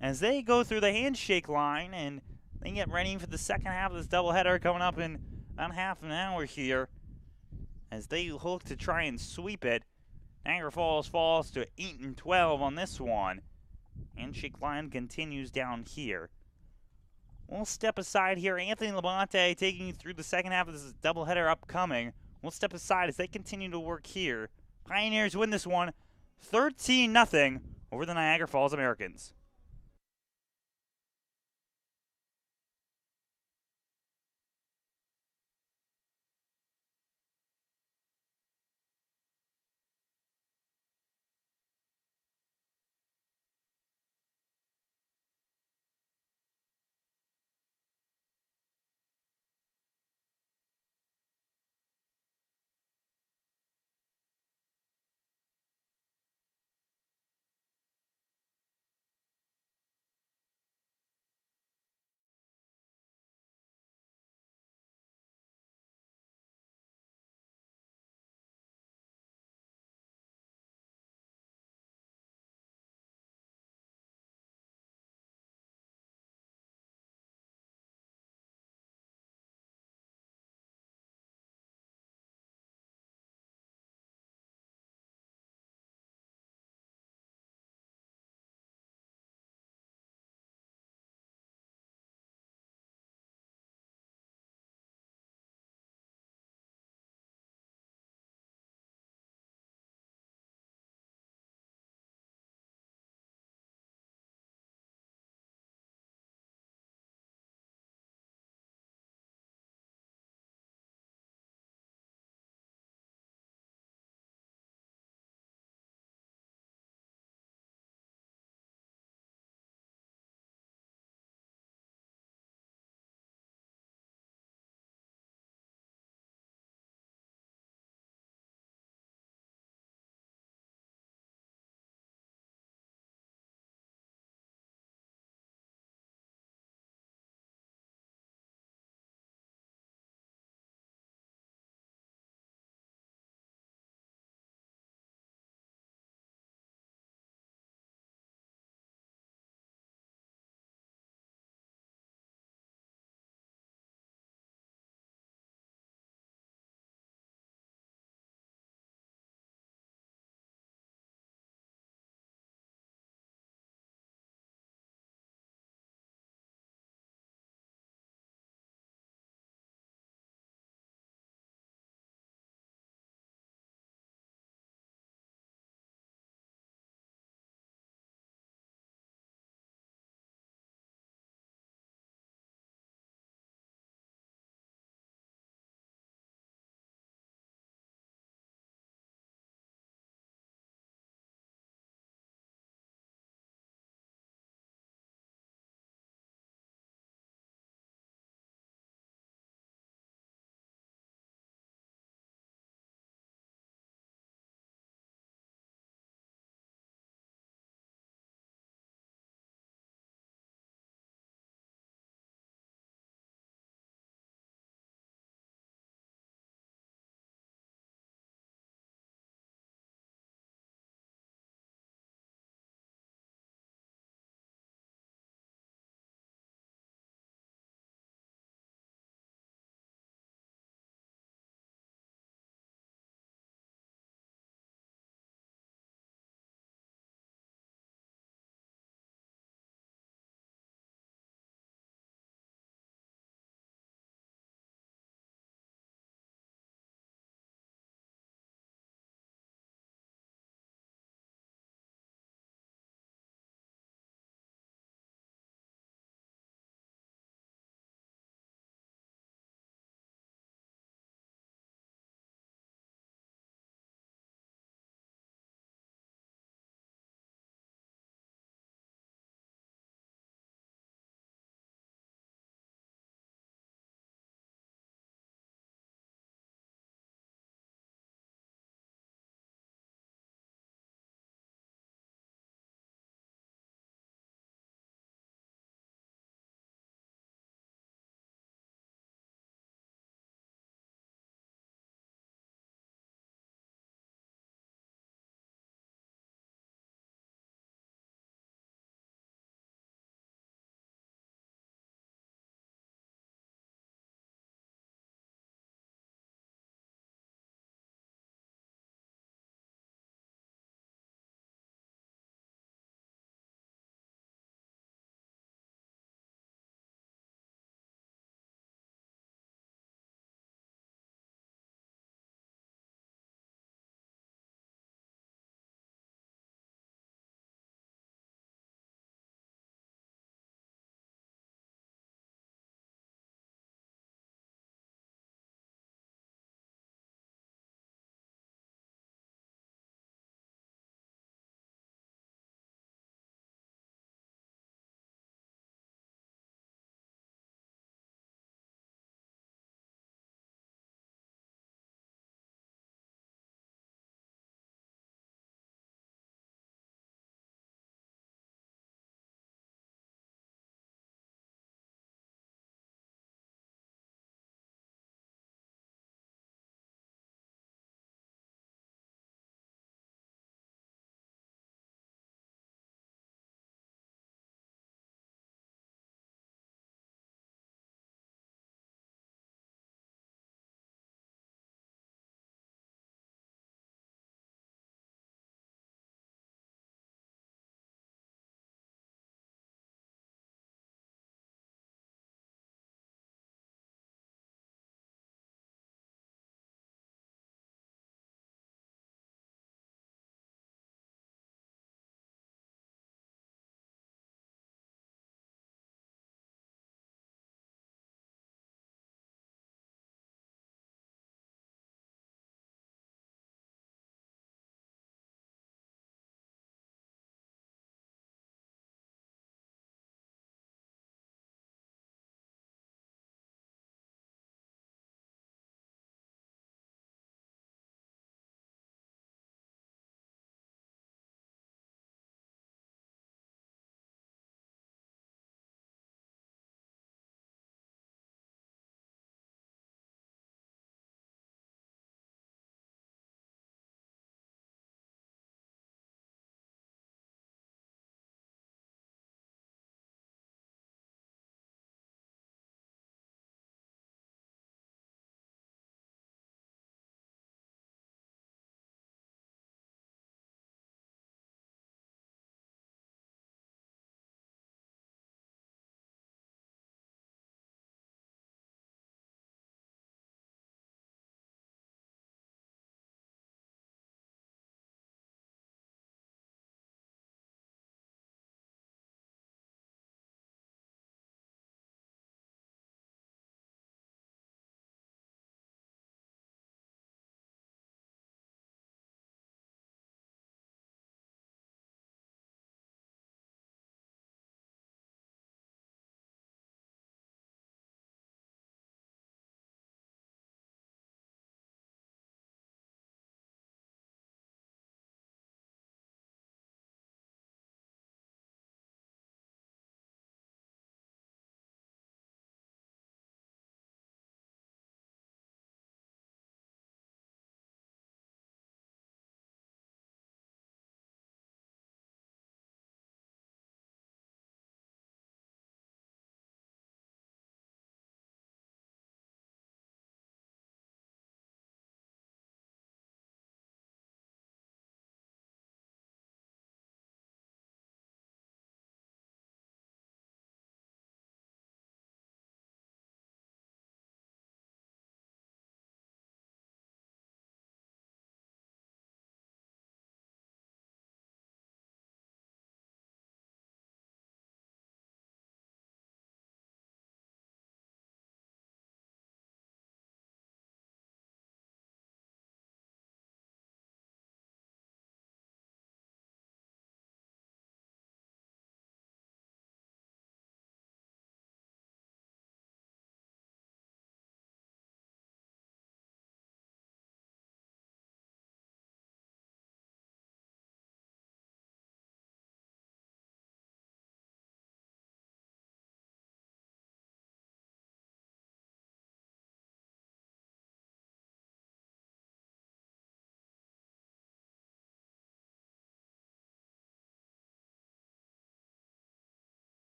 as they go through the handshake line and they get ready for the second half of this doubleheader coming up in about half an hour here as they look to try and sweep it. Niagara Falls falls to 8-12 on this one. Handshake line continues down here. We'll step aside here. Anthony Labonte taking you through the second half of this doubleheader upcoming. We'll step aside as they continue to work here. Pioneers win this one 13-0 over the Niagara Falls Americans.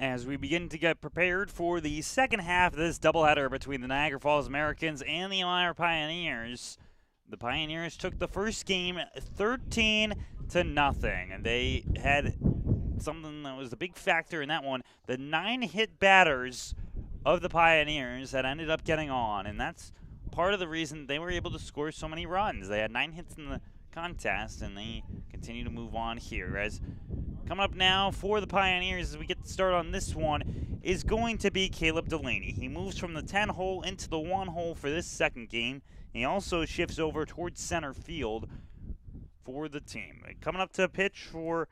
as we begin to get prepared for the second half of this doubleheader between the Niagara Falls Americans and the Elmira Pioneers. The Pioneers took the first game 13-0, and they had something that was the big factor in that one. The 9-hit batters of the Pioneers that ended up getting on, and that's part of the reason they were able to score so many runs. They had 9 hits in the contest, and they continue to move on here. As coming up now for the Pioneers as we get to start on this one is going to be Caleb Delaney. He moves from the 10 hole into the 1 hole for this second game. He also shifts over towards center field for the team. Coming up to pitch for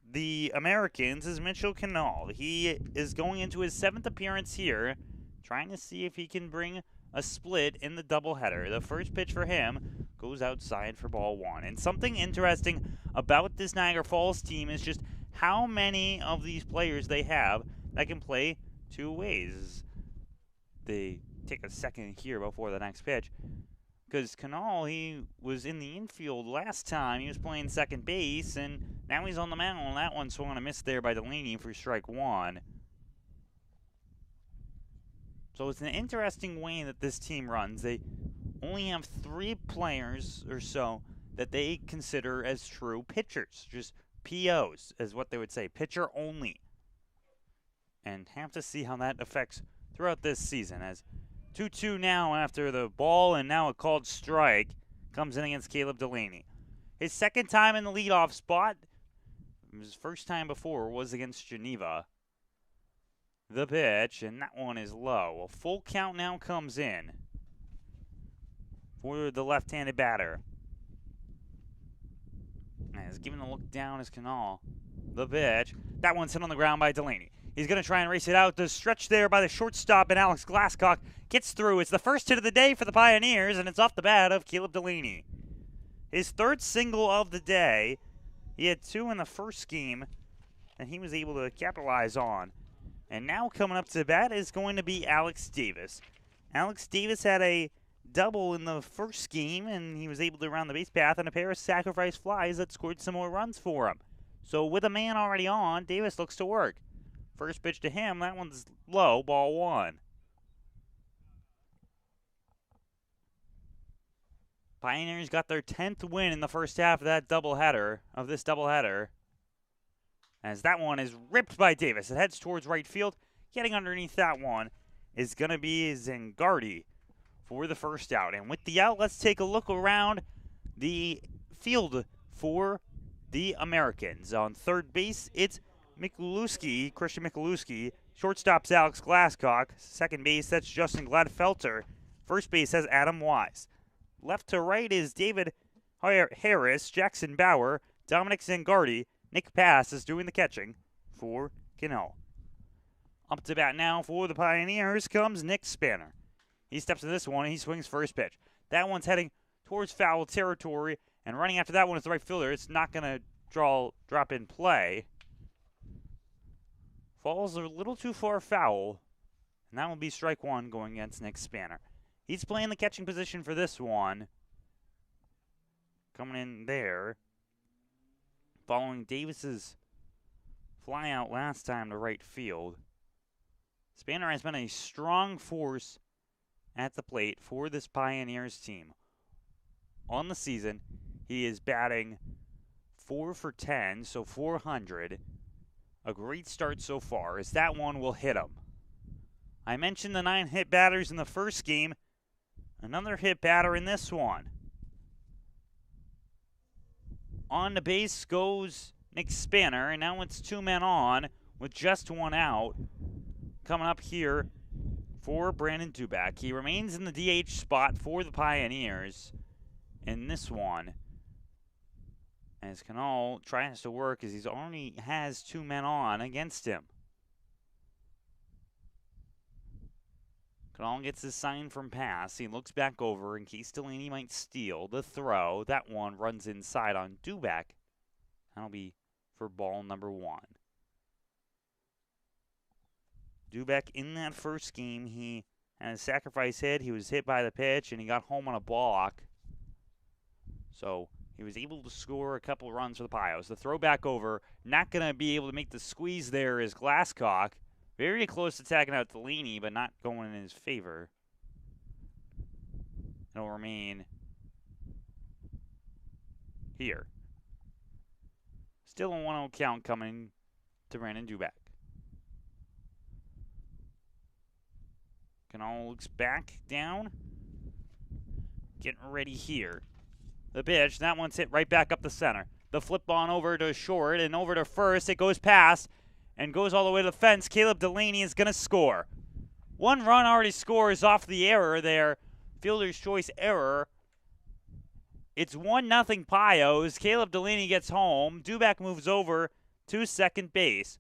the Americans is Mitchell Canal. He is going into his 7th appearance here, trying to see if he can bring a split in the doubleheader. The first pitch for him goes outside for ball 1. And something interesting about this Niagara Falls team is just how many of these players they have that can play 2 ways. They take a second here before the next pitch, because Canal, he was in the infield last time. He was playing second base, and now he's on the mound. And that one swung on a miss there by Delaney for strike 1. So it's an interesting way that this team runs. They only have 3 players or so that they consider as true pitchers. Just POs is what they would say, pitcher only. And have to see how that affects throughout this season, as 2-2 now after the ball and now a called strike comes in against Caleb Delaney. His second time in the leadoff spot, his first time before was against Geneva. The pitch, and that one is low. A full count now comes in for the left-handed batter. As given a look down is Canal. The pitch, that one's hit on the ground by Delaney. He's going to try and race it out. The stretch there by the shortstop, and Alex Glasscock gets through. It's the first hit of the day for the Pioneers, and it's off the bat of Caleb Delaney. His 3rd single of the day. He had 2 in the first game, and he was able to capitalize on. And now coming up to bat is going to be Alex Davis. Alex Davis had a double in the first game, and he was able to round the base path and a pair of sacrifice flies that scored some more runs for him. So with a man already on, Davis looks to work. First pitch to him, that one's low, ball 1. Pioneers got their 10th win in the first half of this doubleheader. As that one is ripped by Davis. It heads towards right field. Getting underneath that one is going to be Zangardi for the first out. And with the out, let's take a look around the field for the Americans. On third base, it's Christian Mikulusky. Shortstop's Alex Glasscock. Second base, that's Justin Gladfelter. First base has Adam Wise. Left to right is David Harris, Jackson Bauer, Dominic Zangardi. Nick Pass is doing the catching for Canal. Up to bat now for the Pioneers comes Nick Spanner. He steps to this one and he swings first pitch. That one's heading towards foul territory, and running after that one is the right fielder. It's not going to drop in play. Falls a little too far foul, and that will be strike 1 going against Nick Spanner. He's playing the catching position for this one. Coming in there. Following Davis's fly out last time to right field. Spanner has been a strong force at the plate for this Pioneers team. On the season, he is batting 4 for 10, so 400. A great start so far, as that one will hit him. I mentioned the 9 hit batters in the first game. Another hit batter in this one. On the base goes Nick Spanner, and now it's 2 men on with just 1 out. Coming up here for Brandon Duback. He remains in the DH spot for the Pioneers in this one, as Canal tries to work as he already has 2 men on against him. Canal gets his sign from pass. He looks back over in case Delaney might steal the throw. That one runs inside on Duback. That'll be for ball number 1. Duback in that first game, he had a sacrifice hit. He was hit by the pitch, and he got home on a balk. So he was able to score a couple runs for the Pios. The throw back over, not going to be able to make the squeeze there is Glasscock. Very close to tagging out Delaney, but not going in his favor. It'll remain here. Still a 1-0 count coming to Brandon Dubak. Canal looks back down. Getting ready here. The pitch, that one's hit right back up the center. The flip on over to short and over to first. It goes past and goes all the way to the fence. Caleb Delaney is going to score. 1 run already scores off the error there. Fielder's choice error. It's 1-0 Pios. Caleb Delaney gets home. Dubak moves over to second base.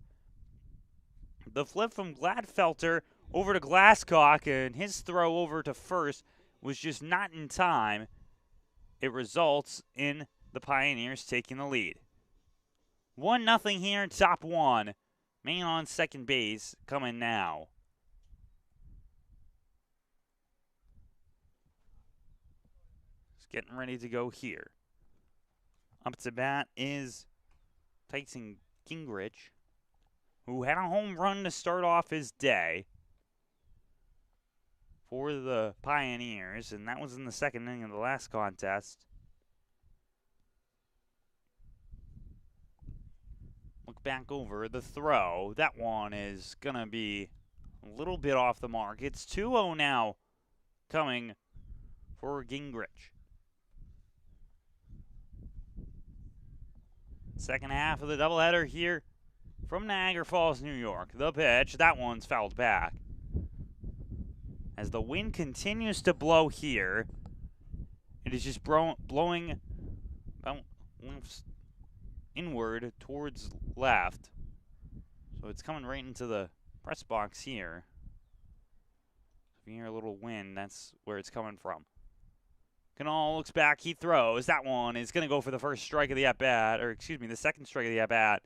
The flip from Gladfelter over to Glasscock, and his throw over to first was just not in time. It results in the Pioneers taking the lead. 1-0 here, top 1. Man on second base coming now. Just getting ready to go here. Up to bat is Tyson Gingrich, who had a home run to start off his day for the Pioneers, and that was in the second inning of the last contest. Look back over the throw. That one is going to be a little bit off the mark. It's 2-0 now coming for Gingrich. Second half of the doubleheader here from Niagara Falls, New York. The pitch, that one's fouled back. As the wind continues to blow here, it is just blowing inward towards left. So it's coming right into the press box here. If you hear a little wind, that's where it's coming from. Canal looks back, he throws. That one is going to go for the first strike of the at-bat, or excuse me, the second strike of the at-bat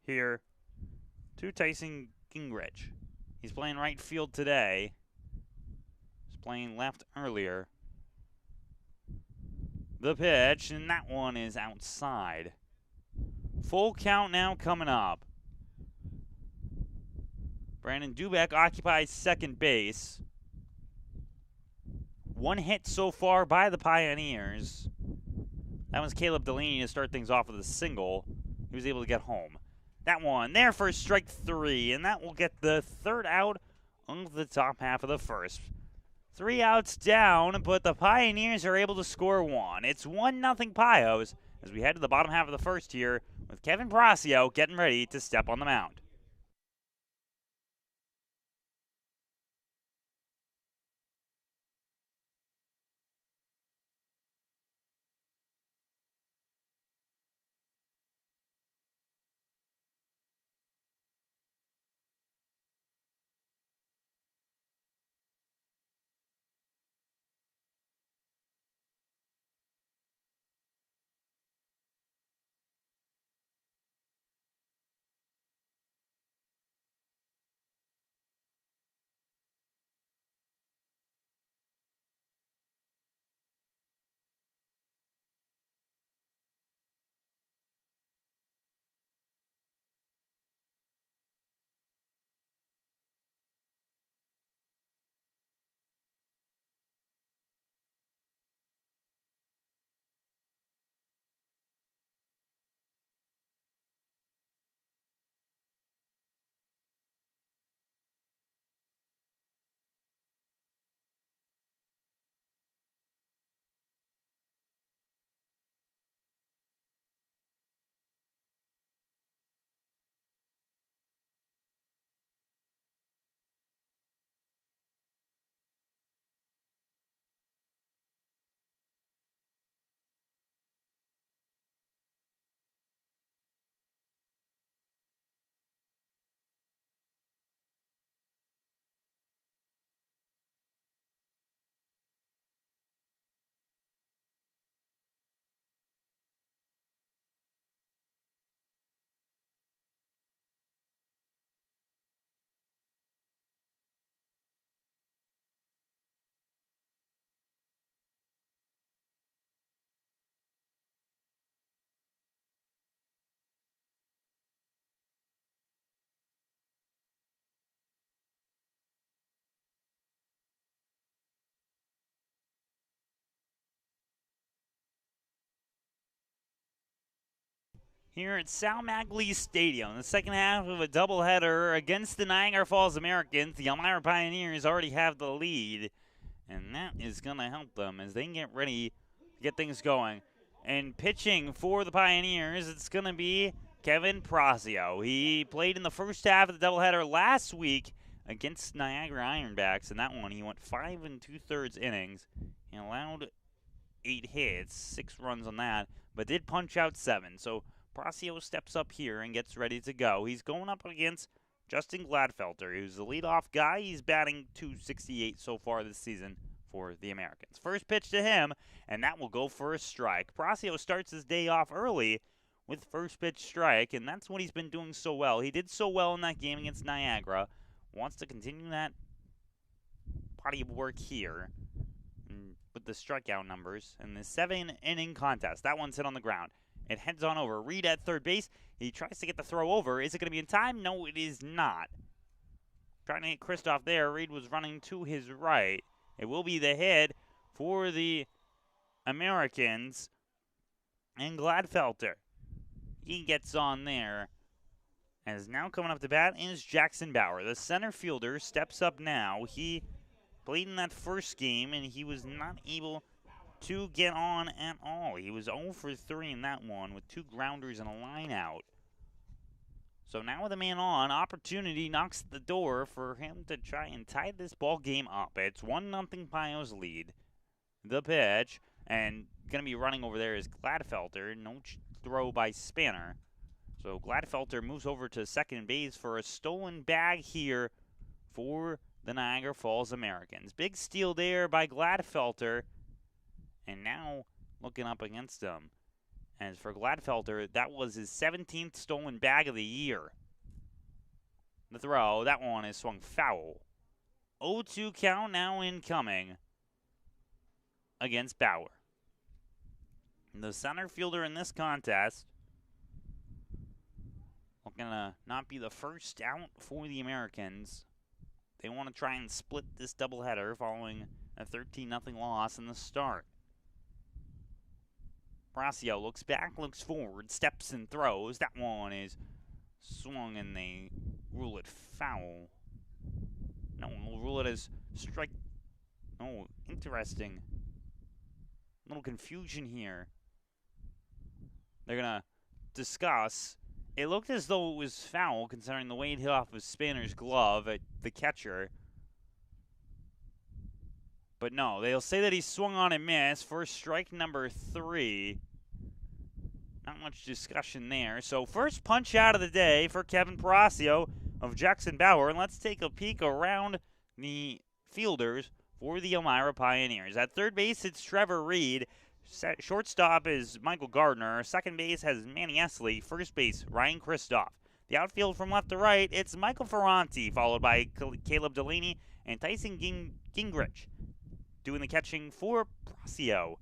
here to Tyson Gingrich. He's playing right field today. He's playing left earlier. The pitch, and that one is outside. Full count now coming up. Brandon Dubak occupies second base. 1 hit so far by the Pioneers. That was Caleb Delaney to start things off with a single. He was able to get home. That one there for strike 3, and that will get the third out of the top half of the first. 3 outs down, but the Pioneers are able to score 1. It's 1-0 Pios as we head to the bottom half of the first here with Kevin Brasio getting ready to step on the mound. here at Sal Magley Stadium. The second half of a doubleheader against the Niagara Falls Americans. The Elmira Pioneers already have the lead, and that is going to help them as they get ready to get things going. And pitching for the Pioneers, it's going to be Kevin Prasio. He played in the first half of the doubleheader last week against Niagara Ironbacks. In that one, he went 5 2/3 innings. He allowed 8 hits, 6 runs on that, but did punch out 7. So Prasio steps up here and gets ready to go. He's going up against Justin Gladfelter, who's the leadoff guy. He's batting .268 so far this season for the Americans. First pitch to him, and that will go for a strike. Prasio starts his day off early with first pitch strike, and that's what he's been doing so well. He did so well in that game against Niagara. Wants to continue that body of work here with the strikeout numbers in the 7-inning contest. That one's hit on the ground. It heads on over. Reed at third base. He tries to get the throw over. Is it going to be in time? No, it is not. Trying to hit Kristoff there. Reed was running to his right. It will be the hit for the Americans. And Gladfelter, he gets on there. As now coming up to bat is Jackson Bauer. The center fielder steps up now. He played in that first game, and he was not able to get on at all. He was 0 for 3 in that one with 2 grounders and a line out. So now with a man on, opportunity knocks at the door for him to try and tie this ball game up. It's 1-0 Pio's lead. The pitch, and going to be running over there is Gladfelter. No throw by Spanner. So Gladfelter moves over to second base for a stolen bag here for the Niagara Falls Americans. Big steal there by Gladfelter. And now looking up against him. As for Gladfelter, that was his 17th stolen bag of the year. The throw, that one is swung foul. 0-2 count now incoming against Bauer. The center fielder in this contest looking to not be the first out for the Americans. They want to try and split this doubleheader following a 13-0 loss in the start. Prasio looks back, looks forward, steps and throws. That one is swung and they rule it foul. No, we'll rule it as strike. Oh, interesting. A little confusion here. They're going to discuss. It looked as though it was foul considering the way it hit off of Spanner's glove at the catcher. But no, they'll say that he swung on and missed for strike number 3. Not much discussion there. So first punch out of the day for Kevin Prasio of Jackson Bauer. And let's take a peek around the fielders for the Elmira Pioneers. At third base, it's Trevor Reed. Shortstop is Michael Gardner. Second base has Manny Esley. First base, Ryan Kristoff. The outfield from left to right, it's Michael Ferranti, followed by Caleb Delaney and Tyson Gingrich. Doing the catching for Prasio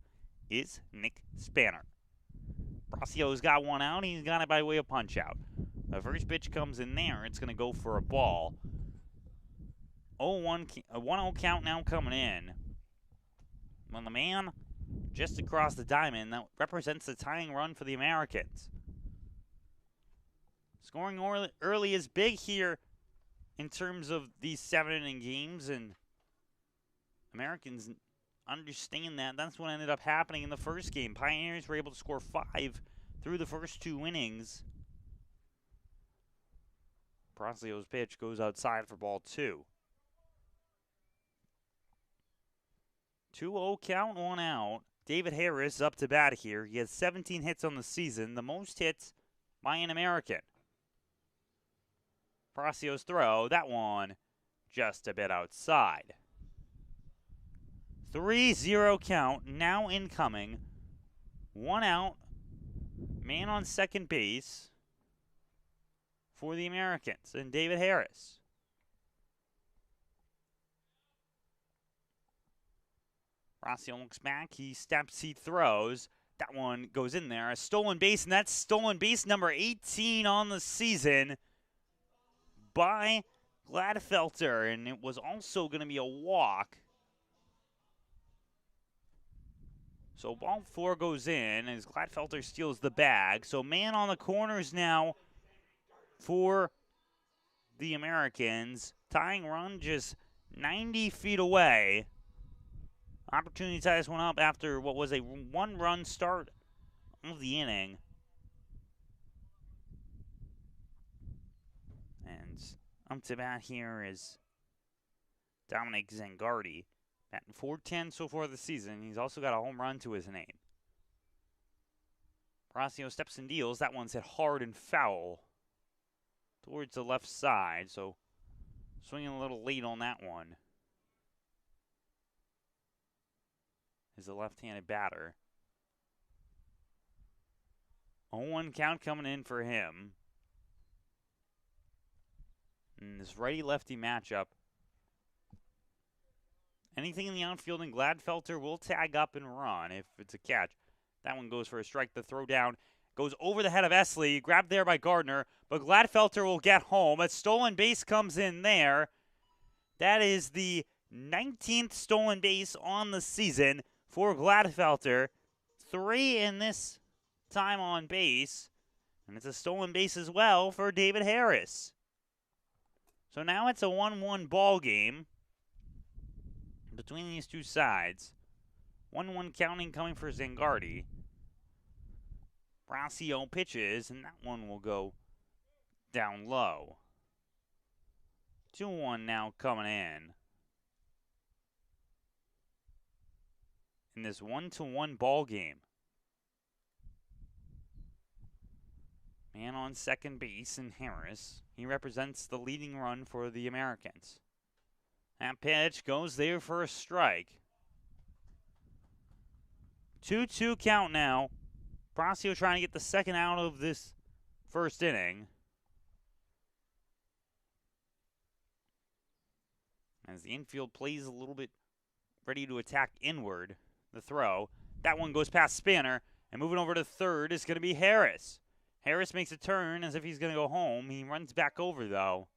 is Nick Spanner. Prasio's got one out. He's got it by way of punch out. The first pitch comes in there. It's going to go for a ball. 1-0 count now coming in. When the man just across the diamond, that represents the tying run for the Americans. Scoring early is big here in terms of these 7-inning games, and Americans understand that. That's what ended up happening in the first game. Pioneers were able to score 5 through the first 2 innings. Prasio's pitch goes outside for ball 2. 2-0 count, 1 out. David Harris up to bat here. He has 17 hits on the season, the most hits by an American. Prasio's throw, that one just a bit outside. 3-0 count, now incoming. 1 out, man on second base for the Americans, and David Harris. Prasio looks back, he steps, he throws. That one goes in there, a stolen base, and that's stolen base number 18 on the season by Gladfelter, and it was also going to be a walk. So ball 4 goes in as Gladfelter steals the bag. So man on the corners now for the Americans. Tying run just 90 feet away. Opportunity ties one up after what was a 1-run start of the inning. And up to bat here is Dominic Zangardi. Batting .410 so far this season. He's also got a home run to his name. Horacio steps and deals. That one's hit hard and foul towards the left side. So swinging a little late on that one is the left-handed batter. 0-1 count coming in for him. In this righty-lefty matchup, anything in the outfield, and Gladfelter will tag up and run if it's a catch. That one goes for a strike. The throw down goes over the head of Esley. Grabbed there by Gardner, but Gladfelter will get home. A stolen base comes in there. That is the 19th stolen base on the season for Gladfelter. 3 in this time on base. And it's a stolen base as well for David Harris. So now it's a 1-1 ball game between these two sides. 1-1 counting coming for Zangardi. Horacio pitches, and that one will go down low. 2-1 now coming in this 1-1 ball game. Man on second base in Harris. He represents the leading run for the Americans. That pitch goes there for a strike. 2-2 count now. Horacio trying to get the second out of this first inning. As the infield plays a little bit ready to attack inward. The throw. That one goes past Spanner. And moving over to third is going to be Harris. Harris makes a turn as if he's going to go home. He runs back over, though.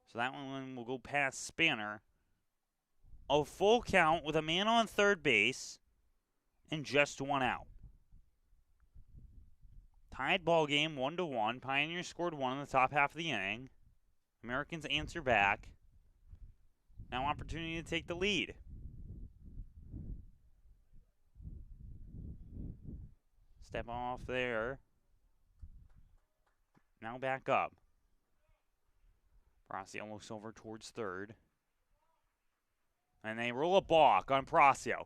So that one will go past Spanner. A full count with a man on third base and just 1 out. Tied ball game 1-1. Pioneers scored 1 in the top half of the inning. Americans answer back. Now opportunity to take the lead. Step off there. Now back up. Horacio looks over towards third. And they roll a balk on Horacio.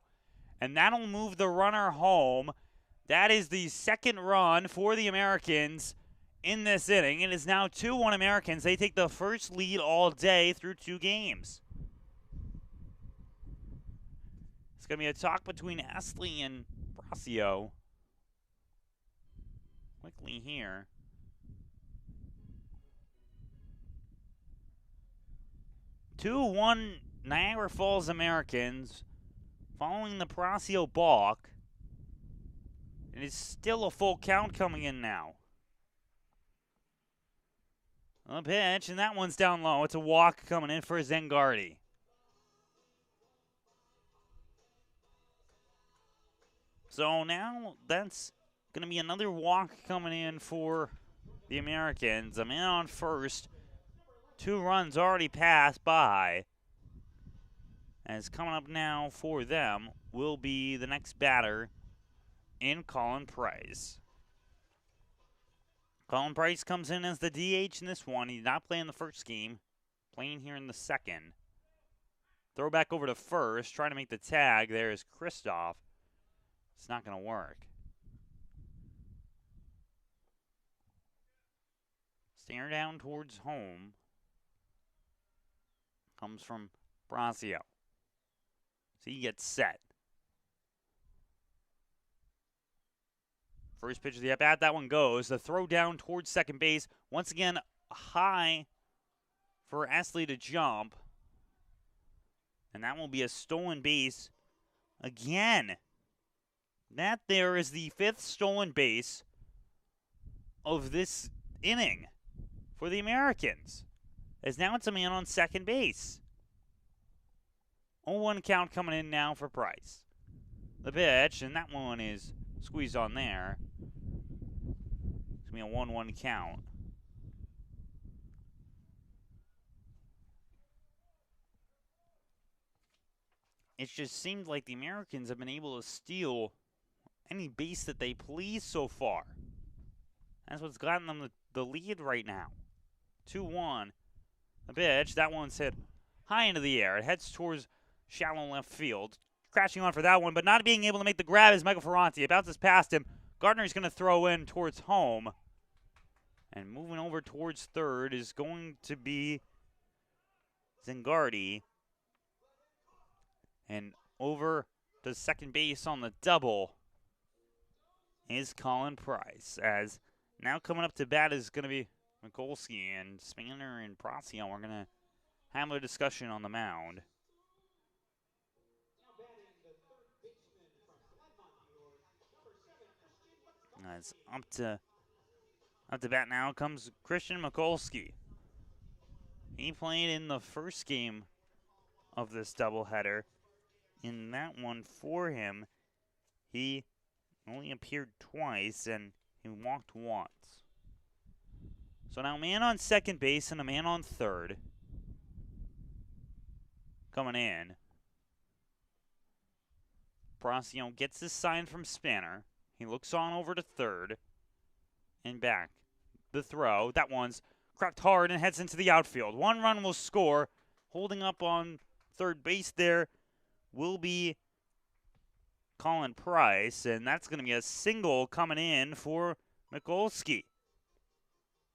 And that'll move the runner home. That is the second run for the Americans in this inning. It is now 2-1 Americans. They take the first lead all day through 2 games. It's going to be a talk between Esley and Horacio. Quickly here. (2-1) Niagara Falls Americans following the Horacio balk. It is still a full count coming in now. A pitch, and that one's down low. It's a walk coming in for Zangardi. So now that's going to be another walk coming in for the Americans. A man on first. 2 runs already passed by. As coming up now for them will be the next batter in Colin Price. Colin Price comes in as the DH in this one. He did not play in the first game. Playing here in the second. Throw back over to first. Trying to make the tag. There is Kristoff. It's not going to work. Stare down towards home. Comes from Horacio. So he gets set. First pitch of the at-bat, that one goes. The throw down towards second base. Once again, high for Esley to jump. And that will be a stolen base again. That there is the 5th stolen base of this inning for the Americans. As now it's a man on second base. 0-1 count coming in now for Price. the pitch, and that one is squeezed on there. It's going to be a 1-1 count. It just seemed like the Americans have been able to steal any base that they please so far. That's what's gotten them the lead right now. 2-1. The pitch, that one's hit high into the air. It heads towards shallow left field. Crashing on for that one, but not being able to make the grab is Michael Ferranti. It bounces past him. Gardner's going to throw in towards home. And moving over towards third is going to be Zingardi. And over to second base on the double is Colin Price. As now coming up to bat is going to be Mikulski, and Spanner and Procyon are going to have a discussion on the mound. As up to bat now comes Christian Mikulski. He played in the first game of this doubleheader. In that one for him, he only appeared twice and he walked once. So now man on second base and a man on third coming in. Procyon gets his sign from Spanner. He looks on over to third and back. The throw, that one's cracked hard and heads into the outfield. 1 run will score. Holding up on third base there will be Colin Price, and that's going to be a single coming in for Mikulski.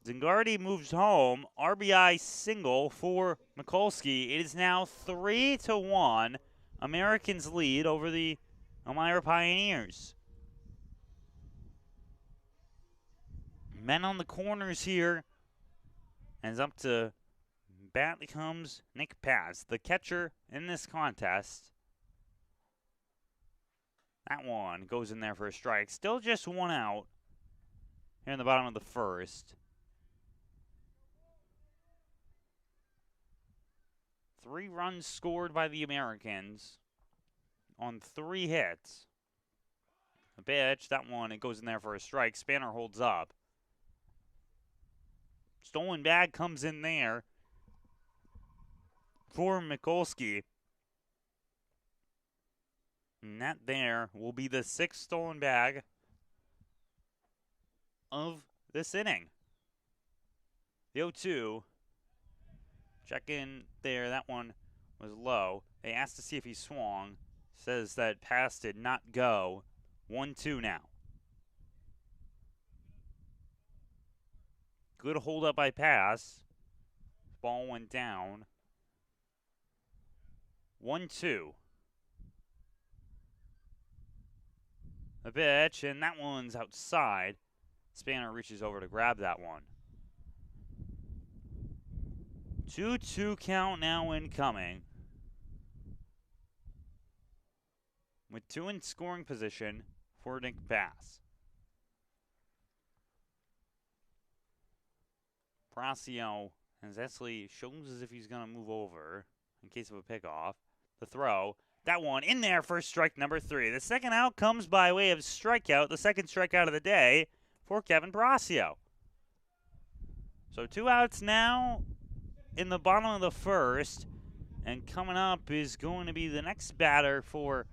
Zingardi moves home. RBI single for Mikulski. It is now 3-1. Americans lead over the Elmira Pioneers. Men on the corners here. As up to bat comes Nick Paz, the catcher in this contest. That one goes in there for a strike. Still just 1 out here in the bottom of the first. 3 runs scored by the Americans on 3 hits. A pitch, that one, it goes in there for a strike. Spanner holds up. Stolen bag comes in there for Mikulski. And that there will be the 6th stolen bag of this inning. The 0-2. Check in there. That one was low. They asked to see if he swung. Says that pass did not go. 1-2 now. Good hold up by Pass. Ball went down. 1-2. A pitch, and that one's outside. Spanner reaches over to grab that one. 2-2 count now incoming. With 2 in scoring position for Nick Bass. Procyon as Esley shows as if he's going to move over in case of a pickoff. The throw. That one in there for strike number 3. The second out comes by way of strikeout, the second strikeout of the day for Kevin Procyon. So 2 outs now in the bottom of the first. And coming up is going to be the next batter for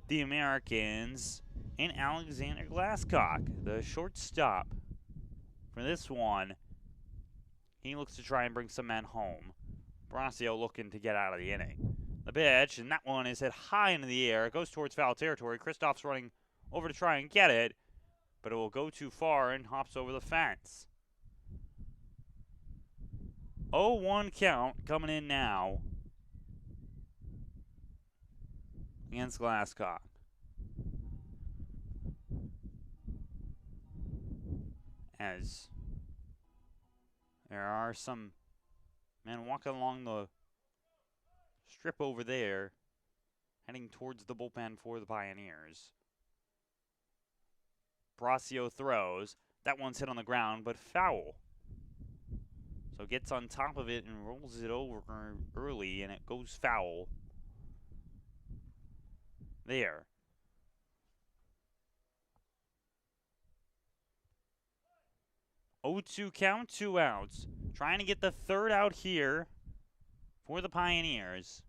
the Americans in Alexander Glasscock, the shortstop for this one. He looks to try and bring some men home. Procyon looking to get out of the inning. The pitch, and that one is hit high into the air. It goes towards foul territory. Kristoff's running over to try and get it, but it will go too far and hops over the fence. 0-1 count coming in now against Glasscock. As there are some men walking along the strip over there, heading towards the bullpen for the Pioneers. Procyon throws. That one's hit on the ground, but foul. So gets on top of it and rolls it over early, and it goes foul. There. 0-2 count, 2 outs. Trying to get the third out here for the Pioneers.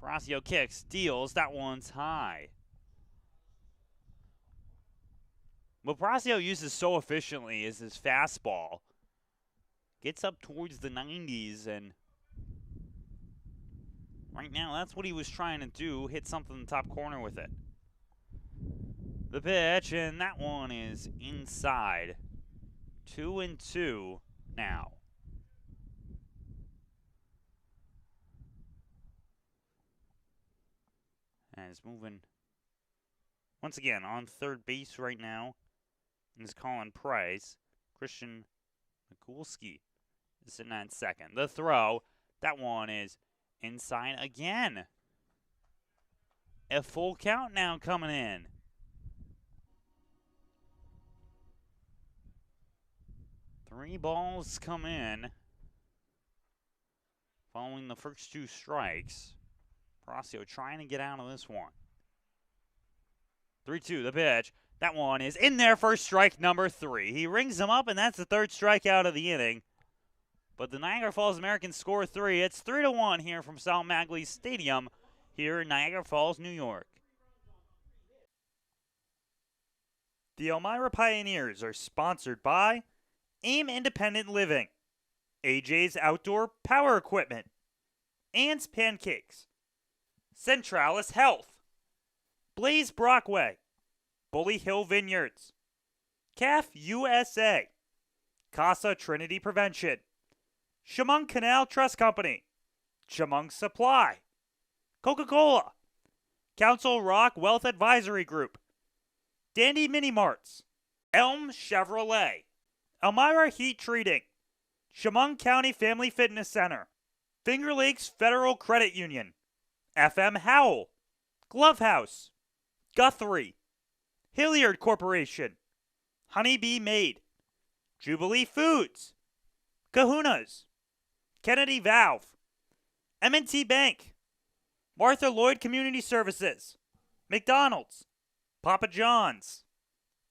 Palacio kicks, deals. That one's high. What Palacio uses so efficiently is his fastball. Gets up towards the 90s, and right now that's what he was trying to do, hit something in the top corner with it. The pitch, and that one is inside. 2-2 now. And it's moving once again on third base right now. And is Colin Price. Christian Mikulski is sitting at second. The throw, that one is inside again. A full count now coming in. Three balls come in following the first 2 strikes. Palacio trying to get out of this one. 3-2, the pitch. That one is in there for strike number 3. He rings him up, and that's the third strikeout of the inning. But the Niagara Falls Americans score 3. It's 3-1 here from Sal Magley Stadium here in Niagara Falls, New York. The Elmira Pioneers are sponsored by AIM Independent Living, AJ's Outdoor Power Equipment, Ann's Pancakes, Centralis Health, Blaze Brockway, Bully Hill Vineyards, CAF USA, Casa Trinity Prevention, Chemung Canal Trust Company, Chemung Supply, Coca-Cola, Council Rock Wealth Advisory Group, Dandy Mini Marts, Elm Chevrolet, Elmira Heat Treating, Chemung County Family Fitness Center, Finger Lakes Federal Credit Union, FM Howell, Glove House, Guthrie, Hilliard Corporation, Honeybee Made, Jubilee Foods, Kahuna's, Kennedy Valve, M&T Bank, Martha Lloyd Community Services, McDonald's, Papa John's,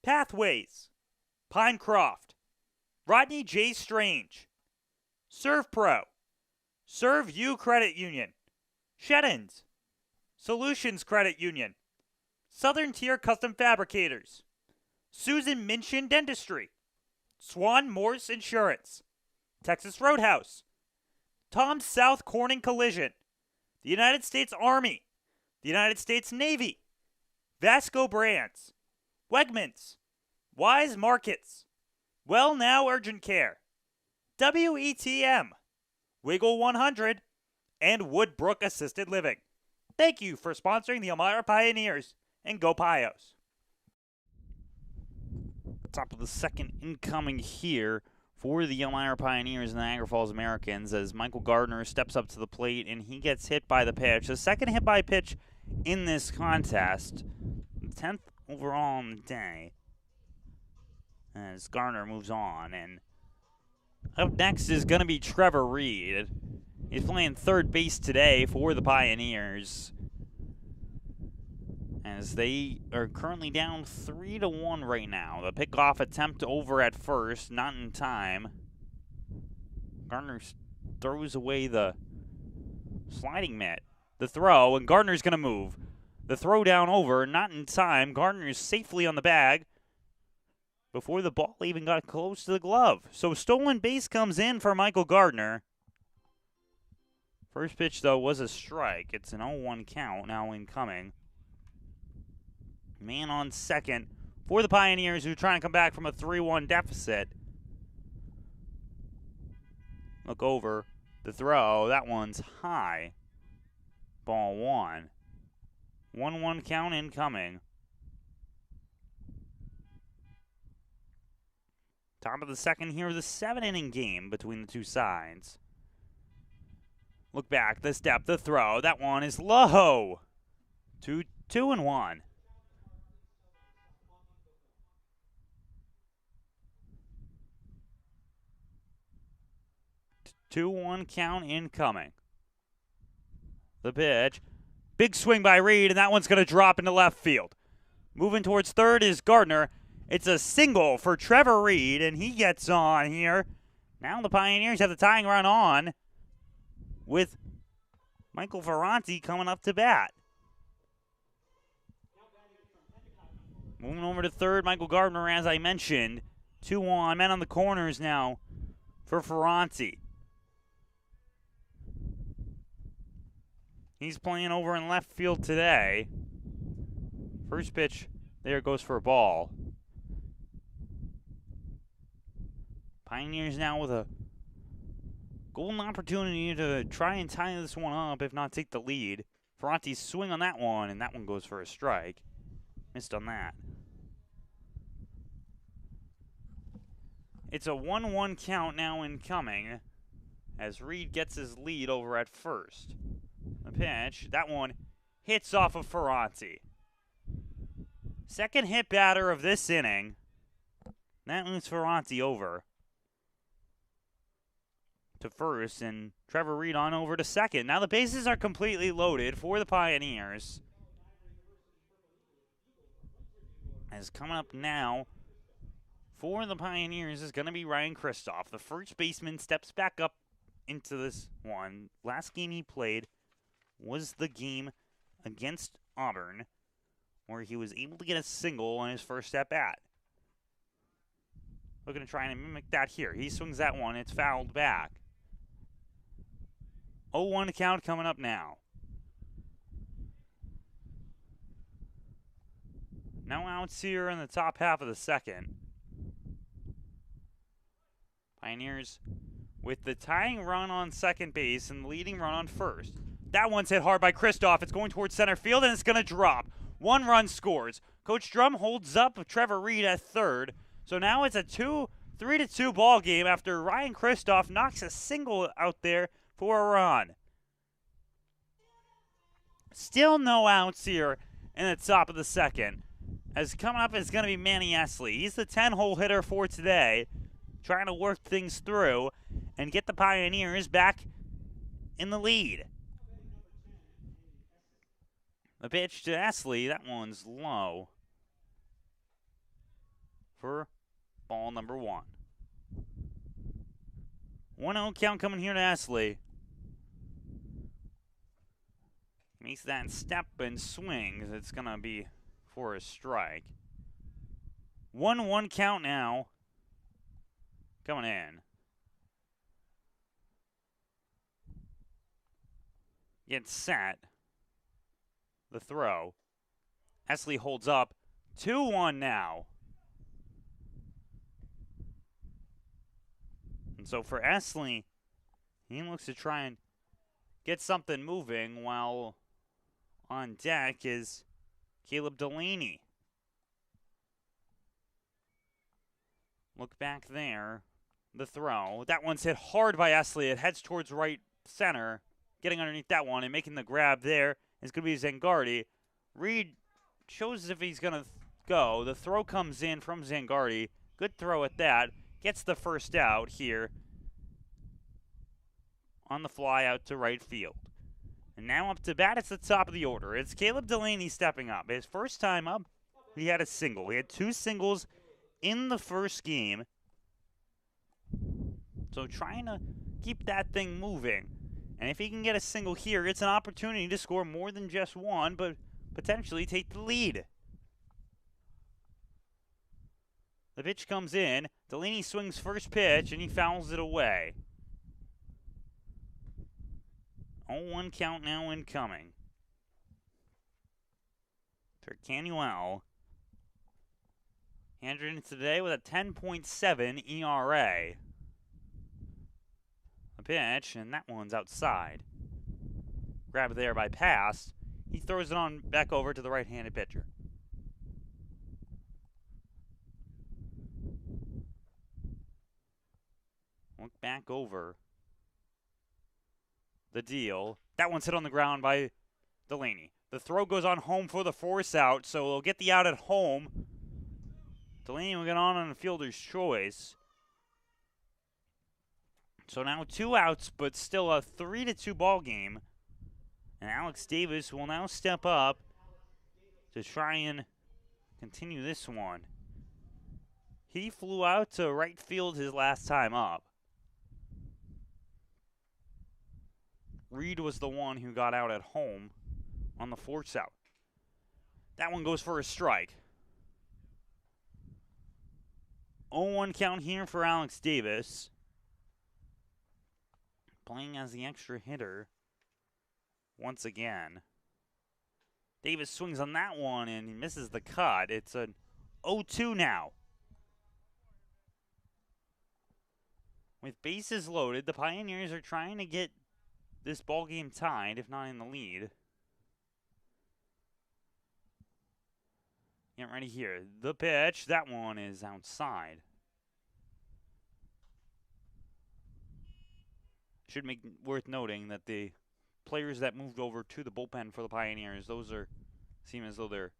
Pathways, Pinecroft, Rodney J. Strange, Serve Pro, Serve You Credit Union, Sheddens, Solutions Credit Union, Southern Tier Custom Fabricators, Susan Minchin Dentistry, Swan Morse Insurance, Texas Roadhouse, Tom South Corning Collision, the United States Army, the United States Navy, Vasco Brands, Wegmans, Wise Markets, Well Now Urgent Care, WETM, Wiggle 100, and Woodbrook Assisted Living. Thank you for sponsoring the Elmira Pioneers, and go Pios. Top of the second incoming here for the Elmira Pioneers and the Niagara Falls Americans as Michael Gardner steps up to the plate and he gets hit by the pitch. The second hit by pitch in this contest, 10th overall on the day, as Gardner moves on. And up next is going to be Trevor Reed. He's playing third base today for the Pioneers, as they are currently down 3-1 right now. The pickoff attempt over at first, not in time. Gardner throws away the sliding mitt. The throw, and Gardner's going to move. The throw down over, not in time. Gardner is safely on the bag before the ball even got close to the glove. So stolen base comes in for Michael Gardner. First pitch, though, was a strike. It's an 0-1 count now incoming. Man on second for the Pioneers, who are trying to come back from a 3-1 deficit. Look over the throw. That one's high. Ball 1. 1-1 count incoming. Top of the second here, the 7-inning game between the two sides. Look back, the step, the throw. That one is low. 2-1. 2-1 count incoming. The pitch. Big swing by Reed, and that one's going to drop into left field. Moving towards third is Gardner, It's a single for Trevor Reed, and he gets on here. Now the Pioneers have the tying run on with Michael Ferranti coming up to bat. Moving over to third, Michael Gardner, as I mentioned. 2 on, men on the corners now for Ferranti. He's playing over in left field today. First pitch there goes for a ball. Pioneers now with a golden opportunity to try and tie this one up, if not take the lead. Ferranti's swing on that one, and that one goes for a strike. Missed on that. It's a 1-1 count now incoming as Reed gets his lead over at first. The pitch, that one hits off of Ferranti. Second hit batter of this inning. That moves Ferranti over to first, and Trevor Reed on over to second. Now the bases are completely loaded for the Pioneers. As coming up now for the Pioneers is going to be Ryan Kristoff. The first baseman steps back up into this one. Last game he played was the game against Auburn, where he was able to get a single on his first at-bat. Looking to try and mimic that here. He swings that one. It's fouled back. 0-1 count coming up now. No outs here in the top half of the second. Pioneers with the tying run on second base and the leading run on first. That one's hit hard by Kristoff. It's going towards center field, and it's going to drop. 1 run scores. Coach Drum holds up Trevor Reed at third. So now it's a 3-2 ball game after Ryan Kristoff knocks a single out there for a run. Still no outs here in the top of the second. As coming up is going to be Manny Esley. He's the 10-hole hitter for today, trying to work things through and get the Pioneers back in the lead. The pitch to Esley, that one's low for ball number 1. 1-0 count coming here to Esley. Makes that step and swings. It's going to be for a strike. 1-1 count now. Coming in. Gets set. The throw. Esley holds up. 2-1 now. And so for Esley, he looks to try and get something moving, while on deck is Caleb Delaney. Look back there. The throw. That one's hit hard by Esley. It heads towards right center. Getting underneath that one and making the grab there is going to be Zangardi. Reed shows if he's going to go. The throw comes in from Zangardi. Good throw at that. Gets the first out here on the fly out to right field. And now up to bat, it's the top of the order. It's Caleb Delaney stepping up. His first time up, he had a single. He had 2 singles in the first game. So trying to keep that thing moving. And if he can get a single here, it's an opportunity to score more than just 1, but potentially take the lead. The pitch comes in. Delaney swings first pitch, and he fouls it away. 0-1 count now incoming. For Canuel. Andrew today with a 10.7 ERA. A pitch, and that one's outside. Grabbed there by Pass. He throws it on back over to the right-handed pitcher. Look back over the deal. That one's hit on the ground by Delaney. The throw goes on home for the force out, so they'll get the out at home. Delaney will get on a fielder's choice. So now 2 outs, but still a 3-2 ball game. And Alex Davis will now step up to try and continue this one. He flew out to right field his last time up. Reed was the one who got out at home on the force out. That one goes for a strike. 0-1 count here for Alex Davis. Playing as the extra hitter once again. Davis swings on that one and he misses the cut. It's an 0-2 now. With bases loaded, the Pioneers are trying to get this ball game tied, if not in the lead. Get ready here. The pitch. That one is outside. Should make worth noting that the players that moved over to the bullpen for the Pioneers, those seem as though they're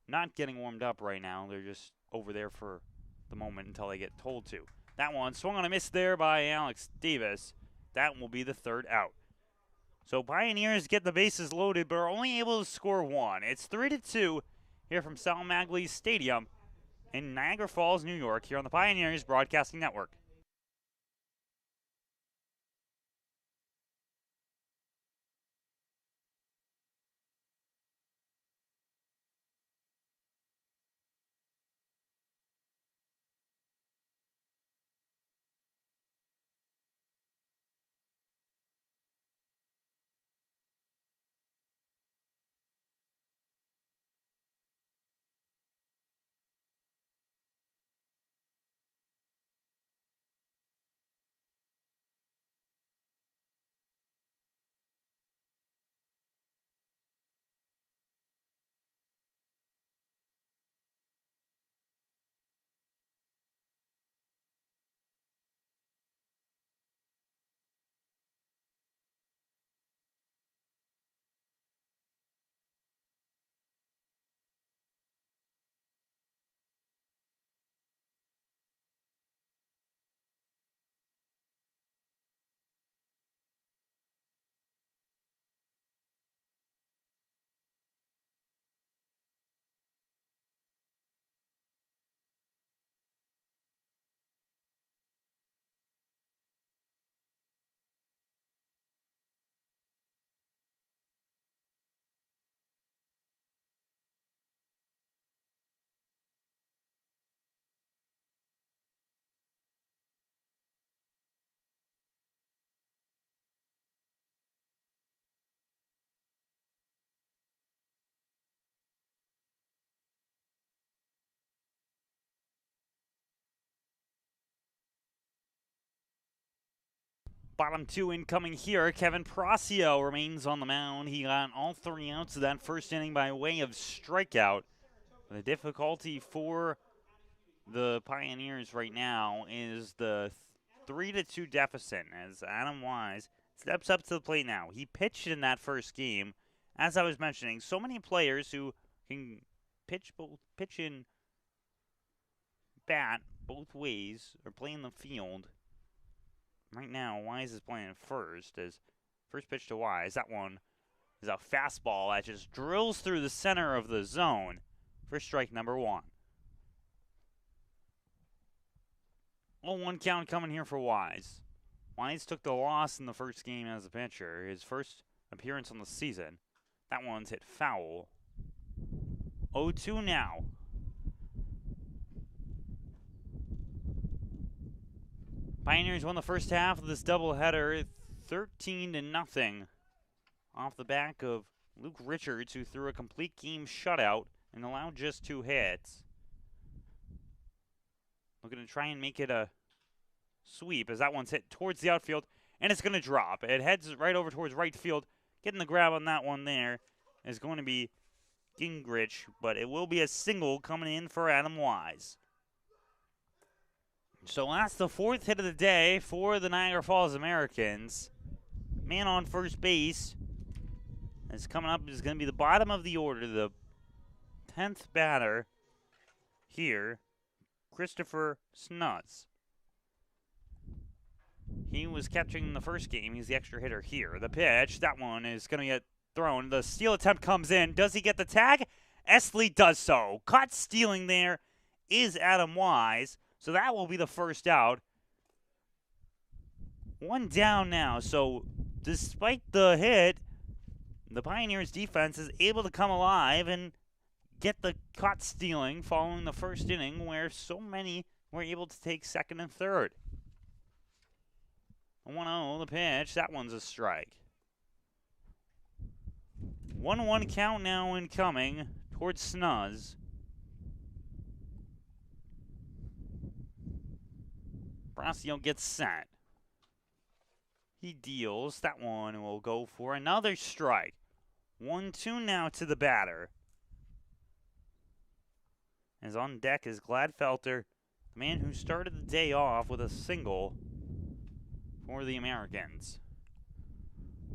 not getting warmed up right now. They're just over there for the moment until they get told to. That one swung on a miss there by Alex Davis. That will be the third out. So Pioneers get the bases loaded, but are only able to score one. It's 3-2 here from Sal Magley Stadium in Niagara Falls, New York, here on the Pioneers Broadcasting Network. Bottom two incoming here. Kevin Proccio remains on the mound. He got all three outs of that first inning by way of strikeout. The difficulty for the Pioneers right now is the 3-2 deficit as Adam Wise steps up to the plate now. He pitched in that first game. As I was mentioning, so many players who can pitch in bat both ways or play in the field. Right now, Wise is playing first. As first pitch to Wise, that one is a fastball that just drills through the center of the zone for strike number one. 0-1 count coming here for Wise. Wise took the loss in the first game as a pitcher, his first appearance on the season. That one's hit foul. 0-2 now. Pioneers won the first half of this doubleheader 13-0 off the back of Luke Richards, who threw a complete game shutout and allowed just 2 hits. Looking to try and make it a sweep as that one's hit towards the outfield, and it's going to drop. It heads right over towards right field. Getting the grab on that one there is going to be Gingrich, but it will be a single coming in for Adam Wise. So that's the 4th hit of the day for the Niagara Falls Americans. Man on first base is coming up is going to be the bottom of the order, the 10th batter here, Christopher Snutz. He was catching the first game. He's the extra hitter here. The pitch, that one is going to get thrown. The steal attempt comes in. Does he get the tag? Esley does so. Caught stealing there is Adam Wise, so that will be the first out. One down now, so despite the hit, the Pioneers defense is able to come alive and get the caught stealing following the first inning where so many were able to take second and third. 1-0 the pitch. That one's a strike. 1-1 count now incoming towards Snuzz. Brasio gets set. He deals. That one will go for another strike. 1-2 now to the batter. As on deck is Gladfelter, the man who started the day off with a single for the Americans.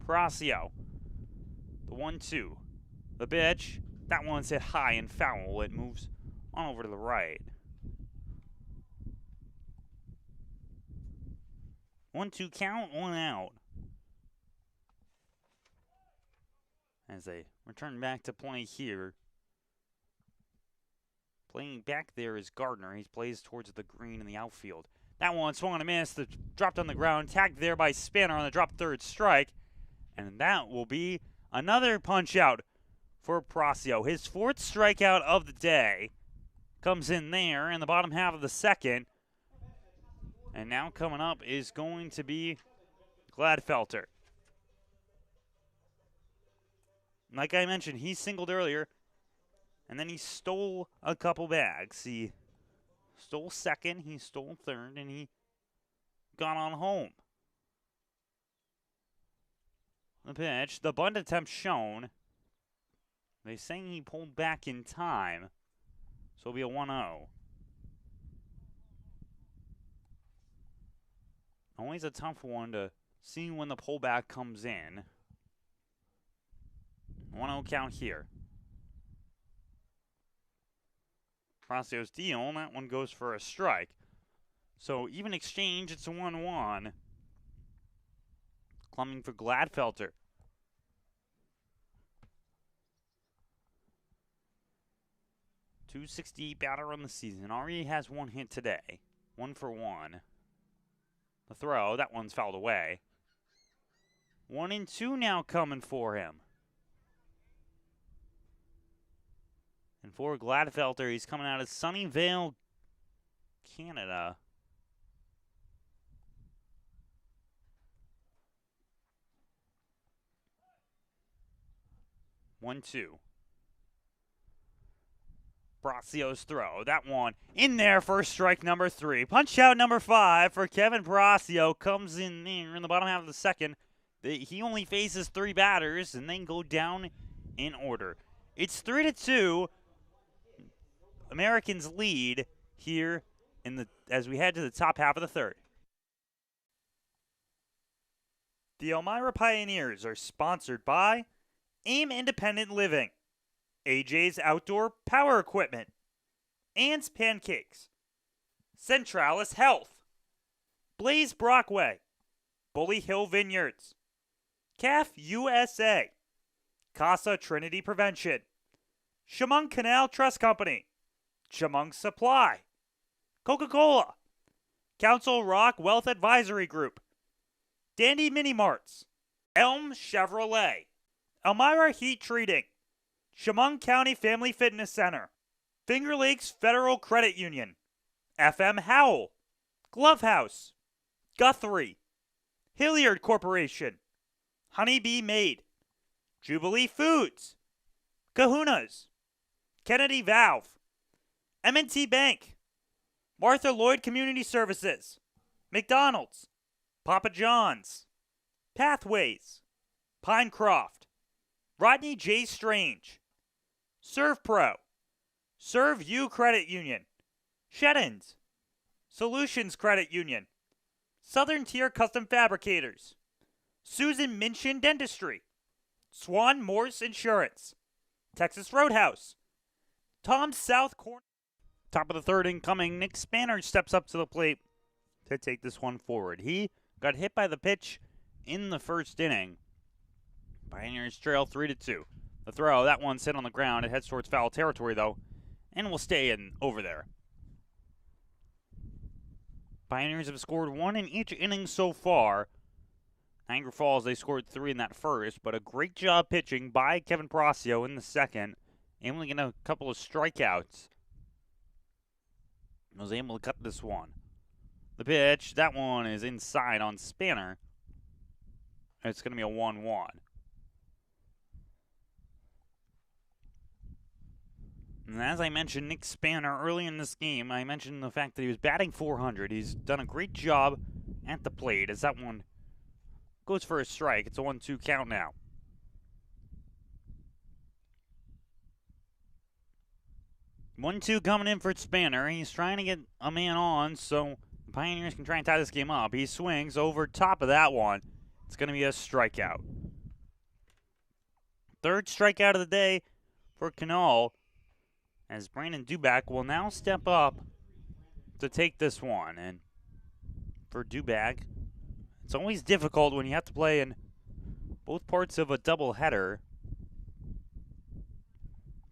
Brasio. The 1-2. The pitch. That one's hit high and foul. It moves on over to the right. 1-2 count, 1 out. As they return back to play here. Playing back there is Gardner. He plays towards the green in the outfield. That one swung and a miss. Dropped on the ground. Tagged there by Spanner on the drop third strike. And that will be another punch out for Brasio. His fourth strikeout of the day comes in there in the bottom half of the second. And now coming up is going to be Gladfelter. Like I mentioned, he singled earlier, and then he stole a couple bags. He stole second, he stole third, and he got on home. The pitch, the bunt attempt shown. They're saying he pulled back in time, so it'll be a 1-0. Always a tough one to see when the pullback comes in. 1-0 count here. Brasio's deal, and that one goes for a strike. So even exchange, it's a 1-1. Clumbing for Gladfelter. .268 batter on the season. Already has one hit today. 1 for 1. The throw, that one's fouled away. 1-2 now coming for him. And for Gladfelter, he's coming out of Sunnyvale, Canada. One-two. Brasio's throw. That one in there for strike number 3. Punch out number 5 for Kevin Brasio. Comes in there in the bottom half of the second. He only faces 3 batters and then go down in order. It's 3-2. Americans lead here as we head to the top half of the third. The Elmira Pioneers are sponsored by AIM Independent Living, AJ's Outdoor Power Equipment, Ann's Pancakes, Centralis Health, Blaze Brockway, Bully Hill Vineyards, CAF USA, Casa Trinity Prevention, Chemung Canal Trust Company, Chemung Supply, Coca-Cola, Council Rock Wealth Advisory Group, Dandy Mini Marts, Elm Chevrolet, Elmira Heat Treating, Chemung County Family Fitness Center, Finger Lakes Federal Credit Union, FM Howell, Glove House, Guthrie, Hilliard Corporation, Honeybee Made, Jubilee Foods, Kahuna's, Kennedy Valve, M&T Bank, Martha Lloyd Community Services, McDonald's, Papa John's, Pathways, Pinecroft, Rodney J. Strange, ServPro, Serve You Credit Union, Sheddens, Solutions Credit Union, Southern Tier Custom Fabricators, Susan Minchin Dentistry, Swan Morse Insurance, Texas Roadhouse, Tom's South Corner. Top of the third incoming, Nick Spanner steps up to the plate to take this one forward. He got hit by the pitch in the first inning. Pioneers trail 3-2. The throw, that one's hit on the ground. It heads towards foul territory, though, and will stay in over there. Pioneers have scored 1 in each inning so far. Niagara Falls, they scored 3 in that first, but a great job pitching by Kevin Proccio in the second. Able to get a couple of strikeouts. Was able to cut this one. The pitch, that one is inside on Spanner. It's going to be a 1-1. And as I mentioned, Nick Spanner early in this game, I mentioned the fact that he was batting .400. He's done a great job at the plate as that one goes for a strike. It's a 1-2 count now. One-two coming in for Spanner. He's trying to get a man on so the Pioneers can try and tie this game up. He swings over top of that one. It's going to be a strikeout. Third strikeout of the day for Canal, as Brandon Duback will now step up to take this one. And for Duback, it's always difficult when you have to play in both parts of a doubleheader.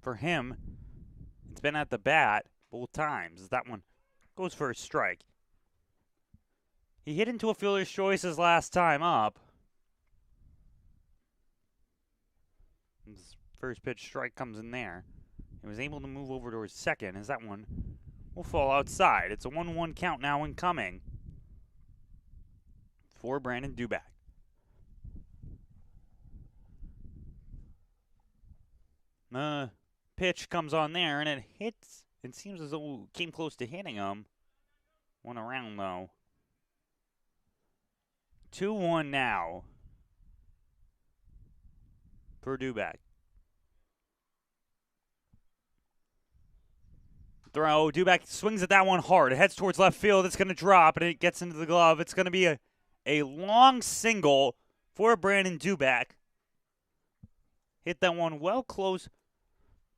For him, it's been at the bat both times. That one goes for a strike. He hit into a fielder's choice his last time up. His first pitch strike comes in there. He was able to move over towards second as that one will fall outside. It's a 1-1 count now incoming for Brandon Duback. Pitch comes on there and it hits. It seems as though it came close to hitting him. One around though. 2-1 now for Duback. Throw. Duback swings at that one hard. It heads towards left field. It's going to drop, and it gets into the glove. It's going to be a long single for Brandon Duback. Hit that one well close,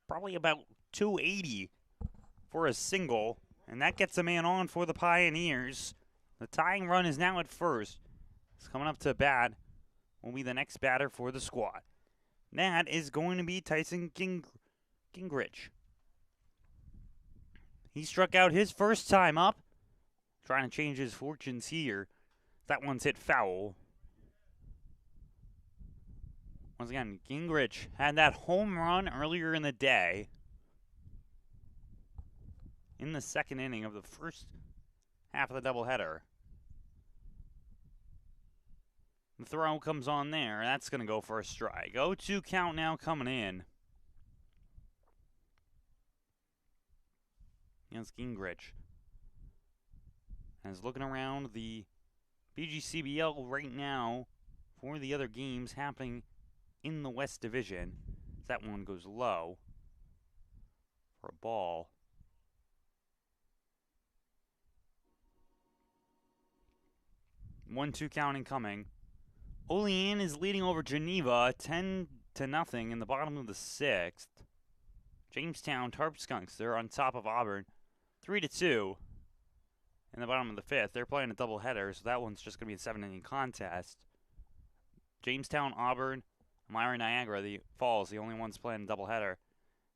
probably about 280 for a single, and that gets a man on for the Pioneers. The tying run is now at first. It's coming up to bat. Will be the next batter for the squad. That is going to be Tyson Gingrich. He struck out his first time up. Trying to change his fortunes here. That one's hit foul. Once again, Gingrich had that home run earlier in the day. In the second inning of the first half of the doubleheader. The throw comes on there. That's going to go for a strike. 0-2 count now coming in. Against Gingrich. As looking around the BGCBL right now for the other games happening in the West Division. That one goes low for a ball. One-two count incoming. Olean is leading over Geneva 10-0 in the bottom of the sixth. Jamestown Tarp Skunks, they're on top of Auburn 3-2 in the bottom of the fifth. They're playing a doubleheader, so that one's just going to be a 7-inning contest. Jamestown, Auburn, Elmira, Niagara, the Falls, the only ones playing a doubleheader.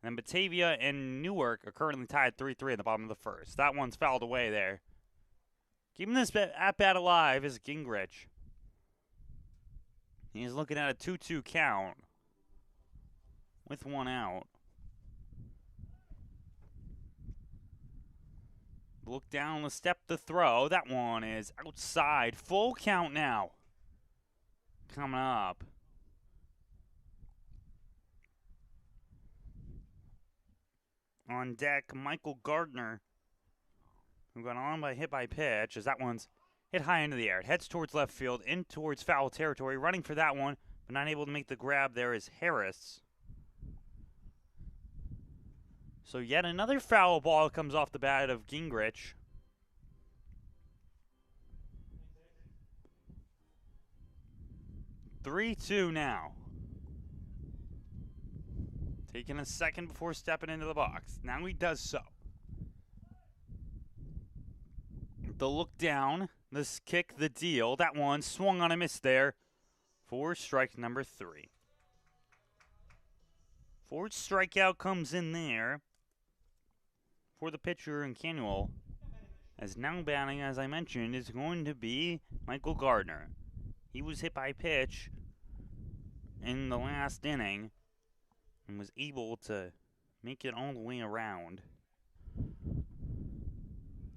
And then Batavia and Newark are currently tied 3-3 in the bottom of the first. That one's fouled away there. Keeping this at-bat alive is Gingrich. He's looking at a 2-2 count with one out. Look down the step to throw. That one is outside. Full count now. Coming up. On deck, Michael Gardner, who got on by hit by pitch, as that one's hit high into the air. It heads towards left field, in towards foul territory. Running for that one, but not able to make the grab there is Harris. So yet another foul ball comes off the bat of Gingrich. Three-two now. Taking a second before stepping into the box. Now he does so. The look down, this kick, the deal. That one swung on a miss there for strike number 3. Fourth strikeout comes in there for the pitcher in Canuel. As now batting, as I mentioned, is going to be Michael Gardner. He was hit by a pitch in the last inning and was able to make it all the way around.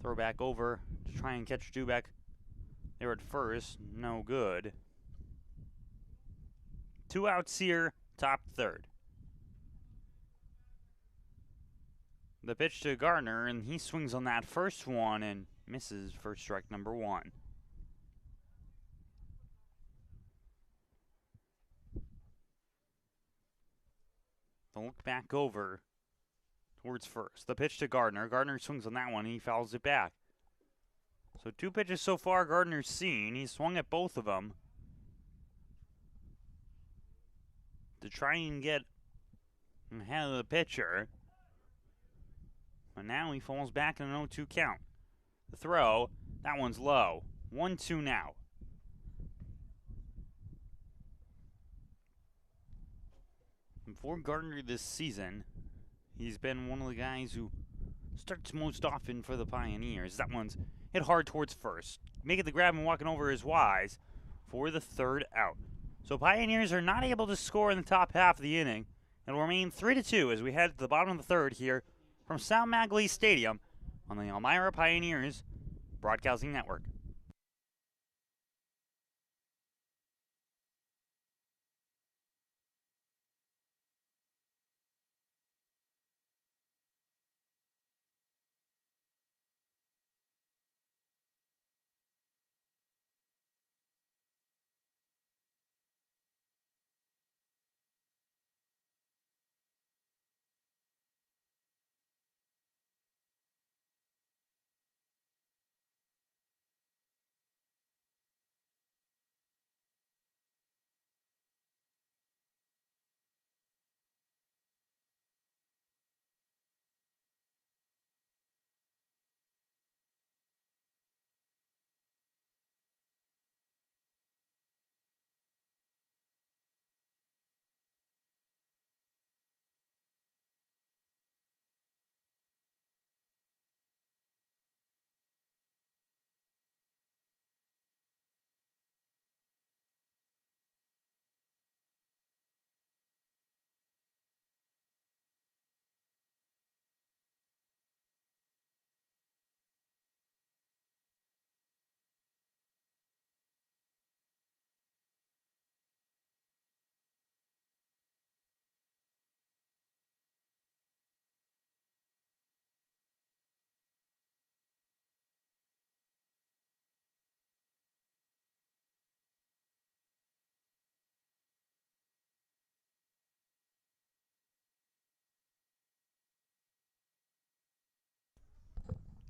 Throw back over to try and catch Dubek there at first. No good. 2 outs here, top third. The pitch to Gardner, and he swings on that first one and misses for strike number 1. The look back over towards first. The pitch to Gardner. Gardner swings on that one, and he fouls it back. So 2 pitches so far Gardner's seen. He swung at both of them to try and get ahead of the pitcher. But now he falls back in an 0-2 count. The throw, that one's low. 1-2 now. And for Gardner this season, he's been one of the guys who starts most often for the Pioneers. That one's hit hard towards first. Making the grab and walking over is wise for the 3rd out. So Pioneers are not able to score in the top half of the inning. It'll remain 3-2 as we head to the bottom of the 3rd here from South Magley Stadium on the Elmira Pioneers Broadcasting Network.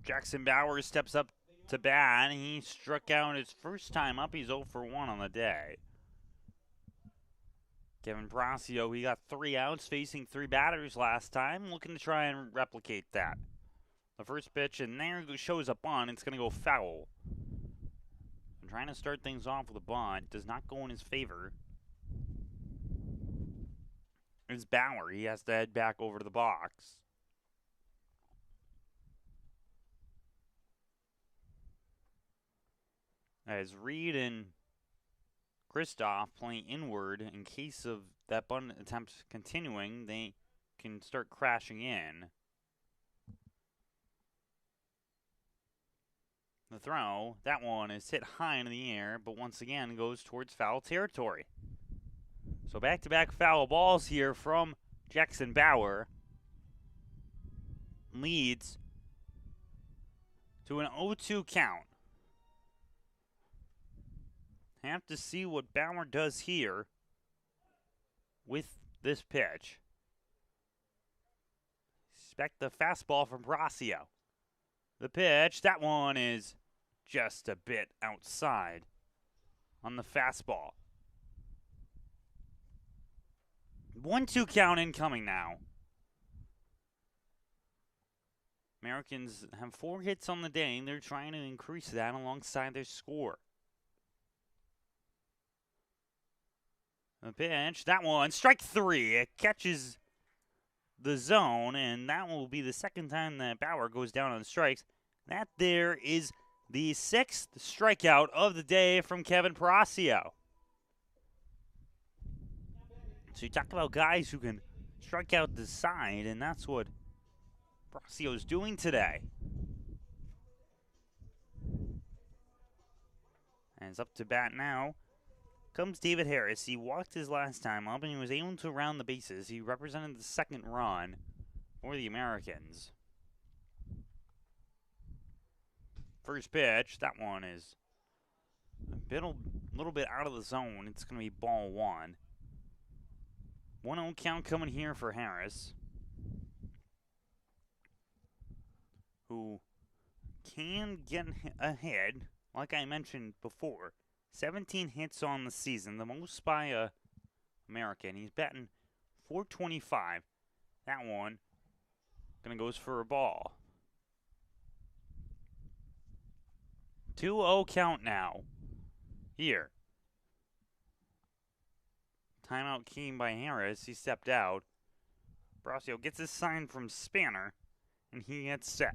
Jackson Bauer steps up to bat. He struck out his first time up. He's 0 for 1 on the day. Kevin Brasio, he got 3 outs facing 3 batters last time, looking to try and replicate that. The first pitch, and there shows a bunt. It's going to go foul. And trying to start things off with a bunt does not go in his favor. It's Bauer. He has to head back over to the box. As Reed and Kristoff playing inward, in case of that bunt attempt continuing, they can start crashing in. The throw, that one is hit high in the air, but once again goes towards foul territory. So back-to-back foul balls here from Jackson Bauer. Leads to an 0-2 count. Have to see what Bauer does here with this pitch. Expect the fastball from Brasio. The pitch, that one is just a bit outside on the fastball. 1-2 count incoming now. Americans have 4 hits on the day, and they're trying to increase that alongside their score. The pitch, that one, strike 3. It catches the zone, and that will be the second time that Bauer goes down on strikes. That there is the 6th strikeout of the day from Kevin Proccio. So you talk about guys who can strike out the side, and that's what Procio's doing today. And it's up to bat now. Comes David Harris. He walked his last time up, and he was able to round the bases. He represented the second run for the Americans. First pitch, that one is a little bit out of the zone. It's going to be ball 1. 1-0 count coming here for Harris, who can get ahead, like I mentioned before. 17 hits on the season, the most by a American. He's batting .425. That one gonna goes for a ball. 2-0 count now. Here. Timeout came by Harris. He stepped out. Proccio gets his sign from Spanner, and he gets set.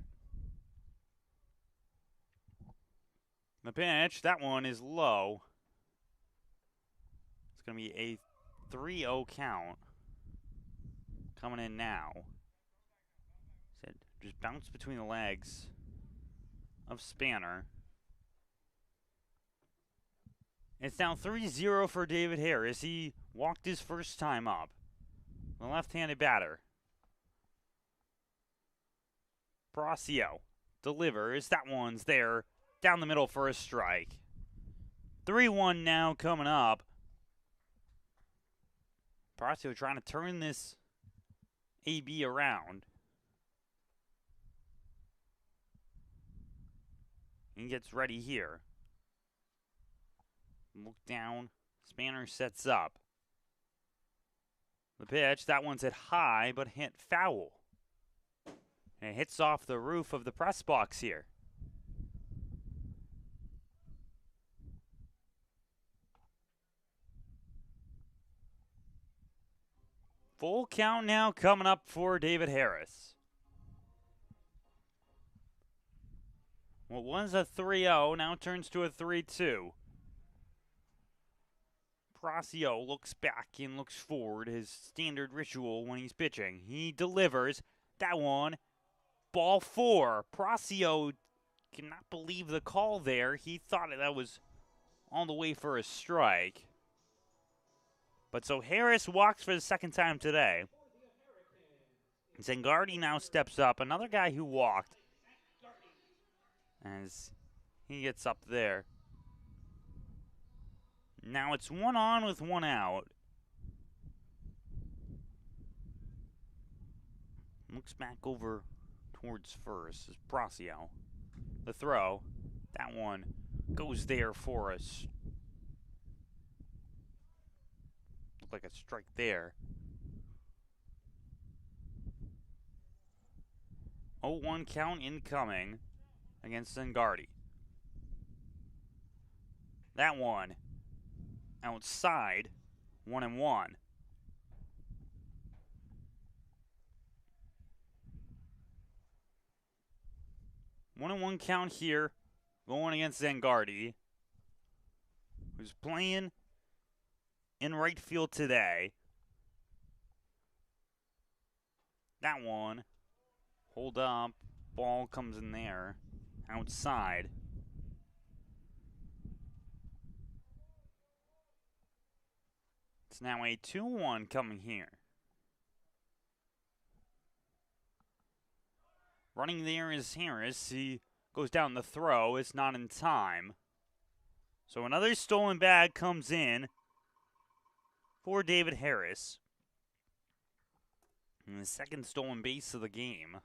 The pitch, that one is low. It's going to be a 3-0 count coming in now. Said just bounce between the legs of Spanner. It's now 3-0 for David Harris. He walked his first time up. The left-handed batter. Proccio delivers. That one's there. Down the middle for a strike. 3-1 now coming up. Proccio trying to turn this AB around. He gets ready here. Look down. Spanner sets up. The pitch, that one's hit high but hit foul. And it hits off the roof of the press box here. Full count now coming up for David Harris. What was a 3-0 now turns to a 3-2. Proccio looks back and looks forward, his standard ritual when he's pitching. He delivers. That one, ball 4. Proccio cannot believe the call there. He thought that was on the way for a strike. But so Harris walks for the second time today. Zangardi now steps up, another guy who walked, as he gets up there. Now it's 1 on with 1 out. Looks back over towards first is Proccio. The throw, that one goes there for us. Looked like a strike there. 0-1 count incoming against Zangardi. That one outside, 1-1. One and one count here, going against Zangardi, who's playing in right field today. That one, hold up, ball comes in there, outside. It's now a 2-1 coming here. Running there is Harris. He goes down the throw. It's not in time. So another stolen bag comes in for David Harris. And the second stolen base of the game.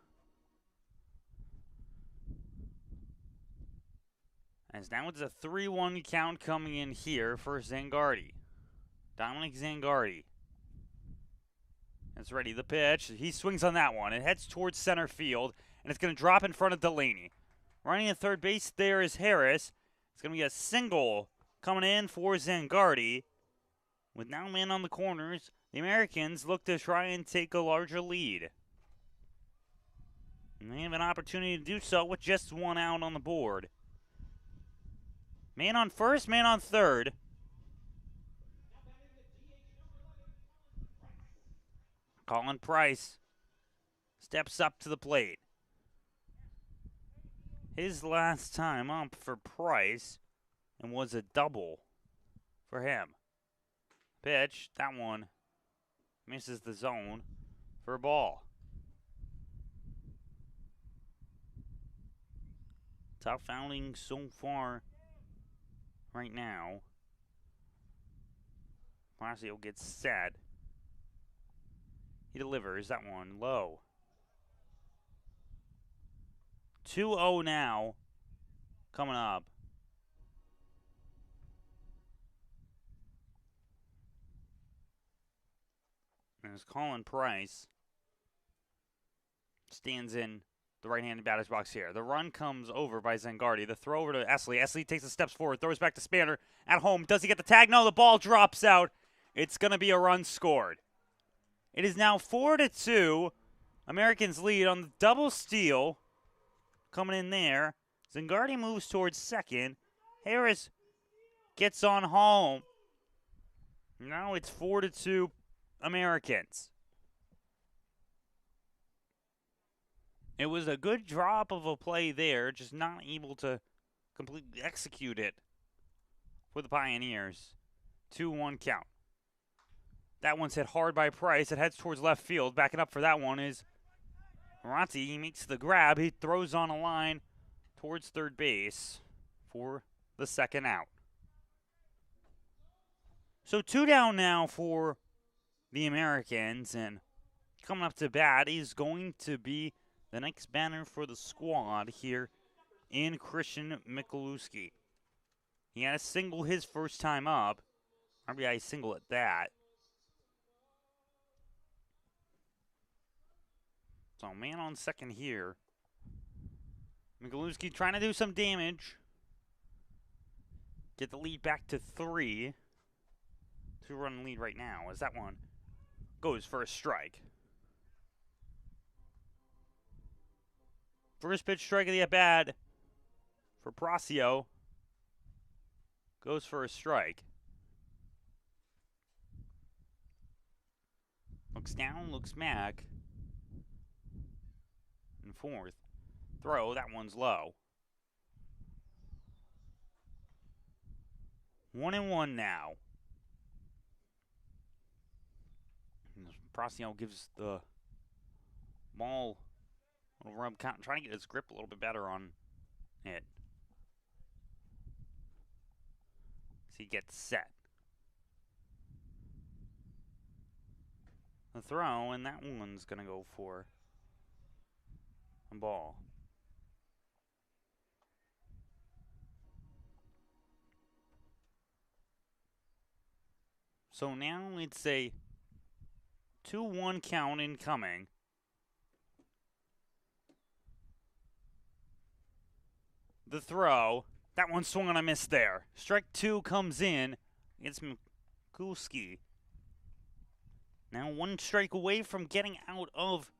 As now it's a 3-1 count coming in here for Zangardi. Dominic Zangardi. That's ready. The pitch. He swings on that one. It heads towards center field, and it's going to drop in front of Delaney. Running at third base there is Harris. It's going to be a single coming in for Zangardi. With now men on the corners, the Americans look to try and take a larger lead. And they have an opportunity to do so with just one out on the board. Man on first, man on third. Colin Price steps up to the plate. His last time up for Price and was a double for him. Pitch, that one misses the zone for a ball. Tough outing so far right now. Marcio gets set. He delivers that one low. 2-0 now coming up. And as Colin Price stands in the right-handed batter's box here. The run comes over by Zangardi. The throw over to Esley. Esley takes the steps forward, throws back to Spanner at home. Does he get the tag? No, the ball drops out. It's going to be a run scored. It is now 4-2. Americans lead on the double steal. Coming in there. Zangardi moves towards second. Harris gets on home. Now it's 4-2 Americans. It was a good drop of a play there, just not able to completely execute it for the Pioneers. 2-1 count. That one's hit hard by Price. It heads towards left field. Backing up for that one is Ronti. He makes the grab. He throws on a line towards third base for the second out. So 2 down now for the Americans, and coming up to bat is going to be the next batter for the squad here in Christian Mikulicki. He had a single his first time up. RBI single at that. So man on second here. Mikulicki trying to do some damage. Get the lead back to 3. 2-run lead right now as that one goes for a strike. First pitch strike of the at-bat for Pracio. Goes for a strike. Looks down, looks back. And fourth. Throw, that one's low. 1-1 now. Pracio gives the ball a little rub, trying to get his grip a little bit better on it. As he gets set. The throw, and that one's going to go for a ball. So now it's a 2-1 count incoming. The throw. That one swung on a miss there. Strike 2 comes in. It's Mikulicki. Now 1 strike away from getting out of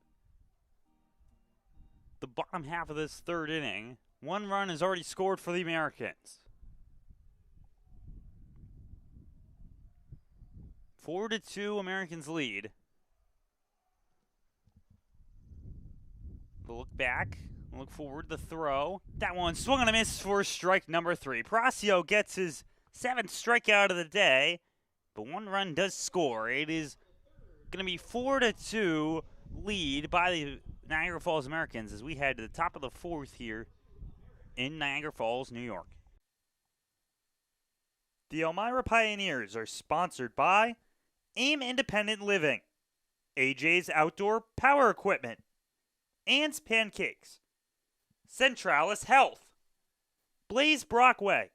the bottom half of this third inning. 1 run is already scored for the Americans. 4-2 Americans lead. We'll look back. We'll look forward. The throw. That one swung on a miss for strike number 3. Pracio gets his 7th strikeout of the day, but 1 run does score. It is going to be 4-2 lead by the Niagara Falls Americans as we head to the top of the 4th here in Niagara Falls, New York. The Elmira Pioneers are sponsored by AIM Independent Living, AJ's Outdoor Power Equipment, Ann's Pancakes, Centralis Health, Blaze Brockway,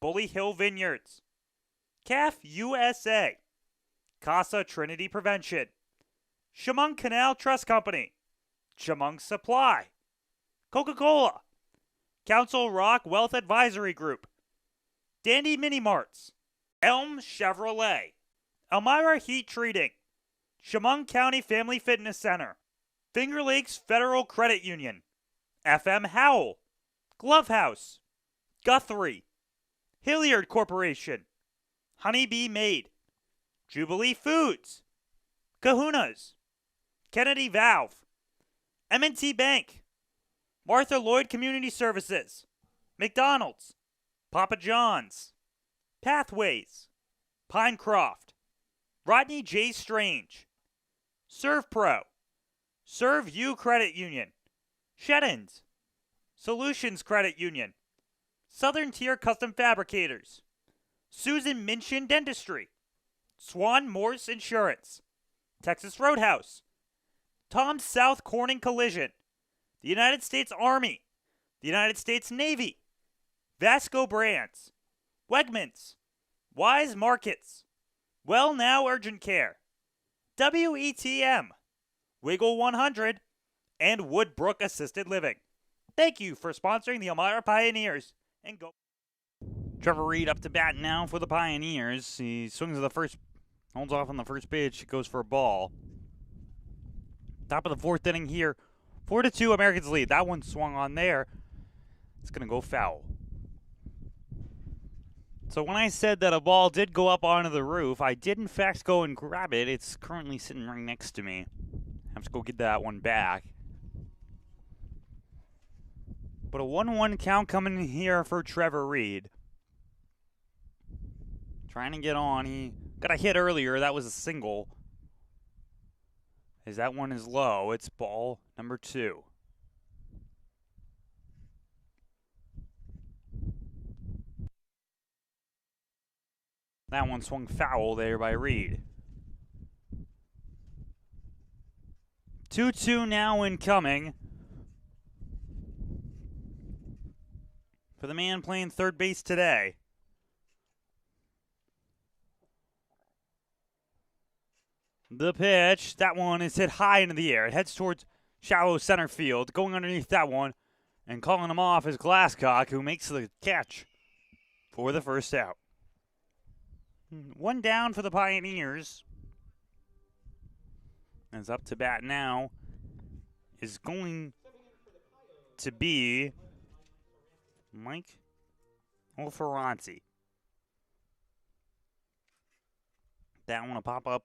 Bully Hill Vineyards, CAF USA, Casa Trinity Prevention, Chemung Canal Trust Company, Chemung Supply, Coca-Cola, Council Rock Wealth Advisory Group, Dandy Mini Marts, Elm Chevrolet, Elmira Heat Treating, Chemung County Family Fitness Center, Finger Lakes Federal Credit Union, FM Howell, Glove House, Guthrie, Hilliard Corporation, Honeybee Maid, Jubilee Foods, Kahuna's, Kennedy Valve, M&T Bank, Martha Lloyd Community Services, McDonald's, Papa John's, Pathways, Pinecroft, Rodney J. Strange, ServPro, ServU Credit Union, Sheddens, Solutions Credit Union, Southern Tier Custom Fabricators, Susan Minchin Dentistry, Swan Morse Insurance, Texas Roadhouse, Tom South Corning Collision, the United States Army, the United States Navy, Vasco Brands, Wegmans, Wise Markets, Well Now Urgent Care, WETM, Wiggle 100, and Woodbrook Assisted Living. Thank you for sponsoring the Elmira Pioneers. And go. Trevor Reed up to bat now for the Pioneers. He swings at the first, holds off on the first pitch, goes for a ball. Top of the fourth inning here. 4-2 Americans lead. That one swung on there. It's going to go foul. So when I said that a ball did go up onto the roof, I did in fact go and grab it. It's currently sitting right next to me. I have to go get that one back. But a 1-1 count coming in here for Trevor Reed. Trying to get on. He got a hit earlier. That was a single. As that one is low, it's ball number 2. That one swung foul there by Reed. 2-2 now incoming. For the man playing third base today. The pitch, that one is hit high into the air. It heads towards shallow center field. Going underneath that one and calling him off is Glasscock, who makes the catch for the first out. One down for the Pioneers. As up to bat now is going to be Mike Ferranti. That one will pop up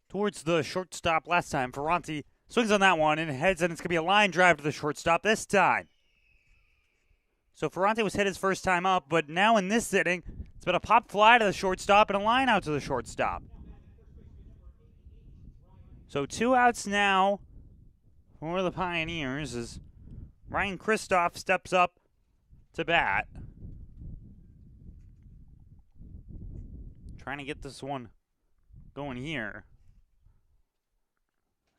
towards the shortstop last time. Ferranti swings on that one and heads, and it's going to be a line drive to the shortstop this time. So Ferranti was hit his first time up, but now in this inning, it's been a pop fly to the shortstop and a line out to the shortstop. So 2 outs now for the Pioneers as Ryan Kristoff steps up to bat. Trying to get this one going here.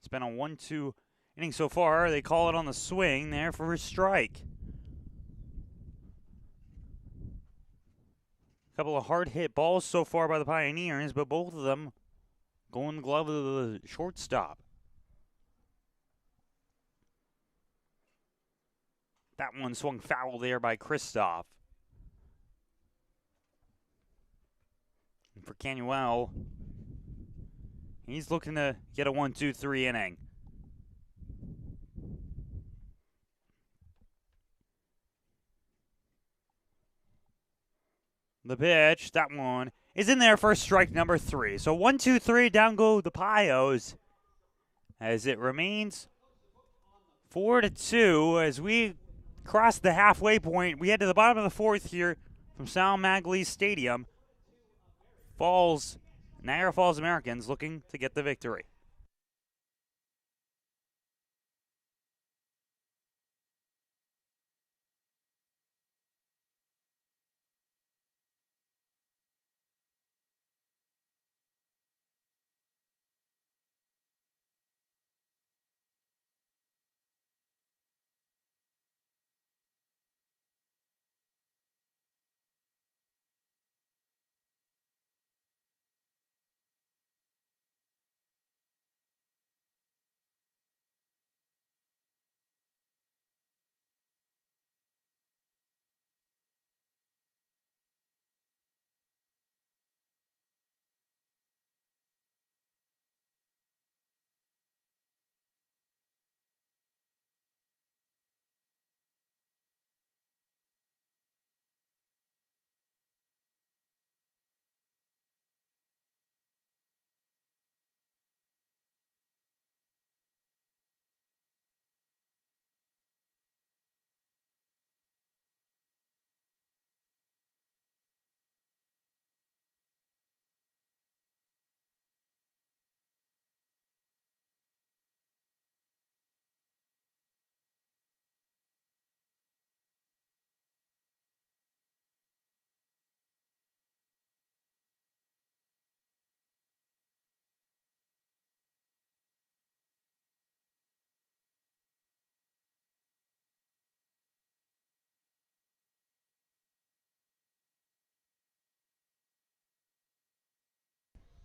It's been a 1-2 inning so far. They call it on the swing there for a strike. A couple of hard hit balls so far by the Pioneers, but both of them going the glove of the shortstop. That one swung foul there by Kristoff. And for Canuel, he's looking to get a 1-2-3 inning. The pitch, that one is in there for strike number 3. So 1-2-3, down go the Pios. As it remains 4-2 as we cross the halfway point. We head to the bottom of the 4th here from Sal Maglie Stadium. Niagara Falls Americans looking to get the victory.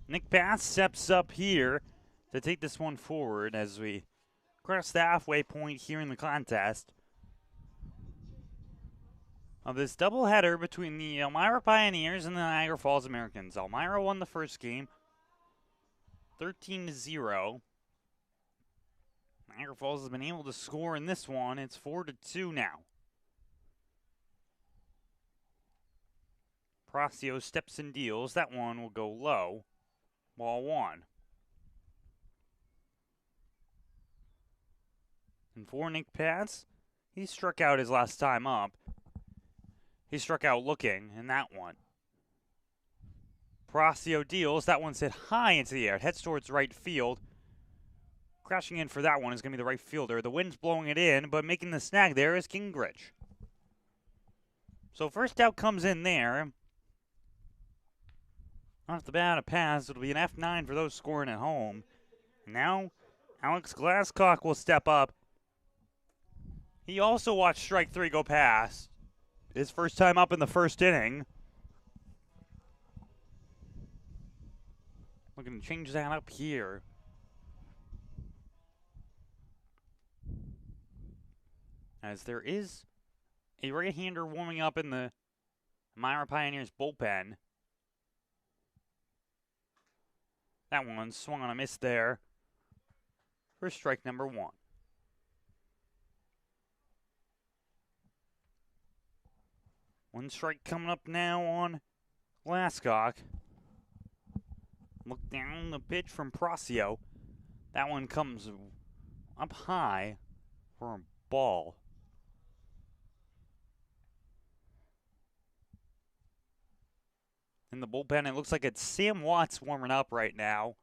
Nick Bass steps up here to take this one forward as we cross the halfway point here in the contest of this doubleheader between the Elmira Pioneers and the Niagara Falls Americans. Elmira won the first game 13-0. Niagara Falls has been able to score in this one. It's 4-2 now. Proccio steps and deals. That one will go low. Ball one. And for Nick Pass, he struck out his last time up. He struck out looking in that one. Proccio deals. That one's hit high into the air. It heads towards right field. Crashing in for that one is going to be the right fielder. The wind's blowing it in, but making the snag there is Gingrich. So first out comes in there. Off the bat, a pass. It'll be an F9 for those scoring at home. Now, Alex Glasscock will step up. He also watched strike three go past. His first time up in the first inning. Looking to change that up here. As there is a right-hander warming up in the Elmira Pioneers bullpen. That one swung on a miss there for strike number one. One strike coming up now on Glasscock. Look down the pitch from Proccio. That one comes up high for a ball. In the bullpen, it looks like it's Sam Watts warming up right now.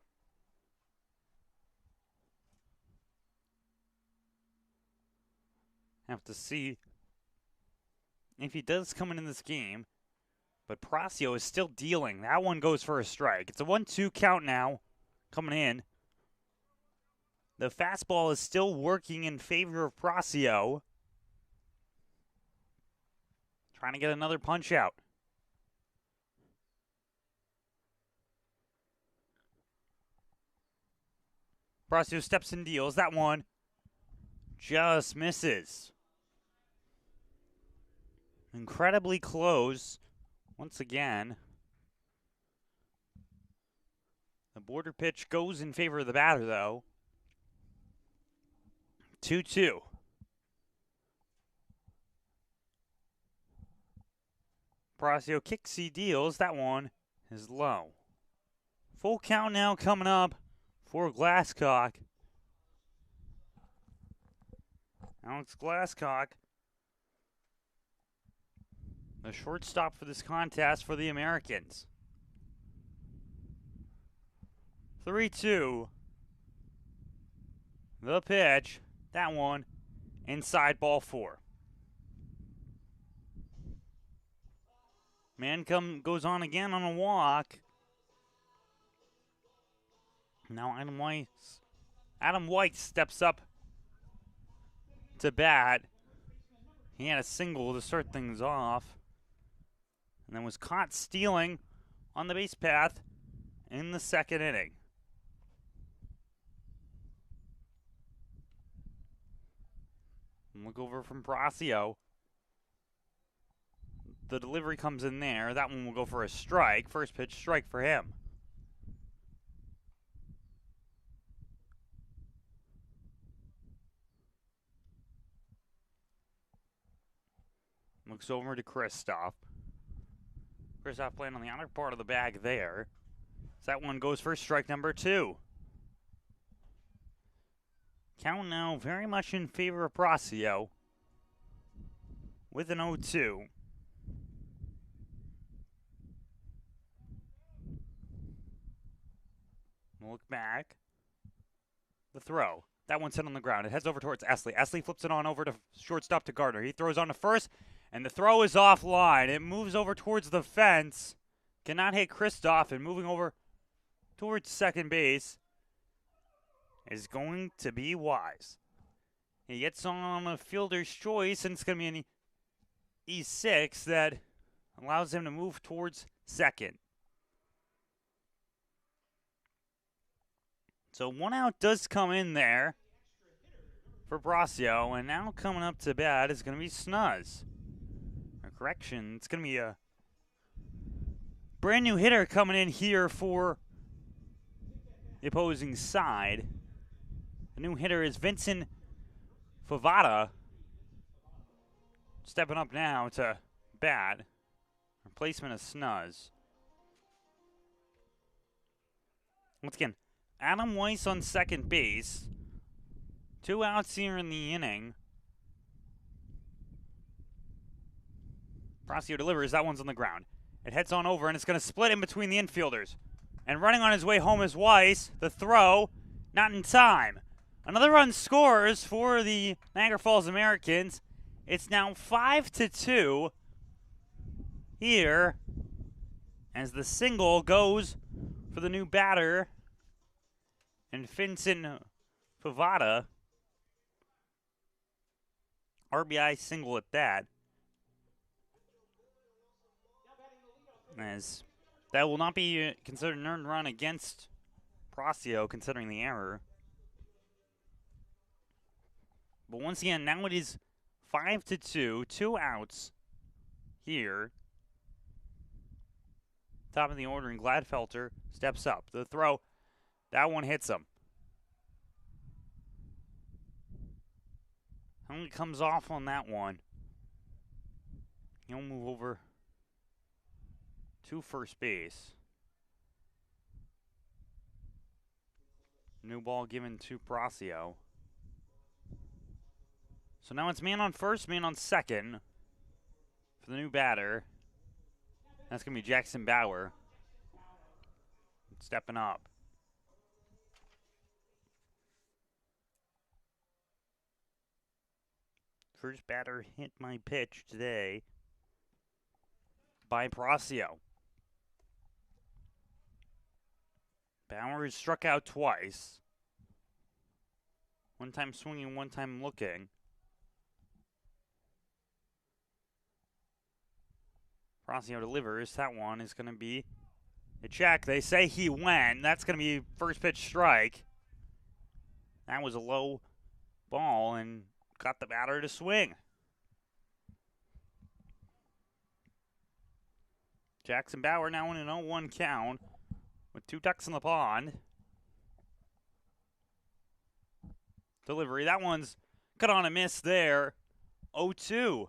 Have to see if he does come in this game. But Proccio is still dealing. That one goes for a strike. It's a 1-2 count now coming in. The fastball is still working in favor of Proccio. Trying to get another punch out. Proccio steps and deals. That one just misses. Incredibly close. Once again, the border pitch goes in favor of the batter, though. 2-2. Proccio kicks, he deals. That one is low. Full count now coming up for Glasscock. Alex Glasscock, the shortstop for this contest for the Americans. 3-2. The pitch. That one inside ball four. Man goes on again on a walk. Now Adam White steps up to bat. He had a single to start things off. And then was caught stealing on the base path in the second inning. Look over from Proccio. The delivery comes in there. That one will go for a strike. First pitch strike for him. Looks over to Kristoff. Kristoff playing on the outer part of the bag there. So that one goes for strike number two. Count now very much in favor of Proccio with an 0-2. Look back. The throw. That one's hit on the ground. It heads over towards Esley. Esley flips it on over to shortstop to Gardner. He throws on to first, and the throw is offline. It moves over towards the fence. Cannot hit Kristoff, and moving over towards second base is going to be Wise. He gets on a fielder's choice, and it's going to be an E6 that allows him to move towards second. So 1 out does come in there for Brasio, and now coming up to bat is going to be Snuz. Or correction, it's going to be a brand new hitter coming in here for the opposing side. The new hitter is Vincent Favada, stepping up now to bat. Replacement of Snuz. Once again, Adam Weiss on second base. 2 outs here in the inning. Brasio delivers. That one's on the ground. It heads on over, and it's going to split in between the infielders. And running on his way home is Weiss. The throw, not in time. Another run scores for the Niagara Falls Americans. It's now 5-2 here as the single goes for the new batter and Vincent Favada. RBI single at that. As that will not be considered an earned run against Brasio, considering the error. But once again, now it is 5-2, 2 outs here. Top of the order, and Gladfelter steps up. The throw, that one hits him. Only comes off on that one. He'll move over to first base. New ball given to Brasio. So now it's man on first, man on second for the new batter. That's going to be Jackson Bauer stepping up. First batter hit my pitch today by Brasio. Bauer has struck out twice. One time swinging, one time looking. Brasio delivers. That one is going to be a check. They say he went. That's going to be first pitch strike. That was a low ball and got the batter to swing. Jackson Bauer now in an 0-1 count with 2 ducks in the pond. Delivery. That one's cut on a miss there. 0-2.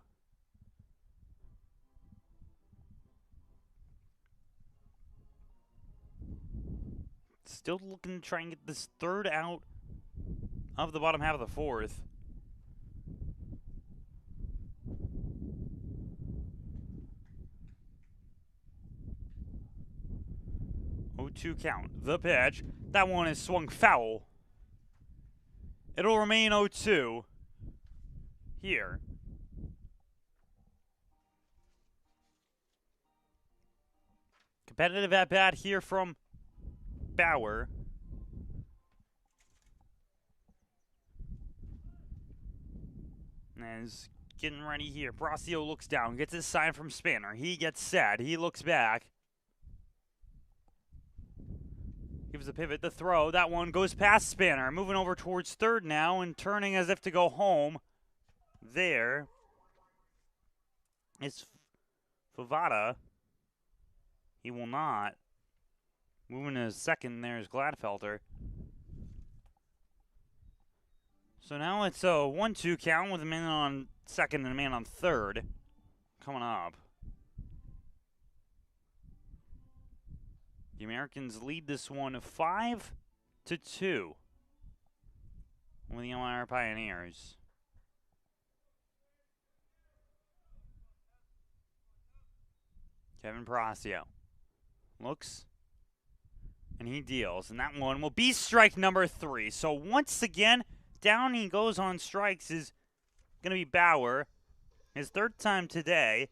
Still looking to try and get this third out of the bottom half of the fourth. Two count. The pitch. That one is swung foul. It'll remain 0-2 here. Competitive at bat here from Bauer. And is getting ready here. Brasio looks down, gets his sign from Spanner. He gets sad. He looks back. Gives a pivot, the throw. That one goes past Spanner. Moving over towards third now and turning as if to go home. There is Favada. He will not. Moving to second, there's Gladfelter. So now it's a 1-2 count with a man on second and a man on third coming up. The Americans lead this one 5-2 with the Elmira Pioneers. Kevin Brasio looks, and he deals. And that one will be strike number 3. So once again, down he goes on strikes is going to be Bauer. His third time today.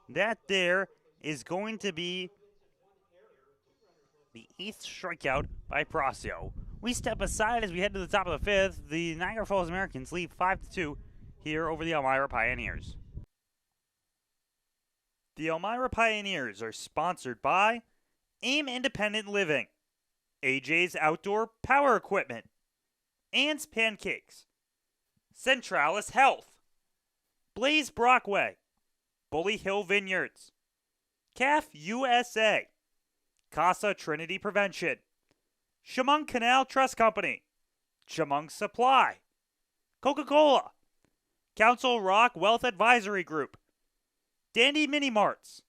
That there is going to be the 8th strikeout by Brasio. We step aside as we head to the top of the 5th. The Niagara Falls Americans lead 5-2 here over the Elmira Pioneers. The Elmira Pioneers are sponsored by AIM Independent Living. AJ's Outdoor Power Equipment, Ann's Pancakes, Centralis Health, Blaze Brockway, Bully Hill Vineyards, CAF USA, Casa Trinity Prevention, Chemung Canal Trust Company, Chemung Supply, Coca-Cola, Council Rock Wealth Advisory Group, Dandy Mini Marts,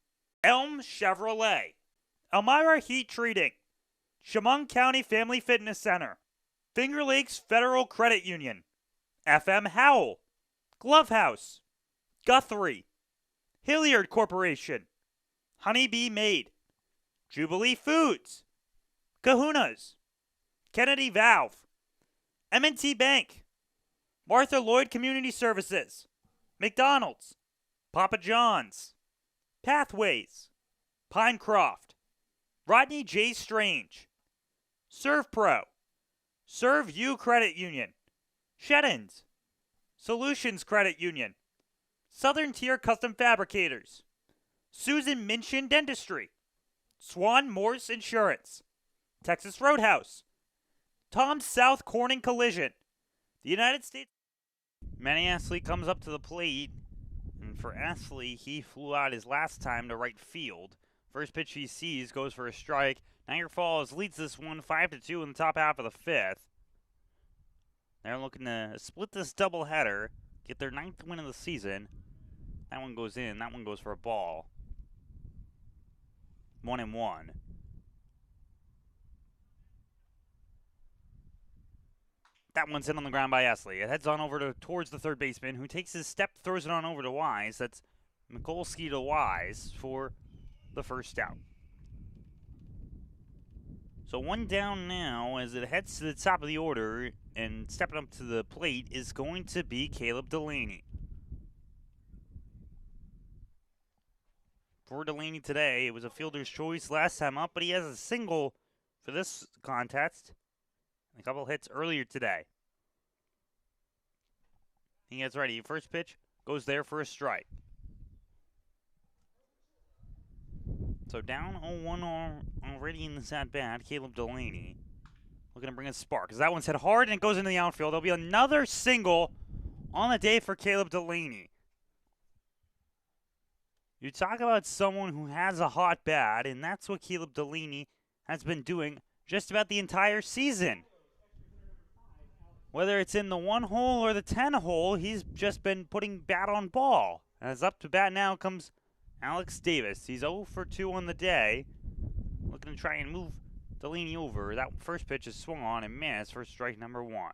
Elm Chevrolet, Elmira Heat Treating, Chemung County Family Fitness Center, Finger Lakes Federal Credit Union, FM Howell, Glove House, Guthrie, Hilliard Corporation, Honeybee Made, Jubilee Foods, Kahuna's, Kennedy Valve, M&T Bank, Martha Lloyd Community Services, McDonald's, Papa John's, Pathways, Pinecroft, Rodney J. Strange, ServPro, ServU Credit Union, Sheddens, Solutions Credit Union, Southern Tier Custom Fabricators, Susan Minchin Dentistry, Swan Morse Insurance, Texas Roadhouse, Tom's South Corning Collision, the United States. Manny Astley comes up to the plate, and for Astley, he flew out his last time to right field. First pitch he sees goes for a strike. Niagara Falls leads this one 5-2 in the top half of the fifth. They're looking to split this doubleheader, get their 9th win of the season. That one goes in. That one goes for a ball. 1-1. That one's hit on the ground by Astley. It heads on over towards the third baseman, who takes his step, throws it on over to Wise. That's Mikulski to Wise for the first out. So one down now as it heads to the top of the order, and stepping up to the plate is going to be Caleb Delaney. For Delaney today, it was a fielder's choice last time up, but he has a single for this contest. A couple hits earlier today. He gets ready. First pitch goes there for a strike. So down 0-1 already in this at-bat. Caleb Delaney looking to bring a spark, because that one's hit hard and it goes into the outfield. There'll be another single on the day for Caleb Delaney. You talk about someone who has a hot bat, and that's what Caleb Delaney has been doing just about the entire season. Whether it's in the 1 hole or the 10 hole, he's just been putting bat on ball. As up to bat now comes Alex Davis. He's 0 for 2 on the day. Looking to try and move Delaney over. That first pitch is swung on and missed for strike number 1.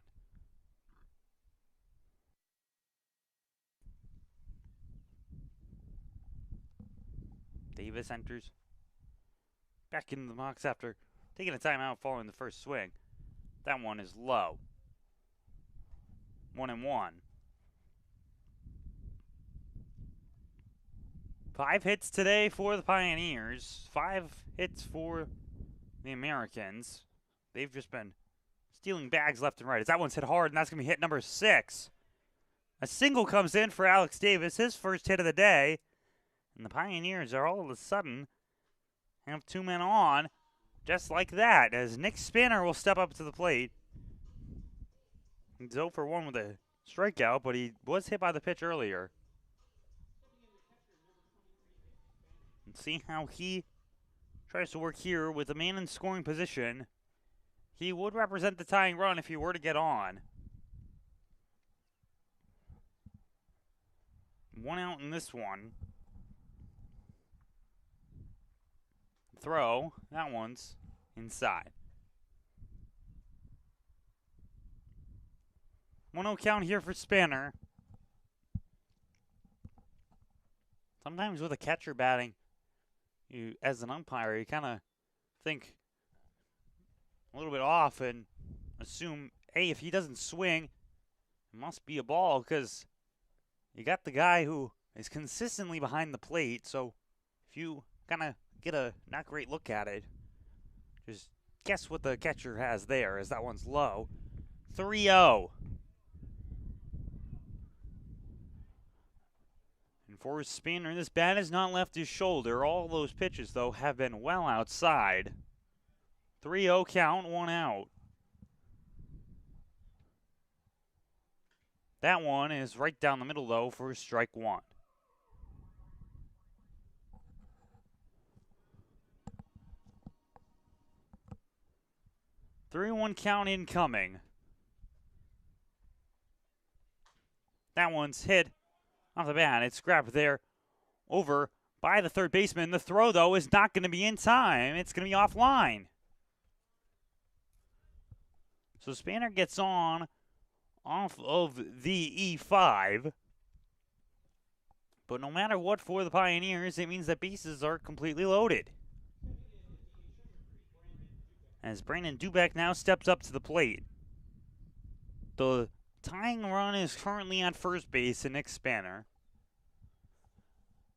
Davis enters back into the box after taking a timeout following the first swing. That one is low. 1-1. 5 hits today for the Pioneers. 5 hits for the Americans. They've just been stealing bags left and right. As that one's hit hard, and that's going to be hit number 6. A single comes in for Alex Davis, his first hit of the day. And the Pioneers are all of a sudden have 2 men on, just like that, as Nick Spanner will step up to the plate. He's 0 for 1 with a strikeout, but he was hit by the pitch earlier. And see how he tries to work here with a man in scoring position. He would represent the tying run if he were to get on. 1 out in this one. Throw. That one's inside. 1-0 count here for Spanner. Sometimes with a catcher batting, you, as an umpire, you kind of think a little bit off and assume, hey, if he doesn't swing, it must be a ball, because you got the guy who is consistently behind the plate. So if you kind of get a not great look at it, just guess what the catcher has there, as that one's low. 3-0. And for Spanner, this bat has not left his shoulder. All those pitches, though, have been well outside. 3-0 count, 1 out. That one is right down the middle, though, for strike 1. Three-one count incoming. That one's hit off the bat. It's grabbed there over by the third baseman. The throw, though, is not going to be in time. It's going to be offline. So Spanner gets on off of the E5. But no matter what for the Pioneers, it means that bases are completely loaded. As Brandon Dubak now steps up to the plate. The tying run is currently at first base in Nick Spanner.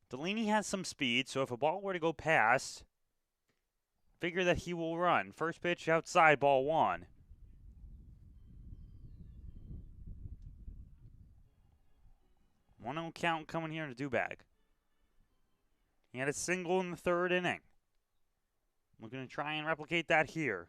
Delaney has some speed, so if a ball were to go past, figure that he will run. First pitch outside, ball 1. One-0 count coming here to Dubak. He had a single in the third inning. We're going to try and replicate that here.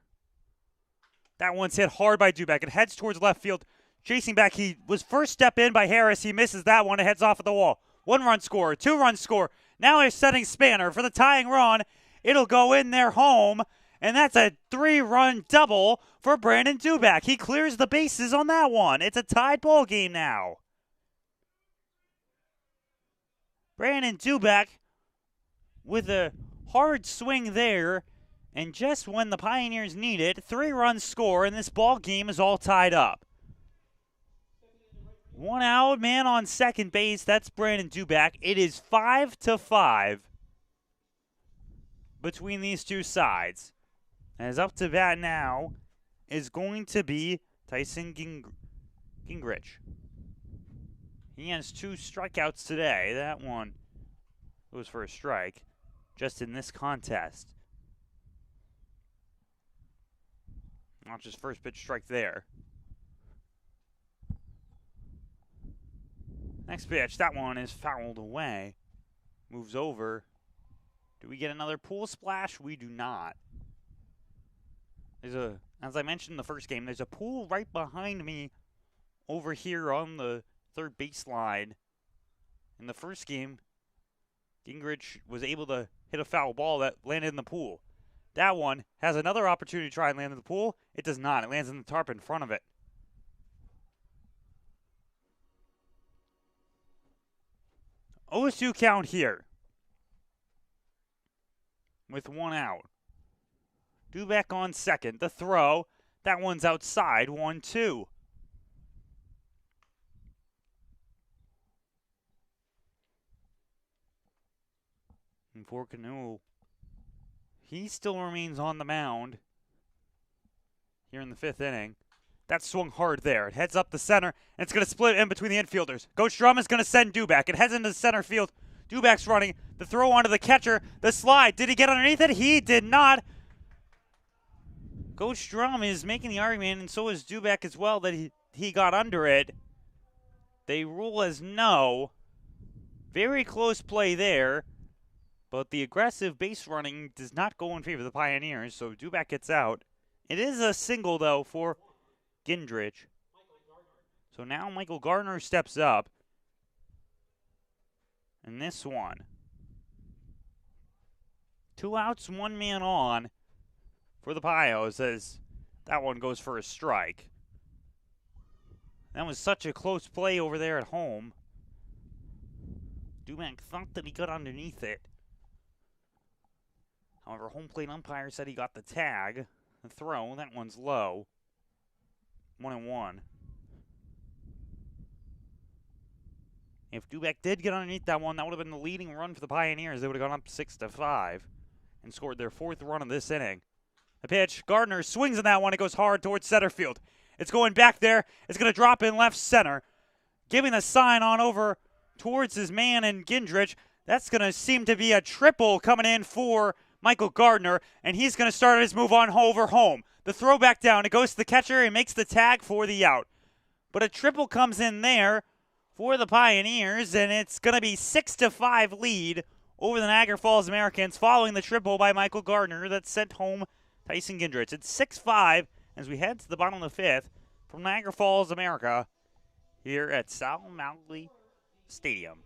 That one's hit hard by Dubak. It heads towards left field. Chasing back, he was first step in by Harris. He misses that one. It heads off at the wall. 1-run score, 2-run score. Now he's setting Spanner for the tying run. It'll go in there home, and that's a 3-run double for Brandon Dubak. He clears the bases on that one. It's a tied ball game now. Brandon Dubak with a hard swing there. And just when the Pioneers need it, 3-run score, and this ball game is all tied up. 1 out, man on second base. That's Brandon Dubak. It is 5-5 between these two sides. As up to bat now is going to be Tyson Gingrich. He has 2 strikeouts today. That one was for a strike just in this contest. Not just first pitch strike there. Next pitch, that one is fouled away. Moves over. Do we get another pool splash? We do not. As I mentioned in the first game, there's a pool right behind me over here on the third baseline. In the first game, Gingrich was able to hit a foul ball that landed in the pool. That one has another opportunity to try and land in the pool. It does not. It lands in the tarp in front of it. O2 count here with 1 out. Dubak on second. The throw. That one's outside. 1-2. And for Canoe, he still remains on the mound here in the 5th inning. That swung hard there. It heads up the center, and it's going to split in between the infielders. Coach Drum is going to send Dubak. It heads into the center field. Dubak's running. The throw onto the catcher. The slide. Did he get underneath it? He did not. Coach Drum is making the argument, and so is Dubak as well, that he got under it. They rule as no. Very close play there. But the aggressive base running does not go in favor of the Pioneers, so Dubak gets out. It is a single, though, for Gingrich. So now Michael Gardner steps up. And this one. 2 outs, 1 man on for the Pios as that one goes for a strike. That was such a close play over there at home. Dubak thought that he got underneath it. However, home plate umpire said he got the tag. The throw, that one's low. 1-1. If Dubak did get underneath that one, that would have been the leading run for the Pioneers. They would have gone up 6-5 and scored their 4th run of this inning. The pitch, Gardner swings on that one. It goes hard towards center field. It's going back there. It's going to drop in left center. Giving the sign on over towards his man in Gingrich. That's going to seem to be a triple coming in for Michael Gardner, and he's going to start his move on over home. The throw back down. It goes to the catcher and makes the tag for the out. But a triple comes in there for the Pioneers, and it's going to be 6-5 lead over the Niagara Falls Americans following the triple by Michael Gardner that sent home Tyson Gendrich. It's 6-5 as we head to the bottom of the fifth from Niagara Falls, America, here at Sal Mowley Stadium.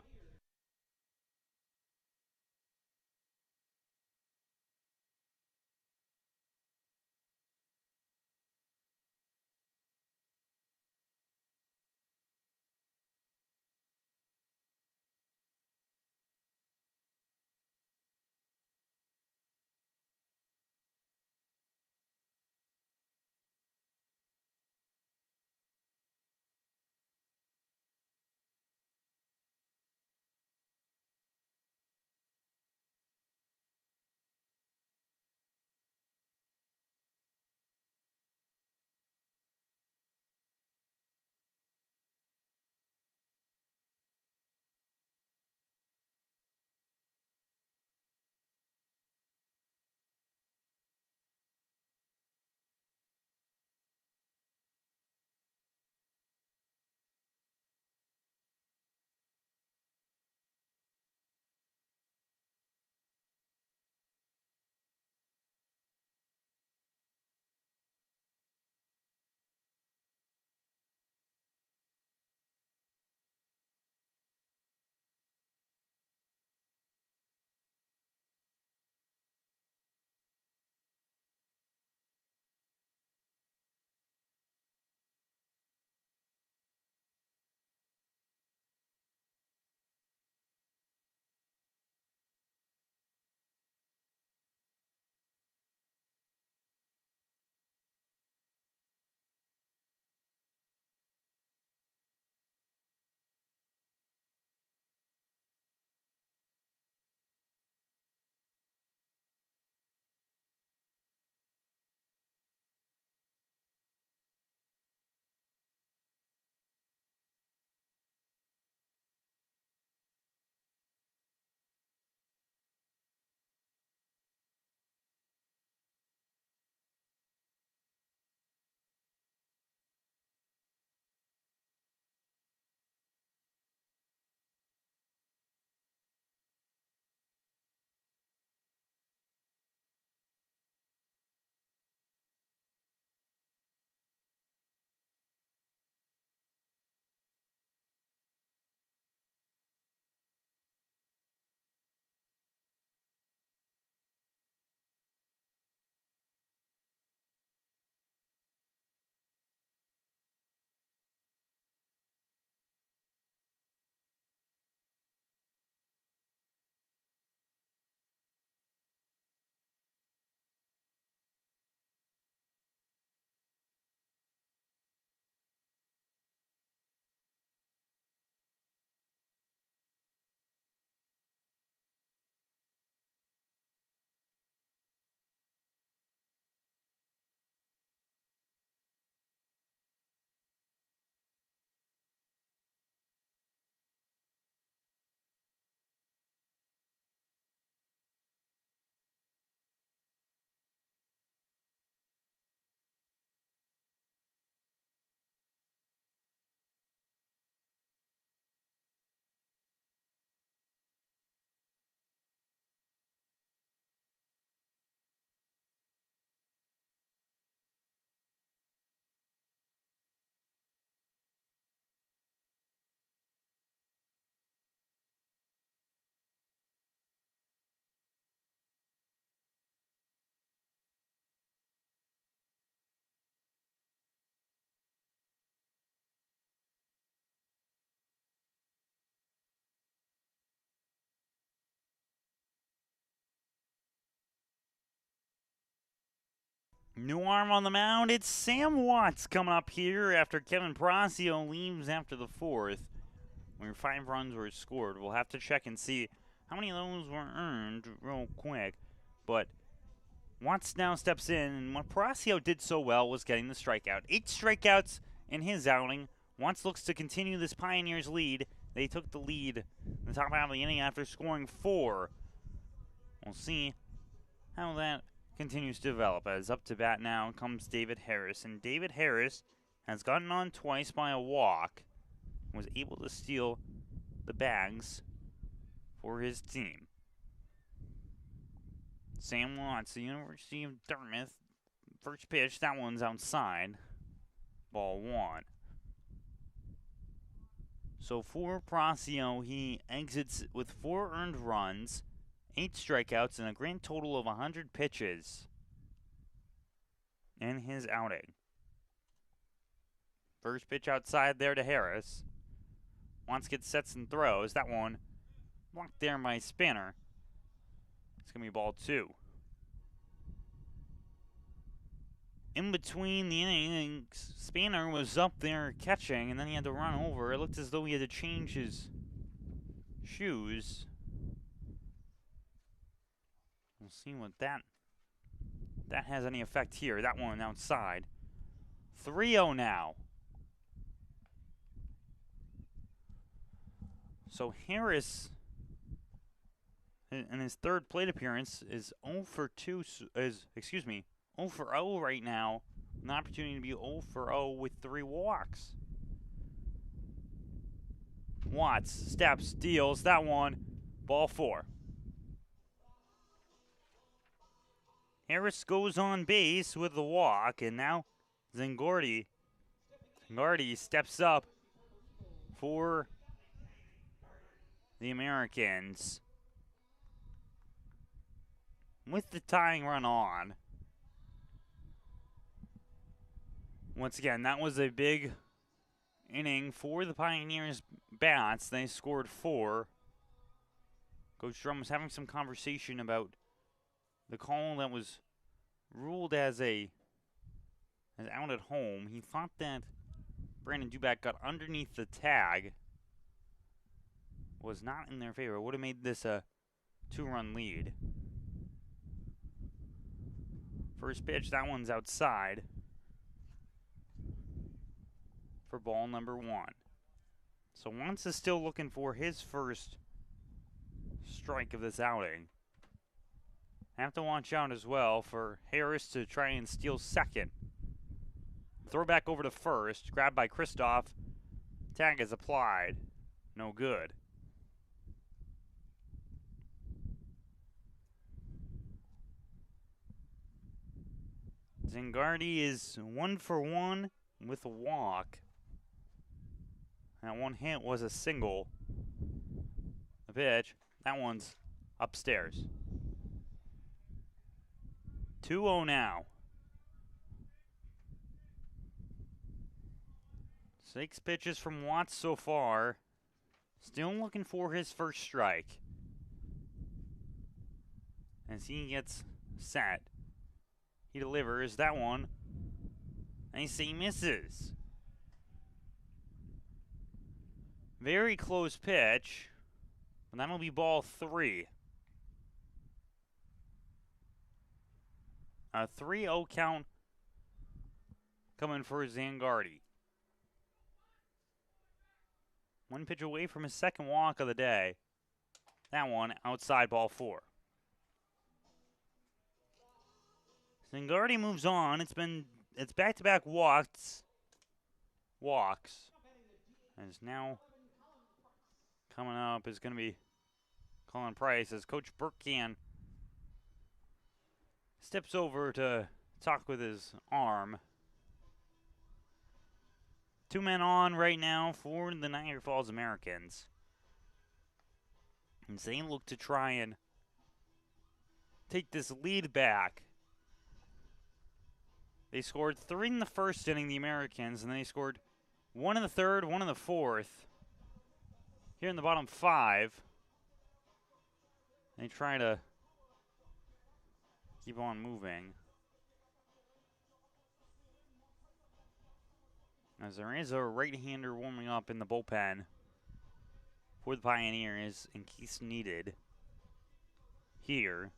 New arm on the mound. It's Sam Watts coming up here after Kevin Prasio leaves after the fourth, where 5 runs were scored. We'll have to check and see how many of those were earned real quick. But Watts now steps in, and what Prasio did so well was getting the strikeout. 8 strikeouts in his outing. Watts looks to continue this Pioneers lead. They took the lead in the top half of the inning after scoring 4. We'll see how that continues to develop. As up to bat now comes David Harris, and David Harris has gotten on twice by a walk, was able to steal the bags for his team. Sam Watts, the University of Dartmouth First pitch, that one's outside. Ball 1. So for Pracio, he exits with 4 earned runs, 8 strikeouts, and a grand total of 100 pitches in his outing. First pitch outside there to Harris. Wants to get sets and throws. That one blocked there by Spanner. It's going to be ball 2. In between the innings, Spanner was up there catching, and then he had to run over. It looked as though he had to change his shoes. We'll see what that has any effect here. That one outside. 3-0 now. So Harris, in his third plate appearance, is 0 for 0 right now. An opportunity to be 0 for 0 with 3 walks. Watts steps, deals that one. Ball 4. Harris goes on base with the walk, and now Zangardi steps up for the Americans with the tying run on. Once again, that was a big inning for the Pioneers bats. They scored 4. Coach Drum was having some conversation about the call that was ruled as out at home. He thought that Brandon Duback got underneath the tag. Was not in their favor. Would have made this a 2-run lead. First pitch, that one's outside for ball number 1. So Wentz is still looking for his first strike of this outing. Have to watch out as well for Harris to try and steal second. Throw back over to first, grabbed by Kristoff. Tag is applied. No good. Zangardi is 1 for 1 with a walk. That one hit was a single. The pitch, that one's upstairs. 2-0 now. 6 pitches from Watts so far. Still looking for his first strike. As he gets set. He delivers that one. And he misses. Very close pitch. And that'll be ball 3. A 3-0 count coming for Zangardi. 1 pitch away from his second walk of the day. That one outside, ball 4. Zangardi moves on. It's back-to-back walks. And is now coming up is going to be Colin Price as Coach Burkhan steps over to talk with his arm. 2 men on right now for the Niagara Falls Americans. And they look to try and take this lead back. They scored 3 in the first inning, the Americans, and they scored 1 in the third, 1 in the fourth. Here in the bottom 5, they try to keep on moving. As there is a right-hander warming up in the bullpen for the Pioneers in case needed here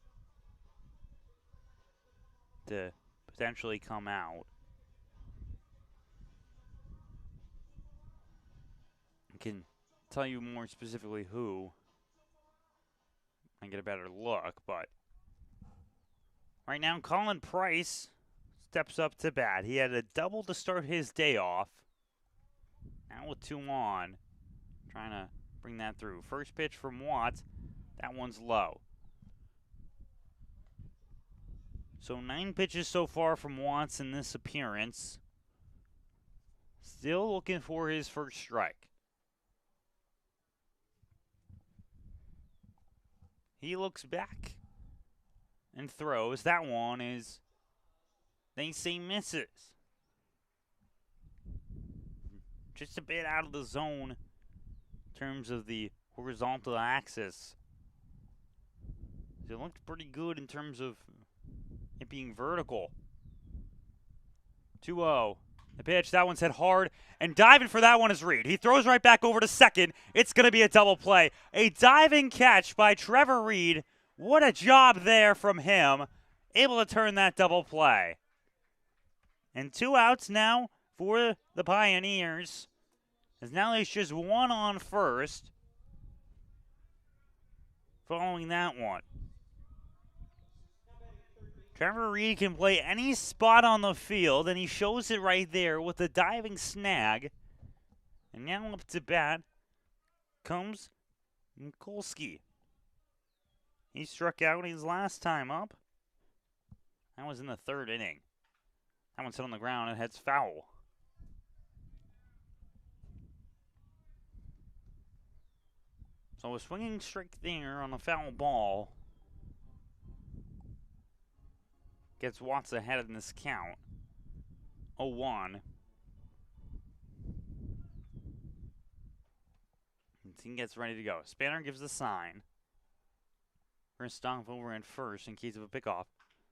to potentially come out. I can tell you more specifically who and get a better look, but right now Colin Price steps up to bat. He had a double to start his day off. Now with 2 on, trying to bring that through. First pitch from Watts. That one's low. So 9 pitches so far from Watts in this appearance. Still looking for his first strike. He looks back and throws. That one is, they say, misses. Just a bit out of the zone in terms of the horizontal axis. It looked pretty good in terms of it being vertical. 2-0. The pitch, that one's hit hard, and diving for that one is Reed. He throws right back over to second. It's going to be a double play. A diving catch by Trevor Reed. What a job there from him. Able to turn that double play. And 2 outs now for the Pioneers. As now there's just one on first. Following that one. Trevor Reed can play any spot on the field, and he shows it right there with the diving snag. And now up to bat comes Mikulski. He struck out his last time up. That was in the 3rd inning. That one's hit on the ground and heads foul. So a swinging strike there on a foul ball gets Watts ahead in this count. 0-1. The team gets ready to go. Spanner gives the sign. We're going to stop over in first in case of a pickoff.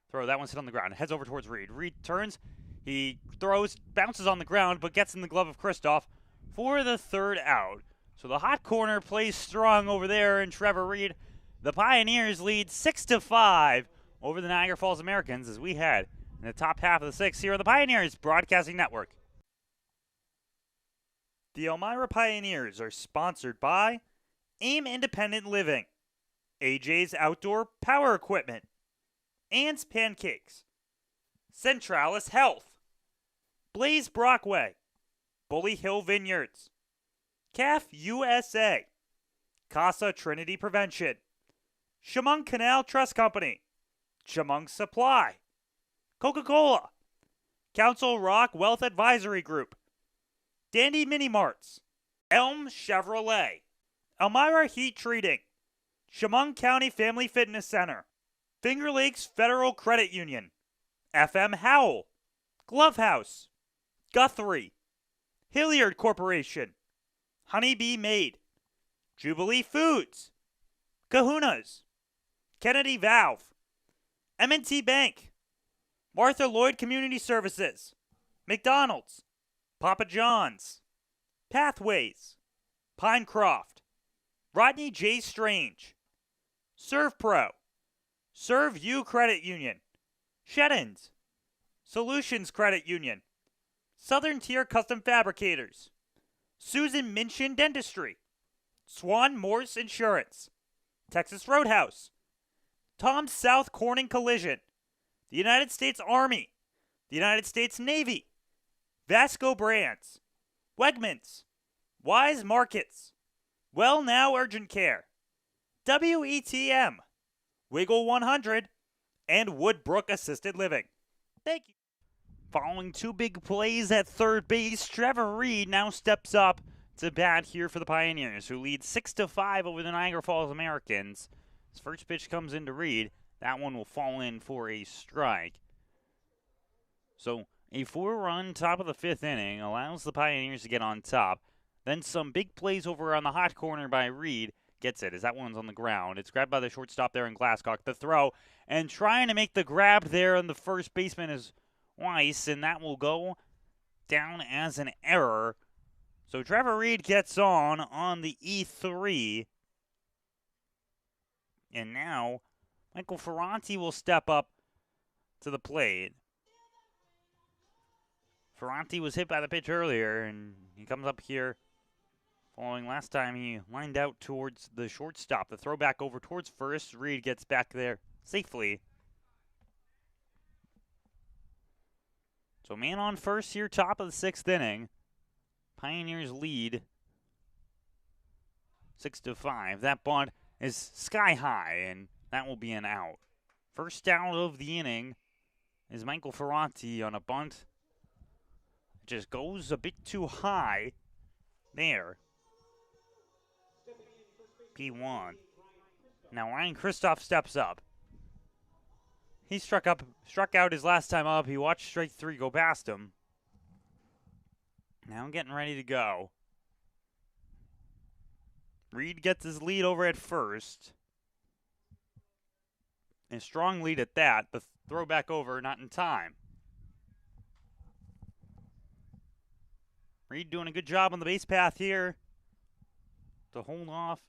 Throw, that one's hit on the ground. Heads over towards Reed. Reed turns. He throws, bounces on the ground, but gets in the glove of Kristoff for the 3rd out. So the hot corner plays strong over there in Trevor Reed. The Pioneers lead 6-5 over the Niagara Falls Americans as we head in the top half of the 6th here on the Pioneers Broadcasting Network. The Elmira Pioneers are sponsored by AIM Independent Living, AJ's Outdoor Power Equipment, Ann's Pancakes, Centralis Health, Blaze Brockway, Bully Hill Vineyards, CAF USA, Casa Trinity Prevention, Chemung Canal Trust Company, Chemung Supply, Coca-Cola, Council Rock Wealth Advisory Group, Dandy Mini Marts, Elm Chevrolet, Elmira Heat Treating, Chemung County Family Fitness Center, Finger Lakes Federal Credit Union, FM Howell, Glove House, Guthrie, Hilliard Corporation, Honeybee Made, Jubilee Foods, Kahuna's, Kennedy Valve, M&T Bank, Martha Lloyd Community Services, McDonald's, Papa John's, Pathways, Pinecroft, Rodney J. Strange, ServPro, Serve You Credit Union, Sheddens, Solutions Credit Union, Southern Tier Custom Fabricators, Susan Minchin Dentistry, Swan Morse Insurance, Texas Roadhouse, Tom South Corning Collision, the United States Army, the United States Navy, Vasco Brands, Wegmans, Wise Markets, Well Now Urgent Care, WETM, Wiggle 100, and Woodbrook Assisted Living. Thank you. Following 2 big plays at third base, Trevor Reed now steps up to bat here for the Pioneers, who lead 6-5 over the Niagara Falls Americans. His first pitch comes into Reed. That one will fall in for a strike. So a 4-run top of the 5th inning allows the Pioneers to get on top. Then some big plays over on the hot corner by Reed. Gets it as that one's on the ground. It's grabbed by the shortstop there in Glasscock. The throw, and trying to make the grab there on the first baseman is Weiss, and that will go down as an error. So Trevor Reed gets on the E3. And now Michael Ferranti will step up to the plate. Ferranti was hit by the pitch earlier, and he comes up here following last time he lined out towards the shortstop. The throw back over towards first. Reed gets back there safely. So man on first here, top of the 6th inning. Pioneers lead 6-5. That bunt is sky high, and that will be an out. First out of the inning is Michael Ferranti on a bunt. It just goes a bit too high there. P1. Now Ryan Kristoff steps up. He struck out his last time up. He watched strike 3 go past him. Now getting ready to go. Reed gets his lead over at first. A strong lead at that. The throw back over, not in time. Reed doing a good job on the base path here to hold off.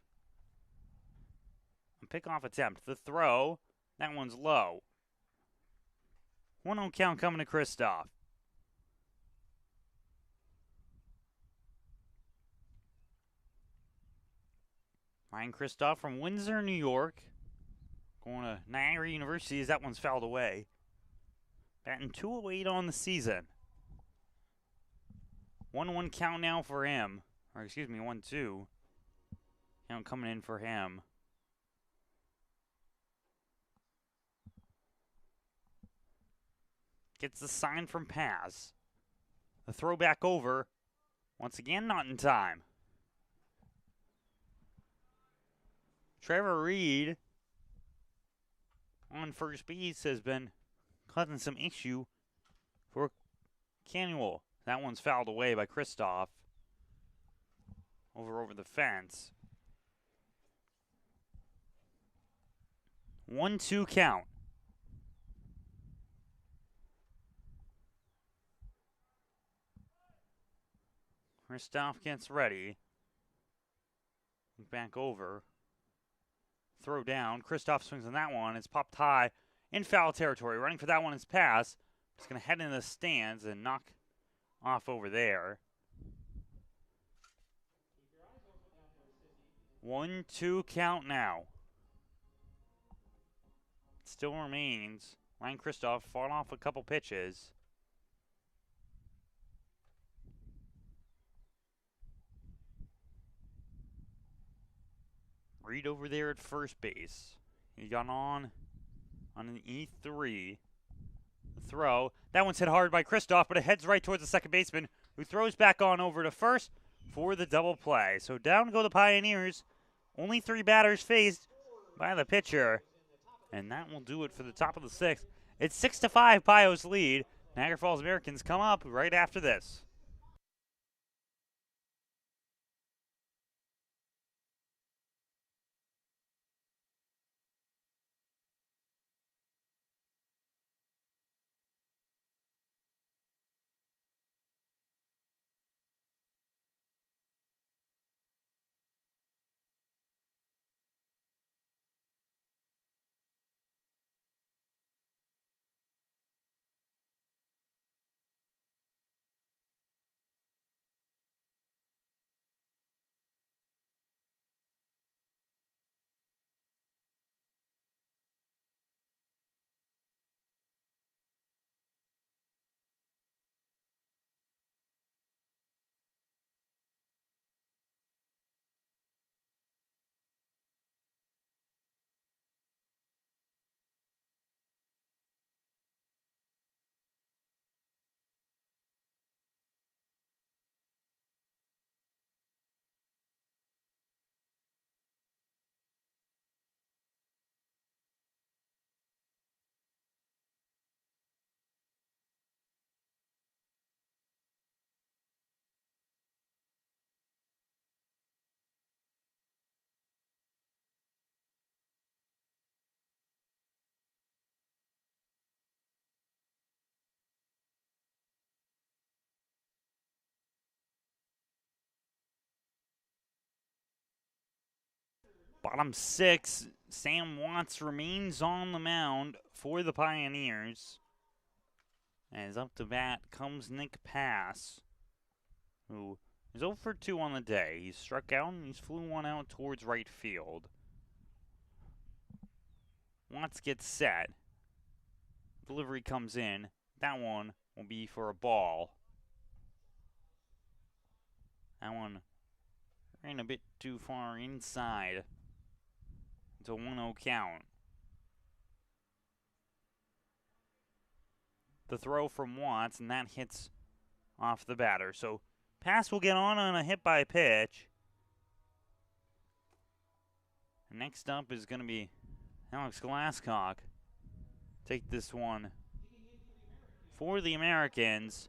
A pickoff attempt. The throw, that one's low. 1-0 count coming to Kristoff. Ryan Kristoff from Windsor, New York. Going to Niagara University as that one's fouled away. Batting .208 on the season. 1-1 count now for him. Or excuse me, 1-2. Count coming in for him. Gets the sign from Paz. The throw back over. Once again, not in time. Trevor Reed on first base has been causing some issue for Cannuel. That one's fouled away by Kristoff. Over the fence. 1-2 count. Kristoff gets ready. Back over. Throw down. Kristoff swings on that one. It's popped high in foul territory. Running for that one is Pass. Just going to head into the stands and knock off over there. 1-2 count now. Still remains. Ryan Kristoff fought off a couple pitches. Reed over there at first base. He got on an E3. The throw. That one's hit hard by Kristoff, but it heads right towards the second baseman, who throws back on over to first for the double play. So down go the Pioneers. Only 3 batters faced by the pitcher. And that will do it for the top of the 6th. It's 6-5 Pio's lead. Niagara Falls Americans come up right after this. Bottom 6, Sam Watts remains on the mound for the Pioneers. As up to bat comes Nick Pass, who is 0 for 2 on the day. He's struck out and he's flew one out towards right field. Watts gets set. Delivery comes in. That one will be for a ball. That one ran a bit too far inside. It's a 1-0 count. the throw from Watts, and that hits off the batter. So pass will get on a hit by pitch. Next up is going to be Alex Glasscock. Take this one for the Americans.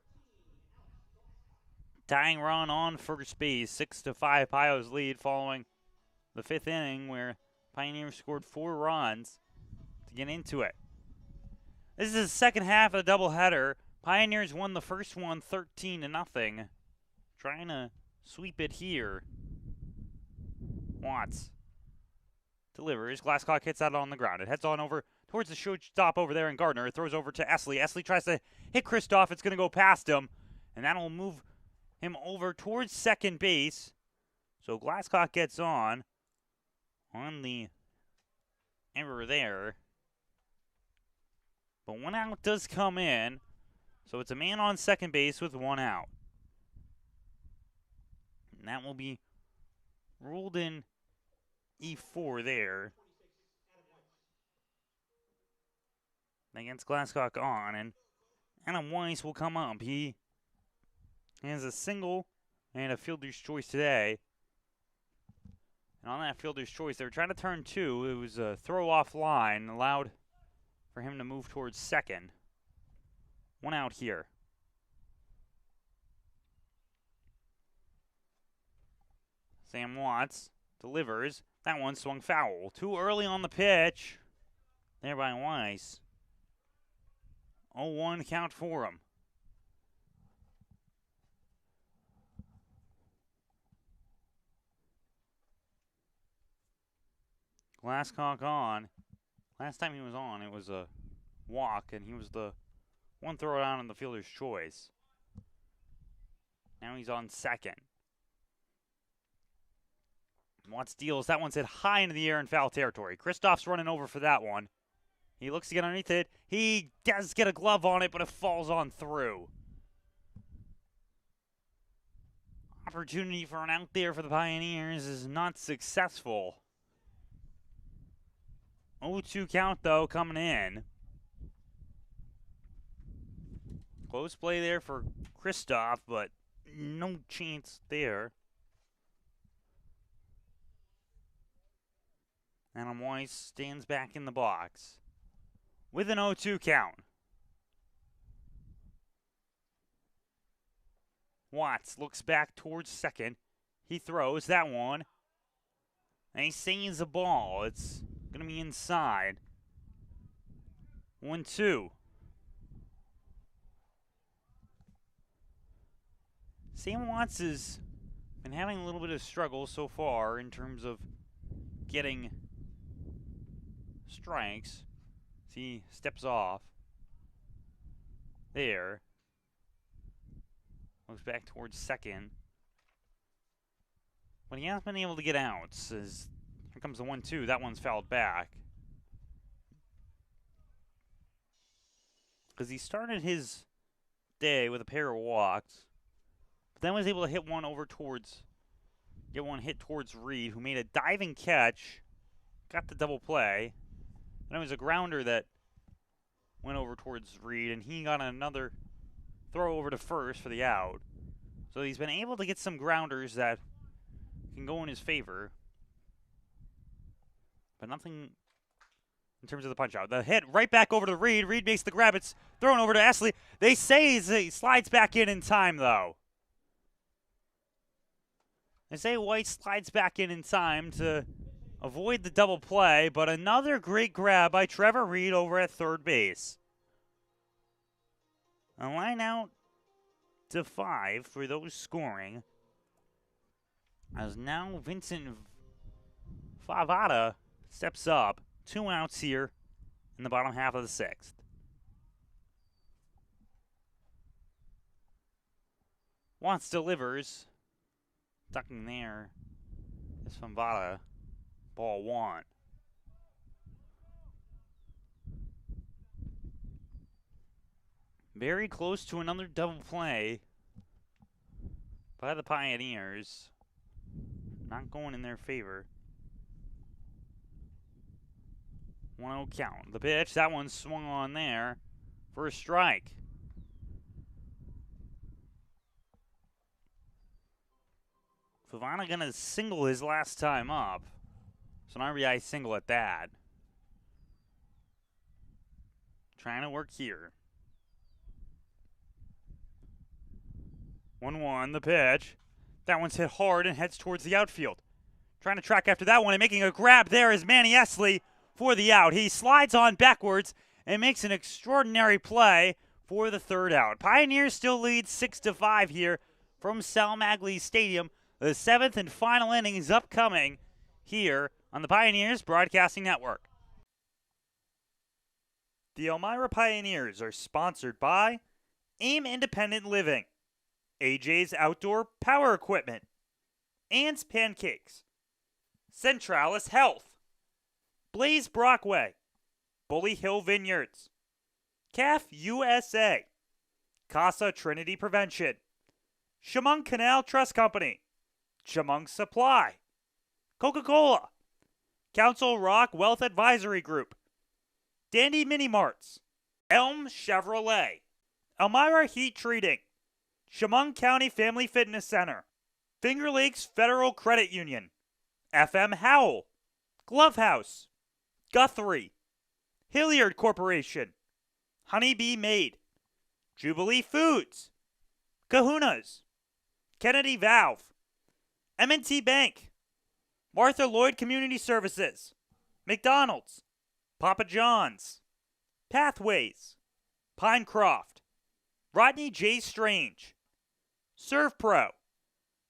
Tying run on first base, 6-5 Pio's lead following the 5th inning where Pioneers scored 4 runs to get into it. This is the second half of the doubleheader. Pioneers won the first one 13-0. Trying to sweep it here. Watts delivers. Glasscock hits that on the ground. It heads on over towards the shortstop over there in Gardner. It throws over to Esley. Esley tries to hit Kristoff. It's going to go past him, and that'll move him over towards second base. So Glasscock gets on the error there. But 1 out does come in. So it's a man on second base with 1 out. And that will be ruled in E4 there. Against Glasscock on, and Adam Weiss will come up. He has a single and a fielder's choice today. And on that fielder's choice, they were trying to turn 2. It was a throw off line, allowed for him to move towards second. 1 out here. Sam Watts delivers. That one swung foul. Too early on the pitch. There by Weiss. 0-1 count for him. Glasscock on. Last time he was on, it was a walk, and he was the one throw down in the fielder's choice. Now he's on second. Watts deals. That one's hit high into the air in foul territory. Kristoff's running over for that one. He looks to get underneath it. He does get a glove on it, but it falls on through. Opportunity for an out there for the Pioneers is not successful. 0-2 count, though, coming in. Close play there for Kristoff, but no chance there. Adam Weiss stands back in the box with an 0-2 count. Watts looks back towards second. He throws that one. And he saves the ball. It's going to be inside. 1-2. Sam Watts has been having a little bit of struggle so far in terms of getting strikes. He steps off. There. Looks back towards second. But he hasn't been able to get outs. As here comes the 1-2. That one's fouled back. Because he started his day with a pair of walks. But then was able to hit one over towards, get one hit towards Reed, who made a diving catch. Got the double play. And it was a grounder that went over towards Reed, and he got another throw over to first for the out. So he's been able to get some grounders that can go in his favor. But nothing in terms of the punch out. The hit right back over to Reed. Reed makes the grab. It's thrown over to Esley. They say he slides back in time, though. They say White slides back in time to avoid the double play, but another great grab by Trevor Reed over at third base. A line out to 5 for those scoring. As now Vincent Favada steps up. 2 outs here in the bottom half of the 6th. Watts delivers. Ducking there is Favada. Ball 1. Very close to another double play by the Pioneers. Not going in their favor. 1-0 count. The pitch, that one swung on there for a strike. Favana gonna single his last time up. So an RBI single at that. Trying to work here. 1-1, the pitch. That one's hit hard and heads towards the outfield. Trying to track after that one and making a grab there is Manny Esley for the out. He slides on backwards and makes an extraordinary play for the third out. Pioneers still lead 6-5 here from Sal Maglie Stadium. The seventh and final inning is upcoming here on the Pioneers Broadcasting Network. The Elmira Pioneers are sponsored by AIM Independent Living, AJ's Outdoor Power Equipment, Ann's Pancakes, Centralis Health, Blaze Brockway, Bully Hill Vineyards, CAF USA, Casa Trinity Prevention, Chemung Canal Trust Company, Chemung Supply, Coca-Cola, Council Rock Wealth Advisory Group, Dandy Mini Marts, Elm Chevrolet, Elmira Heat Treating, Chemung County Family Fitness Center, Finger Lakes Federal Credit Union, FM Howell, Glove House, Guthrie, Hilliard Corporation, Honeybee Made, Jubilee Foods, Kahuna's, Kennedy Valve, M&T Bank, Martha Lloyd Community Services, McDonald's, Papa John's, Pathways, Pinecroft, Rodney J. Strange, Serve Pro,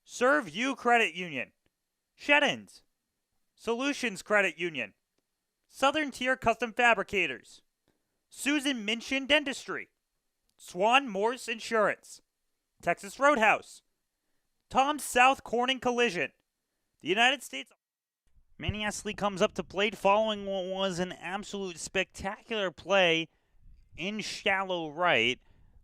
Serve You Credit Union, Sheddens, Solutions Credit Union, Southern Tier Custom Fabricators, Susan Minchin Dentistry, Swan Morse Insurance, Texas Roadhouse, Tom's South Corning Collision, the United States. Manny Esley comes up to plate following what was an absolute spectacular play in shallow right.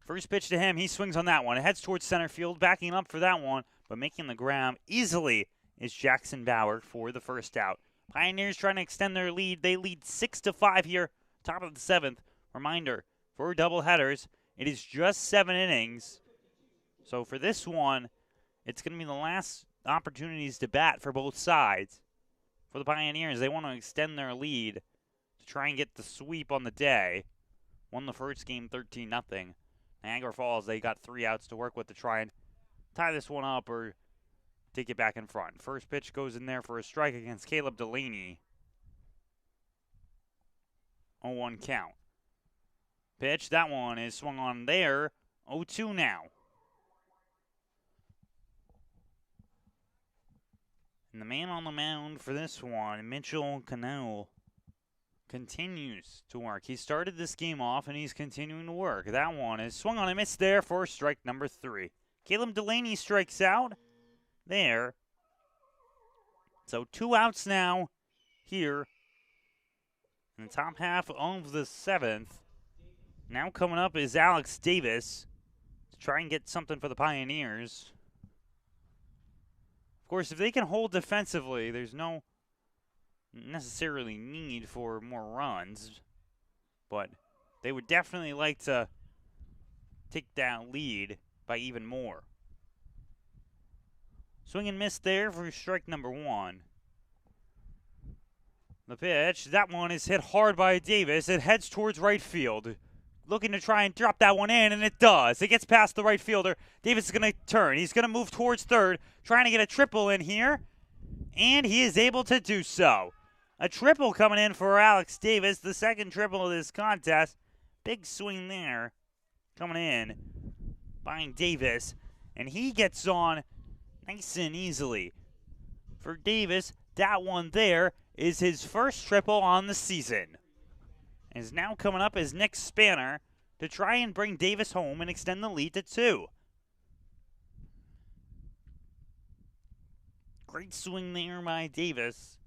First pitch to him, he swings on that one. It heads towards center field, backing up for that one, but making the grab easily is Jackson Bauer for the first out. Pioneers trying to extend their lead. They lead 6-5 here, top of the seventh. Reminder, for doubleheaders, it is just 7 innings. So for this one, it's going to be the last opportunities to bat for both sides. For the Pioneers, they want to extend their lead to try and get the sweep on the day. Won the first game 13-0. Niagara Falls, they got 3 outs to work with to try and tie this one up or take it back in front. First pitch goes in there for a strike against Caleb Delaney. 0-1 count. Pitch, that one is swung on there. 0-2 now. And the man on the mound for this one, Mitchell Cannell, continues to work. He started this game off, and he's continuing to work. That one is swung on and missed there for strike number 3. Caleb Delaney strikes out there. So 2 outs now here in the top half of the 7th. Now coming up is Alex Davis to try and get something for the Pioneers. Of course, if they can hold defensively, there's no necessarily need for more runs, but they would definitely like to take that lead by even more. Swing and miss there for strike number 1. The pitch, that one is hit hard by Davis. It heads towards right field. Looking to try and drop that one in, and it does. It gets past the right fielder. Davis is going to turn. He's going to move towards third, trying to get a triple in here, and he is able to do so. A triple coming in for Alex Davis, the second triple of this contest. Big swing there coming in by Davis, and he gets on nice and easily. For Davis, that one there is his first triple on the season. Is now coming up as Nick Spanner to try and bring Davis home and extend the lead to 2. Great swing there by Davis.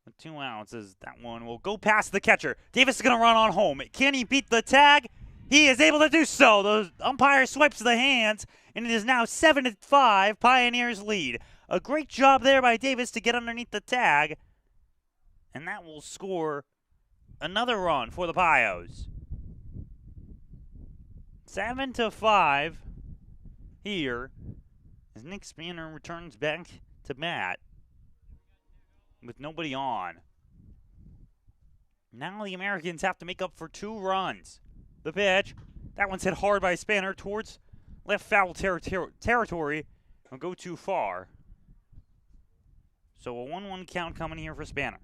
The 2 outs as that one will go past the catcher. Davis is going to run on home. Can he beat the tag? He is able to do so. The umpire swipes the hands, and it is now 7-5, Pioneers lead. A great job there by Davis to get underneath the tag, and that will score another run for the Pios. 7-5 here As Nick Spanner returns back to bat with nobody on. Now the Americans have to make up for 2 runs. The pitch, that one's hit hard by Spanner towards left foul territory. Will go too far. So a 1-1 count coming here for Spanner.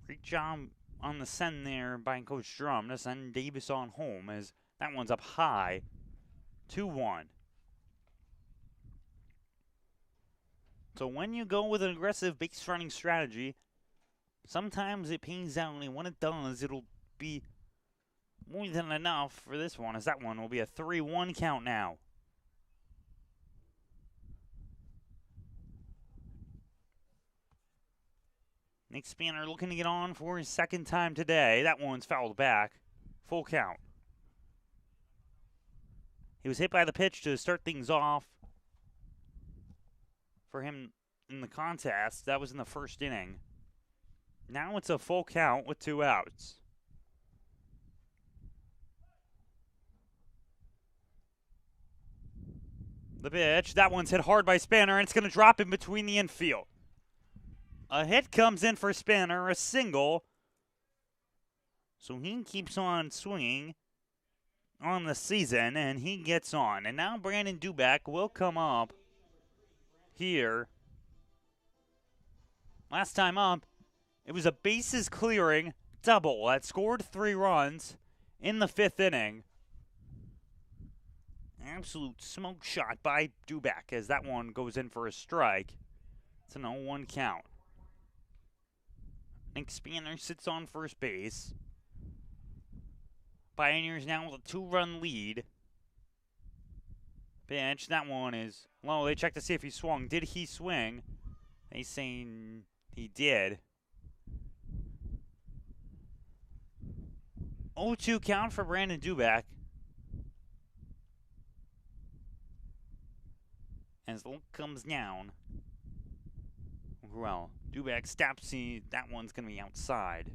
Great job on the send there by Coach Drum to send Davis on home as that one's up high. 2-1. So when you go with an aggressive base running strategy, sometimes it pays out, and when it does, it'll be more than enough for this one, as that one will be a 3-1 count now. Nick Spanner looking to get on for his 2nd time today. That one's fouled back. Full count. He was hit by the pitch to start things off for him in the contest. That was in the 1st inning. Now it's a full count with 2 outs. The pitch, that one's hit hard by Spanner, and it's going to drop in between the infield. A hit comes in for Spanner, a single. So he keeps on swinging on the season, and he gets on. And now Brandon Duback will come up here. Last time up, it was a bases clearing double that scored 3 runs in the 5th inning. Absolute smoke shot by Duback as that one goes in for a strike. It's an 0-1 count. Nick Spanner sits on first base. Pioneers now with a 2-run lead. Pitch, that one is low. They check to see if he swung. Did he swing? They say he did. 0-2 count for Brandon Duback. As the look comes down. Well, Duback stops. That one's going to be outside.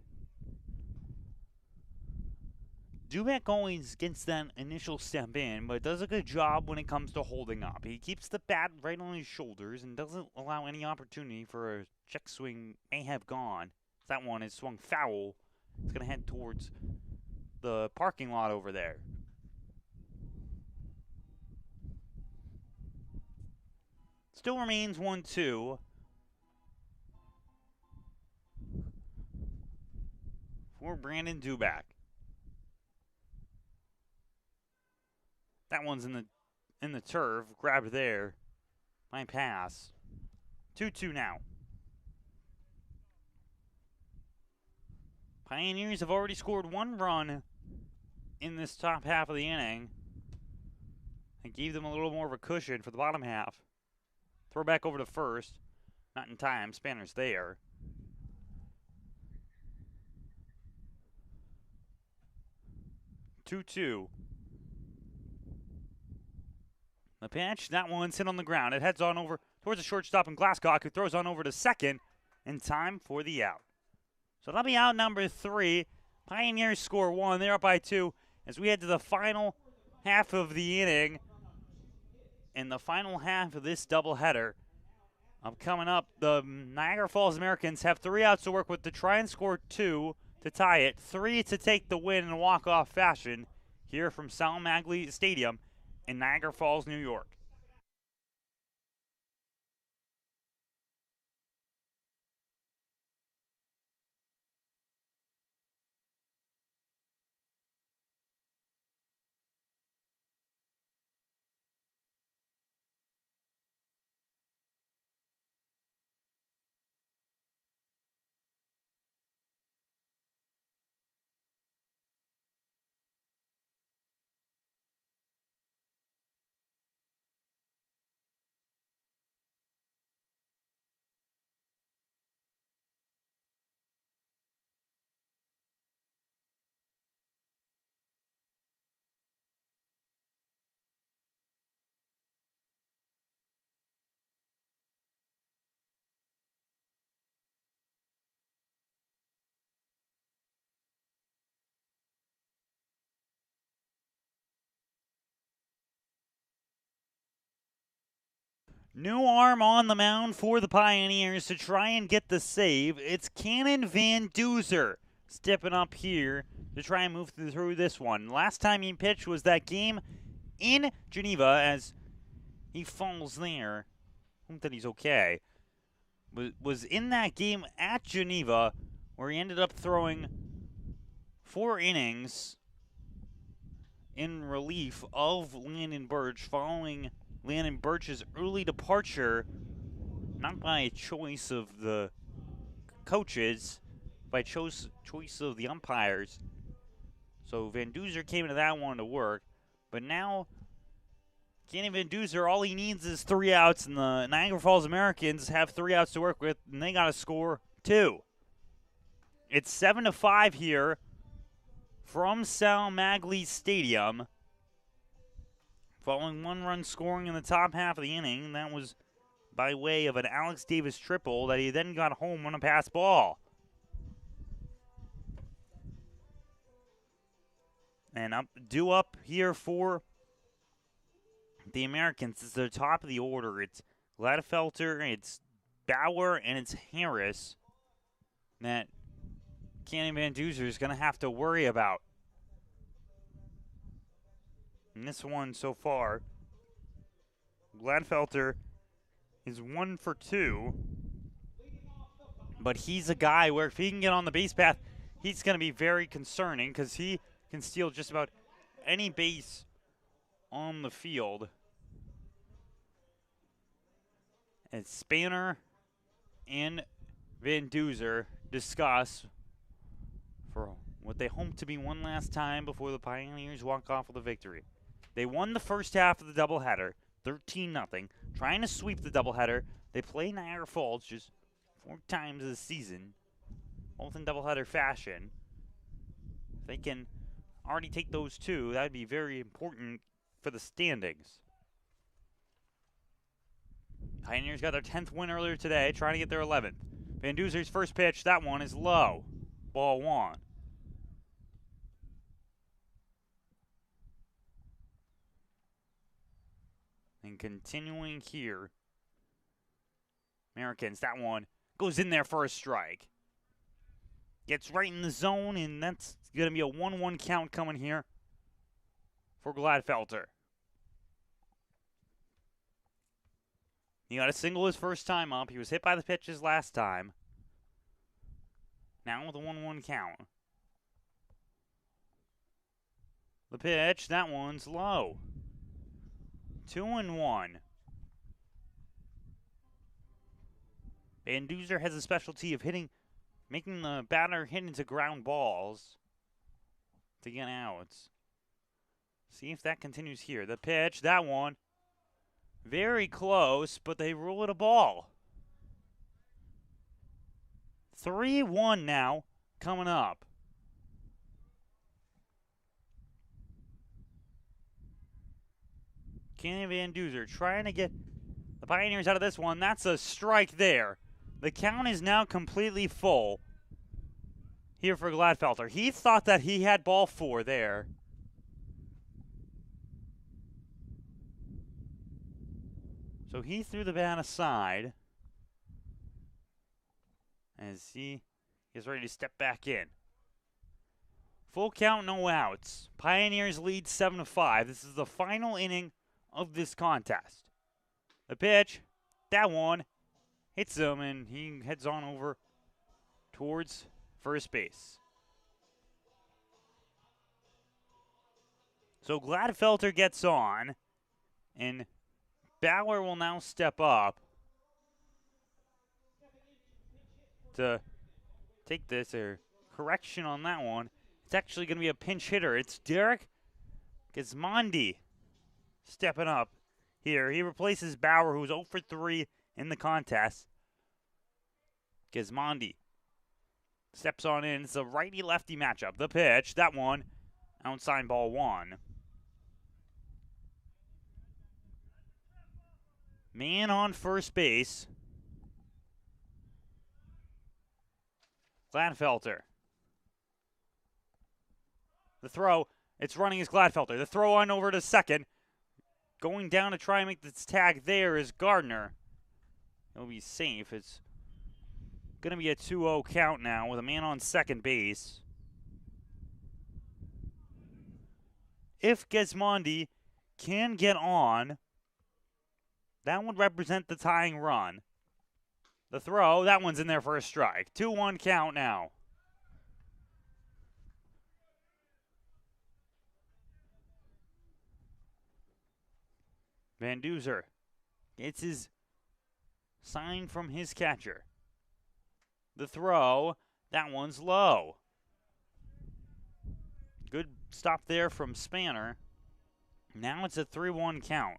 Duback always gets that initial step in, but does a good job when it comes to holding up. He keeps the bat right on his shoulders and doesn't allow any opportunity for a check swing may have gone. That one is swung foul. It's going to head towards the parking lot over there. Still remains 1-2. For Brandon Duback. That one's in the turf, grabbed there. Line pass. 2-2 now. Pioneers have already scored 1 run in this top half of the inning. It gave them a little more of a cushion for the bottom half. Throw back over to first. Not in time. Spanner's there. Two. The pitch, that one's hit on the ground. It heads on over towards the shortstop and Glasscock, who throws on over to second in time for the out. So that'll be out number 3. Pioneers score 1. They're up by 2 as we head to the final half of the inning. In the final half of this doubleheader. Coming up, the Niagara Falls Americans have 3 outs to work with to try and score 2 to tie it, 3 to take the win in a walk-off fashion here from Sal Magley Stadium in Niagara Falls, New York. New arm on the mound for the Pioneers to try and get the save. It's Cannon Van Duzer stepping up here to try and move through this one. Last time he pitched was that game in Geneva as he falls there. I hope that he's okay. Was in that game at Geneva where he ended up throwing 4 innings in relief of Landon Birch following Landon Birch's early departure, not by a choice of the coaches, by choice of the umpires. So Van Duzer came into that one to work, but now Cannon Van Duzer, all he needs is 3 outs, and the Niagara Falls Americans have 3 outs to work with, and they got to score 2. It's 7-5 here from Sal Magli Stadium. Following 1-run scoring in the top half of the inning, that was by way of an Alex Davis triple that he then got home on a pass ball. And due up here for the Americans is the top of the order. It's Gladfelter, it's Bauer, and it's Harris that Cannon Van Duzer is going to have to worry about. In this one so far, Gladfelter is 1 for 2. But he's a guy where if he can get on the base path, he's going to be very concerning because he can steal just about any base on the field. And Spanner and Van Duzer discuss for what they hope to be one last time before the Pioneers walk off with a victory. They won the first half of the doubleheader, 13-0, trying to sweep the doubleheader. They play Niagara Falls just 4 times this season, both in doubleheader fashion. If they can already take those 2, that would be very important for the standings. Pioneers got their 10th win earlier today, trying to get their 11th. Van Duzer's first pitch, that one is low. Ball 1. And continuing here, Americans, that one goes in there for a strike. Gets right in the zone, and that's going to be a 1-1 count coming here for Gladfelter. He got a single his first time up. He was hit by the pitches last time. Now with a 1-1 count. The pitch, that one's low. 2-1. Van Duzer has a specialty of making the batter hit into ground balls to get outs. See if that continues here. The pitch, that one, very close, but they rule it a ball. 3-1 now, coming up. Cannon Van Duzer trying to get the Pioneers out of this one. That's a strike there. The count is now completely full here for Gladfelter. He thought that he had ball 4 there. So he threw the bat aside as he is ready to step back in. Full count, no outs. Pioneers lead 7-5. This is the final inning of this contest. The pitch, that one, hits him, and he heads on over towards first base. So Gladfelter gets on, and Bauer will now step up to take this, or correction on that one. It's actually going to be a pinch hitter. It's Derek Gismondi stepping up here. He replaces Bauer, who's 0 for 3 in the contest. Gismondi steps on in. It's a righty-lefty matchup. The pitch, that one, outside ball 1. Man on first base. Gladfelter. The throw, it's running as Gladfelter. The throw on over to second. going down to try and make this tag there is Gardner. He'll be safe. It's going to be a 2-0 count now with a man on second base. If Gismondi can get on, that would represent the tying run. The throw, that one's in there for a strike. 2-1 count now. Van Duzer gets his sign from his catcher. The throw, that one's low. Good stop there from Spanner. Now it's a 3-1 count.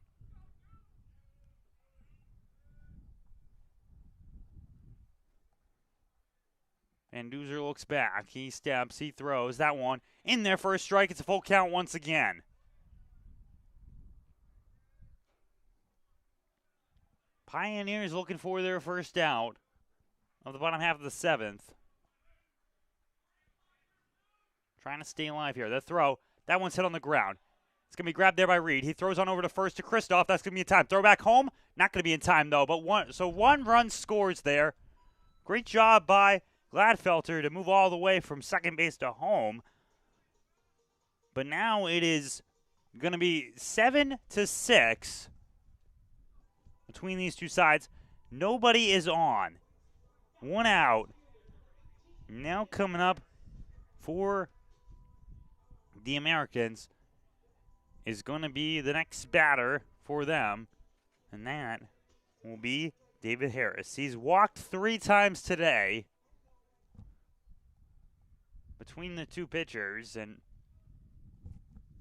Van Duzer looks back. He steps. He throws. That one in there for a strike. It's a full count once again. Pioneers looking for their first out of the bottom half of the seventh. Trying to stay alive here. The throw. That one's hit on the ground. It's going to be grabbed there by Reed. He throws on over to first to Kristoff. That's going to be in time. Throw back home. Not going to be in time, though. But one run scores there. Great job by Gladfelter to move all the way from second base to home. But now it is going to be 7-6 between these two sides. Nobody is on. One out. Now coming up for the Americans is going to be the next batter for them, and that will be David Harris. He's walked 3 times today between the two pitchers, and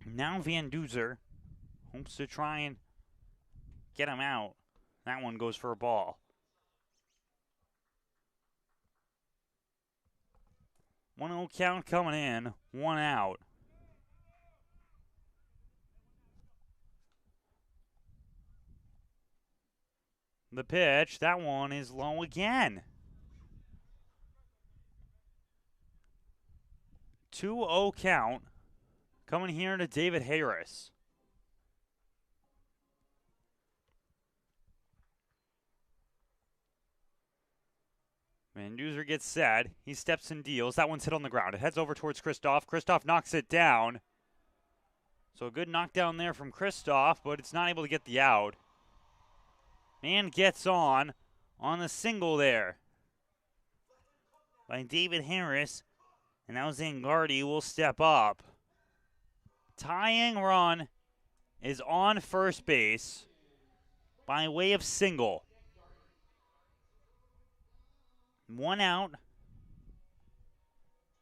now Van Duzer hopes to try and get him out. That one goes for a ball. 1-0 count coming in, 1 out. The pitch, that one is low again. 2-0 count coming here to David Harris. Van Duzer gets set. He steps and deals. That one's hit on the ground. It heads over towards Kristoff. Kristoff knocks it down. So a good knockdown there from Kristoff, but it's not able to get the out. Man gets on the single there by David Harris. And now Zangardi will step up. Tying run is on first base by way of single. 1 out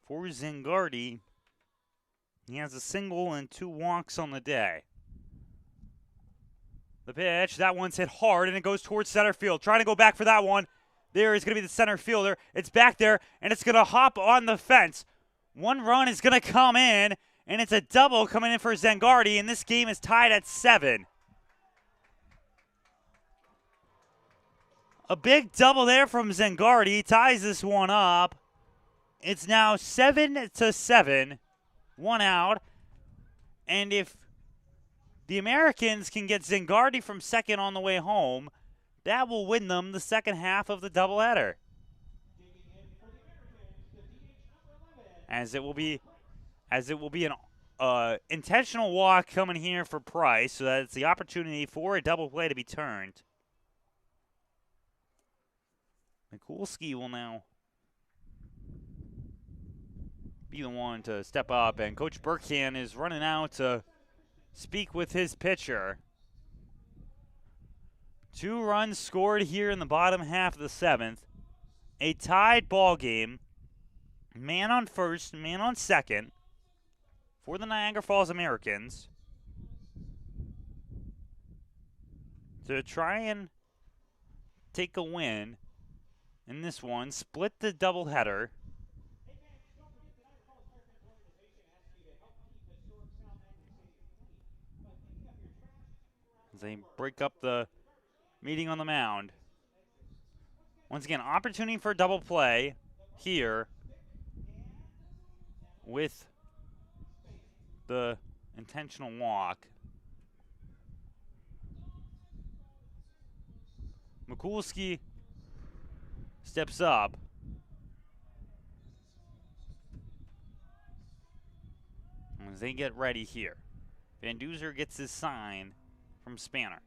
for Zangardi. He has a single and 2 walks on the day. The pitch, that one's hit hard, and it goes towards center field. Trying to go back for that one. There is going to be the center fielder. It's back there, and it's going to hop on the fence. 1 run is going to come in, and it's a double coming in for Zangardi, and this game is tied at 7. A big double there from Zangardi ties this one up. It's now 7-7, 1 out. And if the Americans can get Zangardi from second on the way home, that will win them the second half of the doubleheader. As it will be an intentional walk coming here for Price, so that it's the opportunity for a double play to be turned. Mikulski will now be the one to step up, and Coach Burkhan is running out to speak with his pitcher. 2 runs scored here in the bottom half of the 7th. A tied ball game. Man on first, man on second for the Niagara Falls Americans to try and take a win in this one, split the doubleheader. As they break up the meeting on the mound. Once again, opportunity for a double play here with the intentional walk. Mikulski steps up. As they get ready here. Van Duzer gets his sign from Spanner.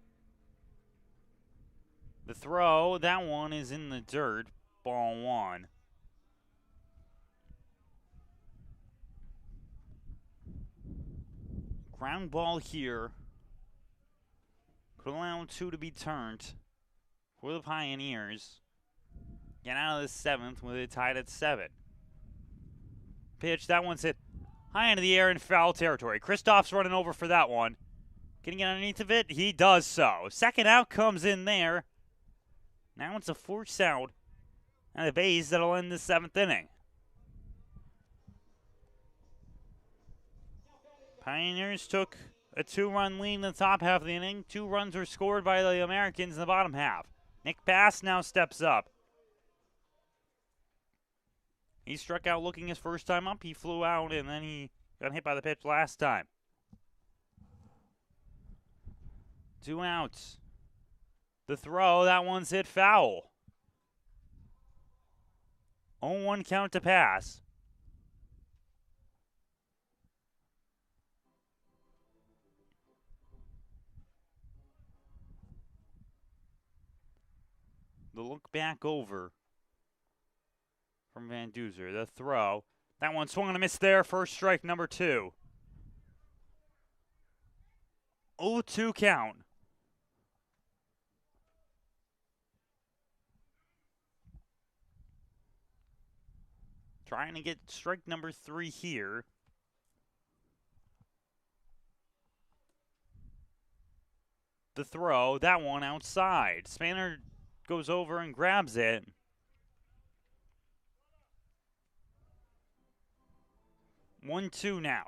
The throw, that one is in the dirt. Ball one. Ground ball here. Could allow two to be turned for the Pioneers. Get out of the seventh with it tied at 7. Pitch, that one's hit high into the air in foul territory. Kristoff's running over for that one. Can he get underneath of it? He does so. Second out comes in there. Now it's a force out at the base that'll end the 7th inning. Pioneers took a 2-run lead in the top half of the inning. 2 runs were scored by the Americans in the bottom half. Nick Bass now steps up. He struck out looking his first time up. He flew out, and then he got hit by the pitch last time. 2 outs. The throw, that one's hit foul. 0-1 count to Pass. The look back over from Van Duzer. The throw. That one swung and a miss there. First strike, number 2. 0-2 count. Trying to get strike number 3 here. The throw. That one outside. Spanner goes over and grabs it. One, 2 now.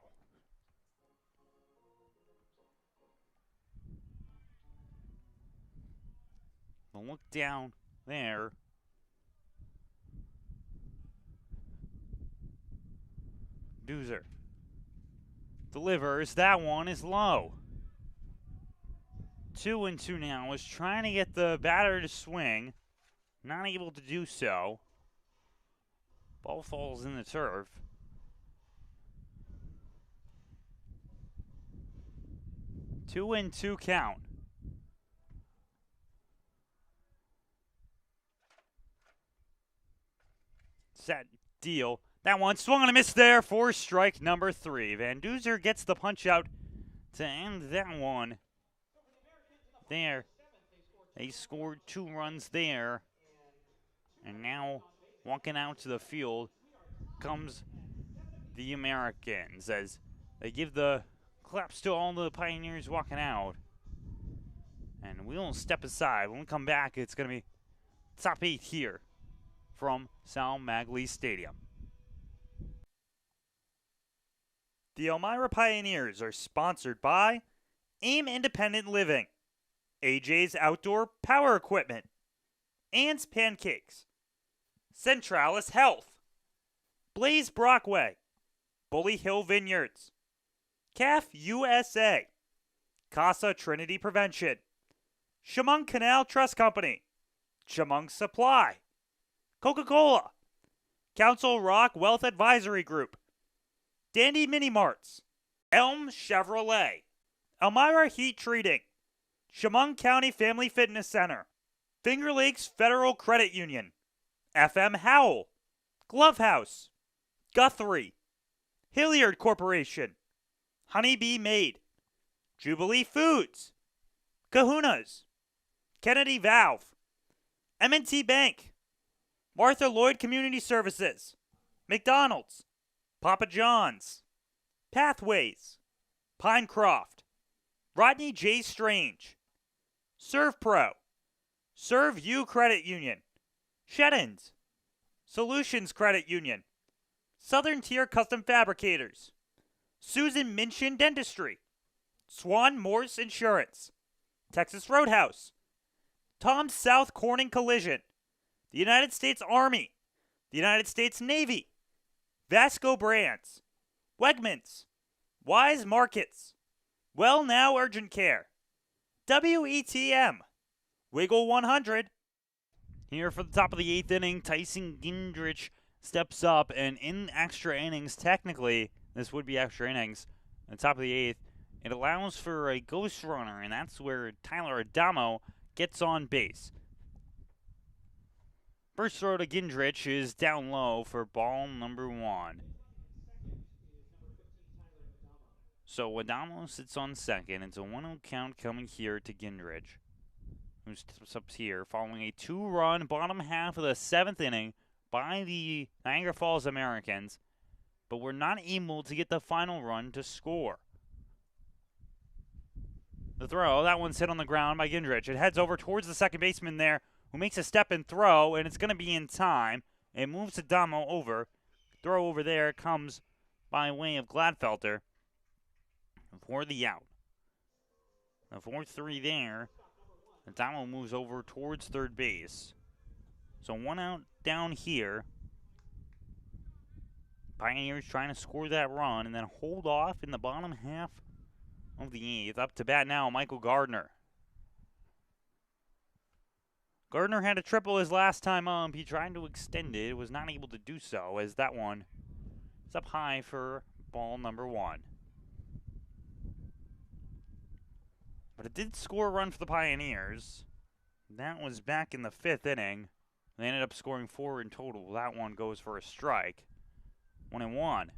The look down there. Duzer delivers. That one is low. 2-2 now. Was trying to get the batter to swing. Not able to do so. Ball falls in the turf. 2-2 count. Set deal. That one swung on a miss there for strike number 3. Van Duzer gets the punch out to end that one. There. They scored 2 runs there. And now walking out to the field comes the Americans as they give the claps to all the Pioneers walking out. And we'll step aside. When we come back, it's going to be top 8 here from Sal Maglie Stadium. The Elmira Pioneers are sponsored by AIM Independent Living, AJ's Outdoor Power Equipment, Ann's Pancakes, Centralis Health, Blaze Brockway, Bully Hill Vineyards, CAF USA, Casa Trinity Prevention, Chemung Canal Trust Company, Chemung Supply, Coca-Cola, Council Rock Wealth Advisory Group, Dandy Mini Marts, Elm Chevrolet, Elmira Heat Treating, Chemung County Family Fitness Center, Finger Lakes Federal Credit Union, FM Howell, Glove House, Guthrie, Hilliard Corporation, Honeybee Made, Jubilee Foods, Kahuna's, Kennedy Valve, M&T Bank, Martha Lloyd Community Services, McDonald's, Papa John's, Pathways, Pinecroft, Rodney J. Strange, Serve Pro, Serve You Credit Union, Sheddens, Solutions Credit Union, Southern Tier Custom Fabricators, Susan Minchin Dentistry, Swan Morse Insurance, Texas Roadhouse, Tom South Corning Collision, the United States Army, the United States Navy, Vasco Brands, Wegmans, Wise Markets, Well Now Urgent Care, WETM, Wiggle 100, Here for the top of the 8th inning, Tyson Gingrich steps up, and in extra innings, technically, this would be extra innings, at the top of the 8th, it allows for a ghost runner, and that's where Tyler Adamo gets on base. First throw to Gingrich is down low for ball number 1. So Adamo sits on second. It's a 1-0 count coming here to Gingrich, who steps up here following a 2-run bottom half of the 7th inning by the Niagara Falls Americans, but were not able to get the final run to score. The throw, that one's hit on the ground by Gingrich. It heads over towards the second baseman there, who makes a step and throw, and it's going to be in time. It moves Adamo over. Throw over there comes by way of Gladfelter for the out. The 4-3 there. Adamo moves over towards third base. So 1 out down here. Pioneers trying to score that run and then hold off in the bottom half of the 8th. Up to bat now, Michael Gardner. Gardner had a triple his last time up. He tried to extend it, was not able to do so, as that one is up high for ball number 1. But it did score a run for the Pioneers. That was back in the 5th inning. They ended up scoring 4 in total. That one goes for a strike. 1-1.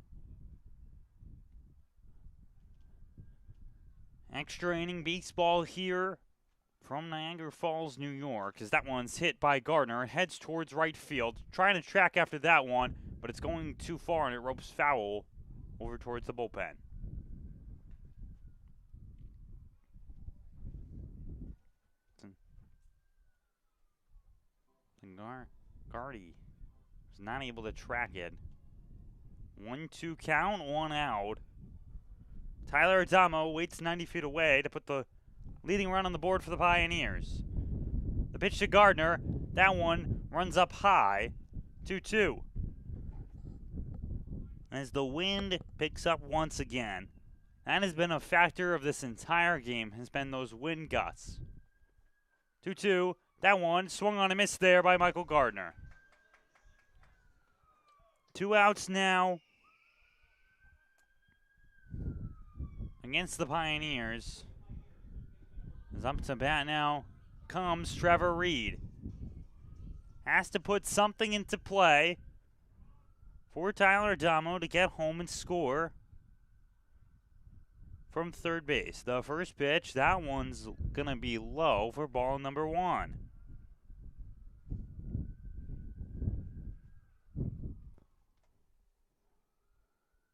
Extra inning baseball here from Niagara Falls, New York, as that one's hit by Gardner. It heads towards right field. Trying to track after that one, but it's going too far and it ropes foul over towards the bullpen. Gardy was not able to track it. 1-2 count, 1 out. Tyler Adamo waits 90 feet away to put the leading run on the board for the Pioneers. The pitch to Gardner. That one runs up high. 2-2. As the wind picks up once again. That has been a factor of this entire game, has been those wind gusts. 2-2. That one swung on a miss there by Michael Gardner. 2 outs now against the Pioneers. As up to bat now comes Trevor Reed. Has to put something into play for Tyler Adamo to get home and score from third base. The first pitch, that one's going to be low for ball number 1.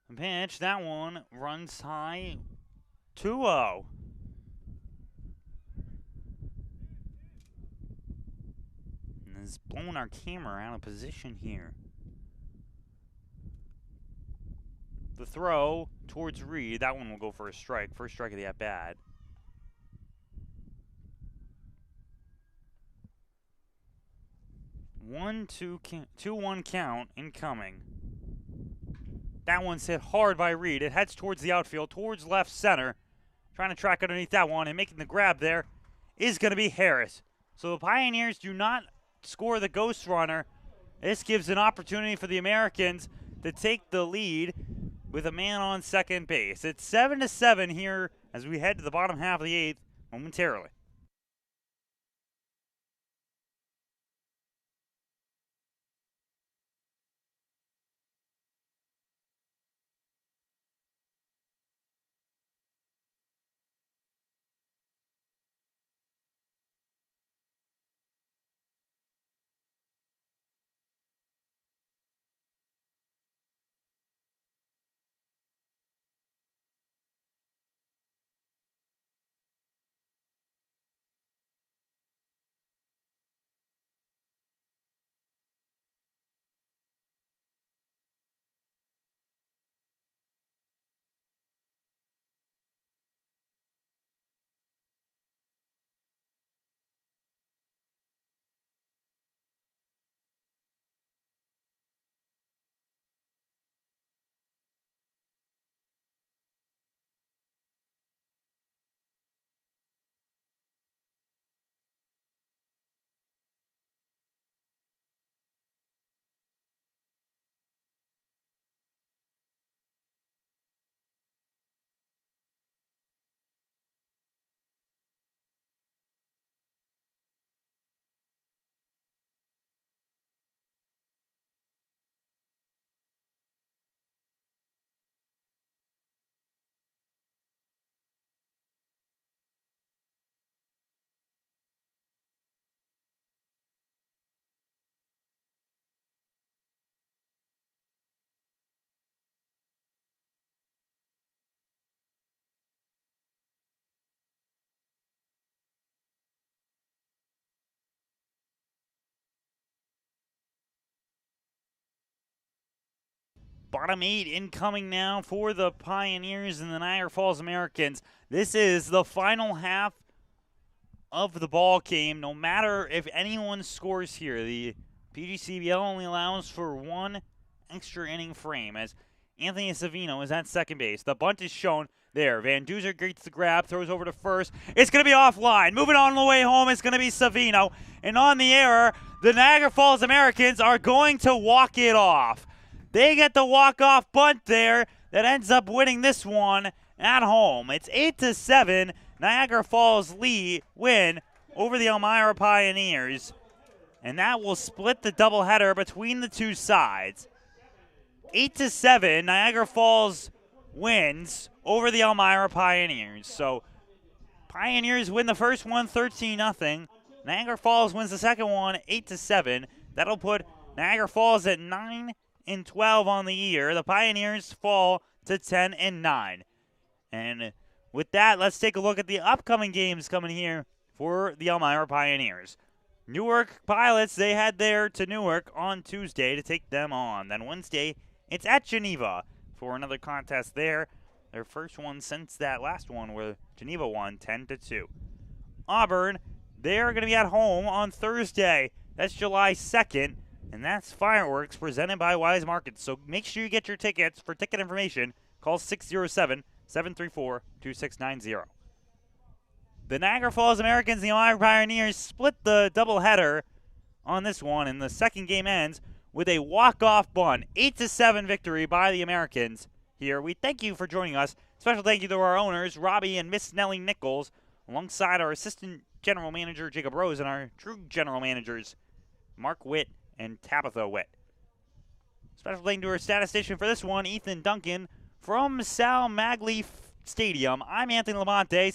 The pitch, that one runs high. 2-0. And has blown our camera out of position here. The throw towards Reed, that one will go for a strike. First strike of the at-bat. Two one count incoming. That one's hit hard by Reed. It heads towards the outfield, towards left center. Trying to track underneath that one, and making the grab there is going to be Harris. So the Pioneers do not score the ghost runner. This gives an opportunity for the Americans to take the lead with a man on second base. It's 7-7 here as we head to the bottom half of the 8th momentarily. Bottom 8 incoming now for the Pioneers and the Niagara Falls Americans. This is the final half of the ball game. No matter if anyone scores here, the PGCBL only allows for one extra inning frame as Anthony Savino is at second base. The bunt is shown there. Van Duzer gets the grab, throws over to first. It's going to be offline. Moving on the way home, it's going to be Savino. And on the error, the Niagara Falls Americans are going to walk it off. They get the walk-off bunt there that ends up winning this one at home. It's 8-7. Niagara Falls win over the Elmira Pioneers. And that will split the doubleheader between the two sides. 8-7, Niagara Falls wins over the Elmira Pioneers. So Pioneers win the first one 13-0. Niagara Falls wins the second one 8-7. That'll put Niagara Falls at 9-12 on the year. The Pioneers fall to 10-9. And with that, let's take a look at the upcoming games coming here for the Elmira Pioneers. Newark Pilots, they head there to Newark on Tuesday to take them on. Then Wednesday, it's at Geneva for another contest there. Their first one since that last one where Geneva won 10-2. Auburn, they're going to be at home on Thursday. That's July 2nd, and that's fireworks presented by Wise Markets. So make sure you get your tickets. For ticket information, call 607-734-2690. The Niagara Falls Americans and the Elmira Pioneers split the doubleheader on this one, and the second game ends with a walk-off bunt. 8-7 victory by the Americans here. We thank you for joining us. Special thank you to our owners, Robbie and Miss Nellie Nichols, alongside our assistant general manager, Jacob Rose, and our true general managers, Mark Witt and Tabitha Witt. Special thank you to our statistician for this one, Ethan Duncan, from Sal Magley Stadium. I'm Anthony Lamont saying